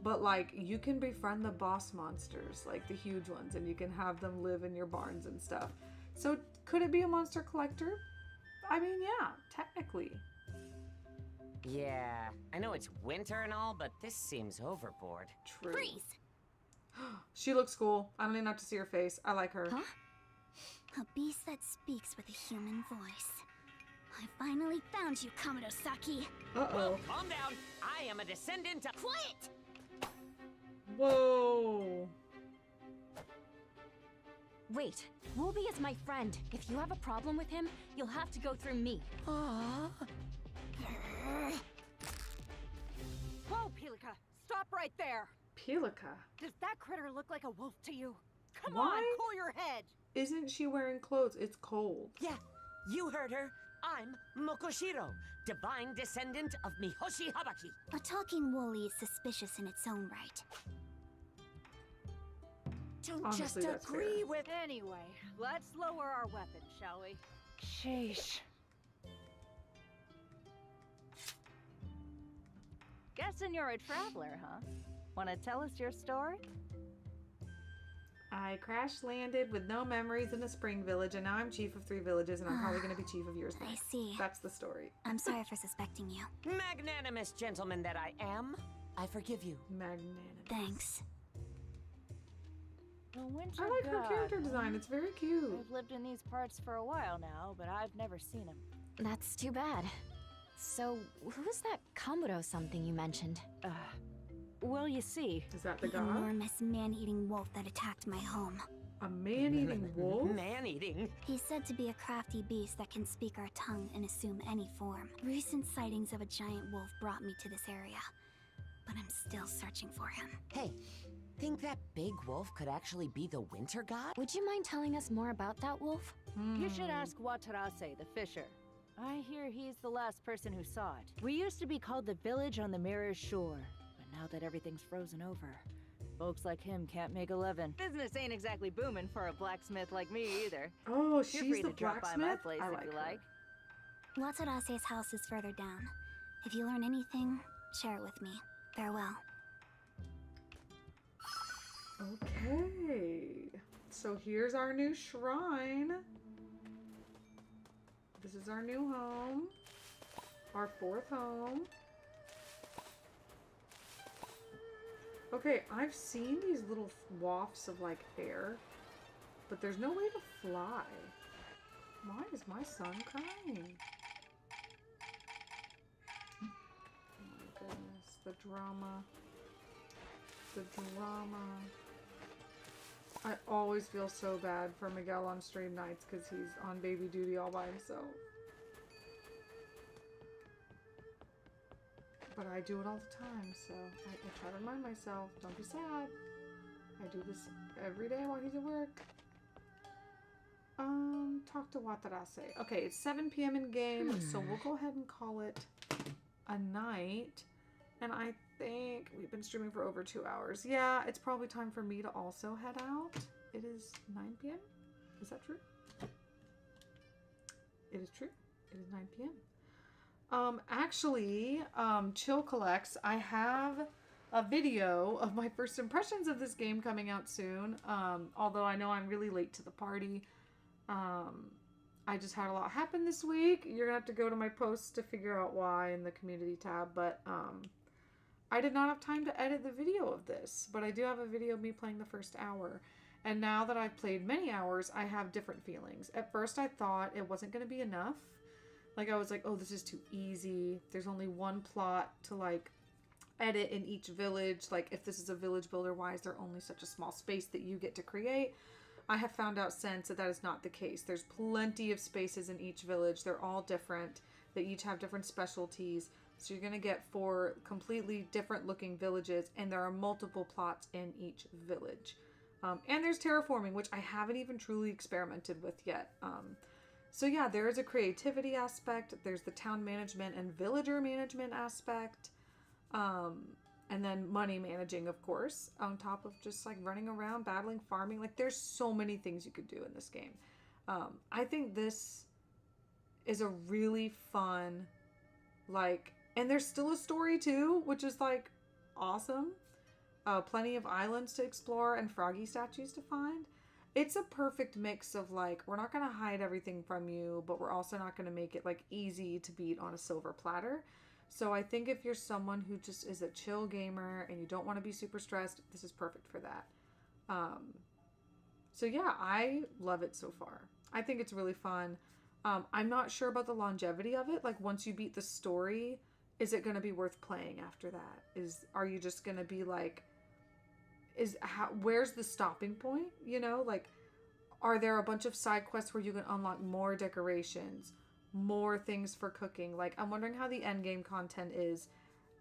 But like you can befriend the boss monsters, like the huge ones, and you can have them live in your barns and stuff. So could it be a monster collector? I mean, yeah, technically. Yeah, I know it's winter and all, but this seems overboard. True. Freeze! She looks cool. I don't even have to see her face. I like her. Huh? A beast that speaks with a human voice. I finally found you, Kamado-saki. Uh-oh. Calm down. I am a descendant of... Quiet! Whoa. Wait, Wooby is my friend. If you have a problem with him, you'll have to go through me. Aww. Whoa, Pilika! Stop right there! Pilika. Does that critter look like a wolf to you? Come Why? on, cool your head! Isn't she wearing clothes? It's cold. Yeah, you heard her. I'm Mokoshiro, divine descendant of Mihoshi Habaki. A talking woolly is suspicious in its own right. Don't Honestly, just that's agree fair. with... Anyway, let's lower our weapons, shall we? Sheesh. Guessing you're a traveler, huh? Wanna tell us your story? I crash landed with no memories in a spring village, and now I'm chief of 3 villages, and I'm probably going to be chief of yours next. I see. That's the story. I'm sorry for suspecting you. Magnanimous gentleman that I am. I forgive you. Magnanimous. Thanks. The Winter I like her God, character huh? design. It's very cute. I've lived in these parts for a while now, but I've never seen him. That's too bad. So, who's that Kamuro something you mentioned? Well, you see, Is that the The god? enormous man-eating wolf that attacked my home. A man-eating wolf? Man-eating? He's said to be a crafty beast that can speak our tongue and assume any form. Recent sightings of a giant wolf brought me to this area, but I'm still searching for him. Hey, think that big wolf could actually be the Winter God? Would you mind telling us more about that wolf? you should ask Watarase, the fisher. I hear he's the last person who saw it. We used to be called the village on the Mirror's Shore, but now that everything's frozen over, folks like him can't make a living. Business ain't exactly booming for a blacksmith like me either. Oh, You're she's free the to drop by blacksmith? my place I if like you her. like. Watarase's house is further down. If you learn anything, share it with me. Farewell. Okay. So here's our new shrine. This is our new home. Our fourth home. Okay, I've seen these little wafts of like air, but there's no way to fly. Why is my son crying? Oh my goodness, the drama. The drama. I always feel so bad for Miguel on stream nights because he's on baby duty all by himself. But I do it all the time, so I try to remind myself, don't be sad. I do this every day while he's at work. Talk to Watarase. Okay, it's 7 p.m. in game, so we'll go ahead and call it a night. And I think we've been streaming for over 2 hours. Yeah, it's probably time for me to also head out. It is 9 p.m. Is that true? It is true. It is 9 p.m. Actually, Chill Collects, I have a video of my first impressions of this game coming out soon. Although I know I'm really late to the party. I just had a lot happen this week. You're gonna have to go to my posts to figure out why in the community tab, but I did not have time to edit the video of this, but I do have a video of me playing the first hour. And now that I've played many hours, I have different feelings. At first I thought it wasn't gonna be enough. Like, I was like, oh, this is too easy. There's only one plot to, like, edit in each village. Like, if this is a village builder, why is there only such a small space that you get to create? I have found out since that is not the case. There's plenty of spaces in each village. They're all different. They each have different specialties. So you're going to get 4 completely different looking villages, and there are multiple plots in each village. And there's terraforming, which I haven't even truly experimented with yet. So yeah, there is a creativity aspect. There's the town management and villager management aspect. And then money managing, of course, on top of just like running around, battling, farming. Like, there's so many things you could do in this game. I think this is a really fun, like, and there's still a story too, which is like awesome. Plenty of islands to explore and froggy statues to find. It's a perfect mix of, like, we're not going to hide everything from you, but we're also not going to make it, like, easy to beat on a silver platter. So I think if you're someone who just is a chill gamer and you don't want to be super stressed, this is perfect for that. So yeah, I love it so far. I think it's really fun. I'm not sure about the longevity of it. Like, once you beat the story, is it going to be worth playing after that? Are you just going to be like, where's the stopping point? You know, like, are there a bunch of side quests where you can unlock more decorations, more things for cooking? Like, I'm wondering how the end game content is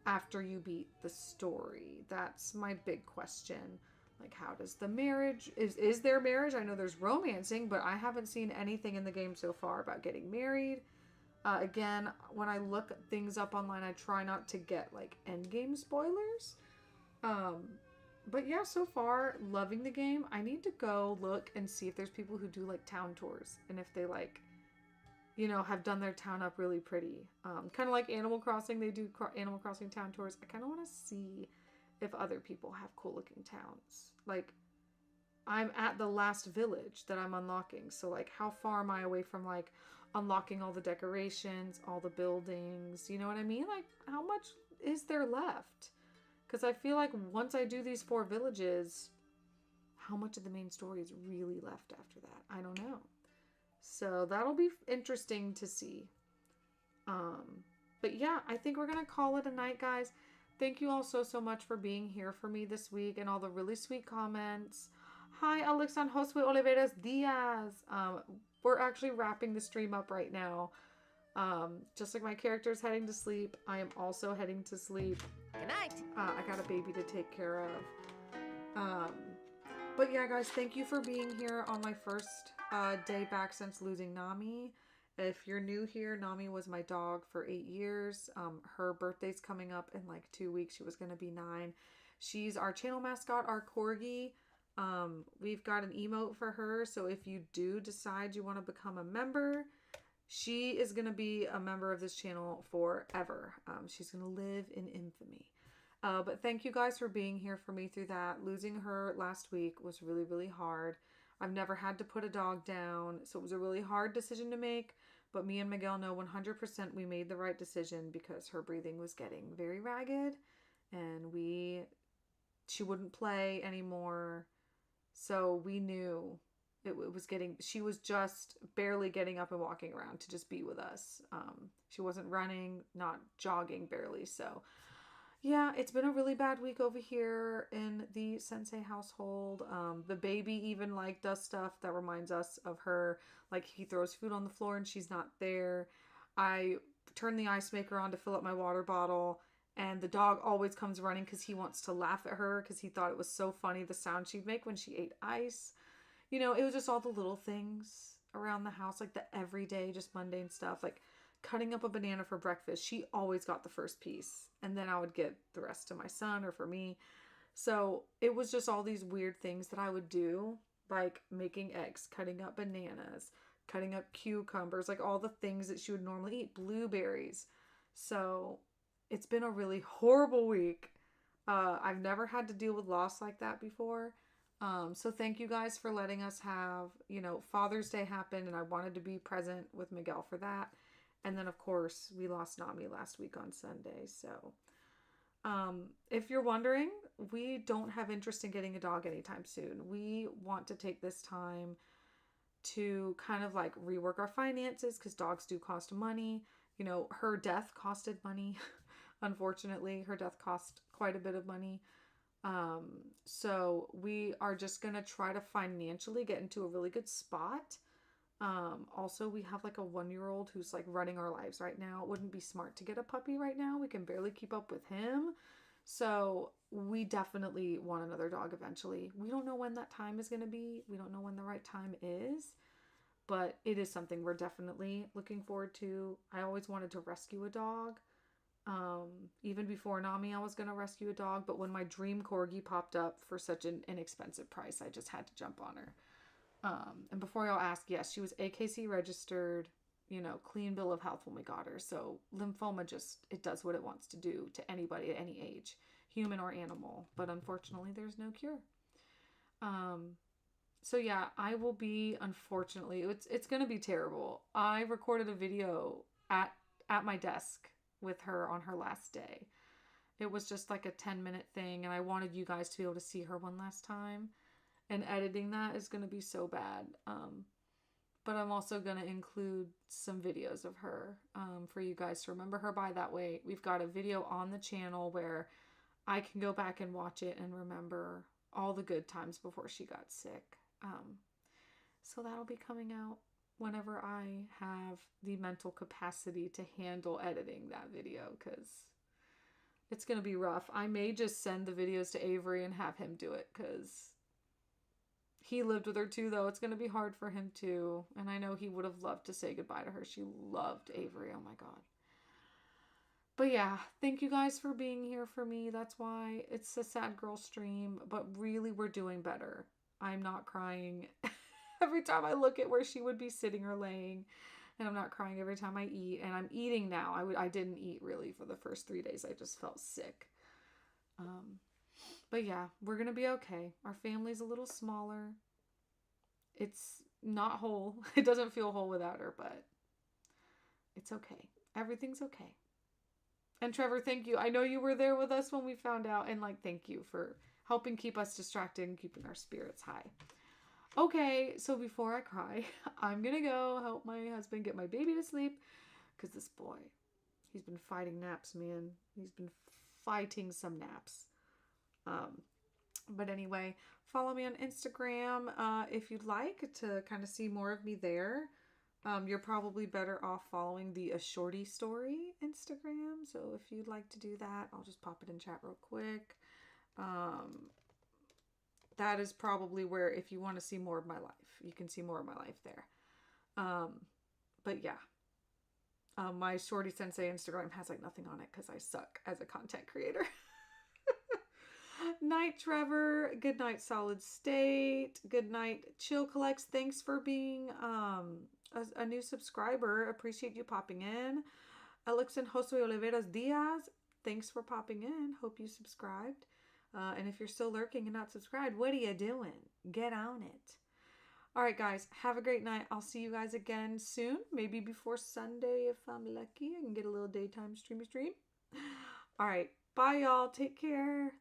after you beat the story. That's my big question. Like, how does the marriage, is there marriage? I know there's romancing, but I haven't seen anything in the game so far about getting married. Again, when I look things up online, I try not to get, like, end game spoilers. But yeah, so far, loving the game. I need to go look and see if there's people who do, like, town tours. And if they, like, you know, have done their town up really pretty. Kind of like Animal Crossing, they do Animal Crossing town tours. I kind of want to see if other people have cool looking towns. Like, I'm at the last village that I'm unlocking. So, like, how far am I away from, like, unlocking all the decorations, all the buildings? You know what I mean? Like, how much is there left? Because I feel like once I do these 4 villages, how much of the main story is really left after that? I don't know. So that'll be interesting to see. But yeah, I think we're going to call it a night, guys. Thank you all so much for being here for me this week and all the really sweet comments. Hi, Alexandre Josue Oliveras Diaz. We're actually wrapping the stream up right now. Just like my character's heading to sleep, I am also heading to sleep. Good night. I got a baby to take care of. But yeah, guys, thank you for being here on my first day back since losing Nami. If you're new here, Nami was my dog for 8 years. Her birthday's coming up in like 2 weeks. She was going to be 9. She's our channel mascot, our corgi. We've got an emote for her. So if you do decide you want to become a member, she is going to be a member of this channel forever. She's going to live in infamy. But thank you guys for being here for me through that. Losing her last week was really, really hard. I've never had to put a dog down, so it was a really hard decision to make. But me and Miguel know 100% we made the right decision because her breathing was getting very ragged and she wouldn't play anymore. So we knew she was just barely getting up and walking around to just be with us. She wasn't running, not jogging, barely. So yeah, it's been a really bad week over here in the Sensei household. The baby even like does stuff that reminds us of her. Like he throws food on the floor and she's not there. I turn the ice maker on to fill up my water bottle and the dog always comes running because he wants to laugh at her because he thought it was so funny the sound she'd make when she ate ice. You know, it was just all the little things around the house, like the everyday, just mundane stuff. Like cutting up a banana for breakfast, she always got the first piece. And then I would get the rest to my son or for me. So it was just all these weird things that I would do, like making eggs, cutting up bananas, cutting up cucumbers, like all the things that she would normally eat, blueberries. So it's been a really horrible week. I've never had to deal with loss like that before. So thank you guys for letting us have, Father's Day happen and I wanted to be present with Miguel for that. And then, of course, we lost Nami last week on Sunday. So, if you're wondering, we don't have interest in getting a dog anytime soon. We want to take this time to kind of like rework our finances because dogs do cost money. Her death costed money. Unfortunately, her death cost quite a bit of money. So we are just going to try to financially get into a really good spot. Also, we have like a 1-year-old who's like running our lives right now. It wouldn't be smart to get a puppy right now. We can barely keep up with him. So we definitely want another dog eventually. We don't know when that time is going to be. We don't know when the right time is, but it is something we're definitely looking forward to. I always wanted to rescue a dog. Even before Nami, I was going to rescue a dog, but when my dream corgi popped up for such an inexpensive price, I just had to jump on her. And before y'all ask, yes, she was AKC registered, clean bill of health when we got her. So lymphoma it does what it wants to do to anybody at any age, human or animal. But unfortunately, there's no cure. So yeah, I will be, unfortunately, it's going to be terrible. I recorded a video at my desk with her on her last day. It was just like a 10-minute thing. And I wanted you guys to be able to see her one last time. And editing that is going to be so bad. But I'm also going to include some videos of her for you guys to remember her by. That way, we've got a video on the channel where I can go back and watch it and remember all the good times before she got sick. So that'll be coming out whenever I have the mental capacity to handle editing that video because it's going to be rough. I may just send the videos to Avery and have him do it because he lived with her too, though. It's going to be hard for him too. And I know he would have loved to say goodbye to her. She loved Avery. Oh my God. But yeah, thank you guys for being here for me. That's why it's a sad girl stream. But really, we're doing better. I'm not crying every time I look at where she would be sitting or laying. And I'm not crying every time I eat. And I'm eating now. I didn't eat really for the first 3 days. I just felt sick. But yeah, we're going to be okay. Our family's a little smaller. It's not whole. It doesn't feel whole without her, but it's okay. Everything's okay. And Trevor, thank you. I know you were there with us when we found out, and like, thank you for helping keep us distracted and keeping our spirits high. Okay, so before I cry, I'm gonna go help my husband get my baby to sleep, because this boy, he's been fighting naps, man. He's been fighting some naps. But anyway, follow me on Instagram if you'd like to kind of see more of me there. You're probably better off following the A Shorty Story Instagram. So if you'd like to do that, I'll just pop it in chat real quick. That is probably where, if you want to see more of my life, you can see more of my life there. But yeah, my Shorty Sensei Instagram has like nothing on it because I suck as a content creator. Night, Trevor. Good night, Solid State. Good night, Chill Collects. Thanks for being a new subscriber. Appreciate you popping in. Alex and Josue Oliveras Diaz. Thanks for popping in. Hope you subscribed. And if you're still lurking and not subscribed, what are you doing? Get on it. All right, guys. Have a great night. I'll see you guys again soon. Maybe before Sunday if I'm lucky. I can get a little daytime stream. All right. Bye, y'all. Take care.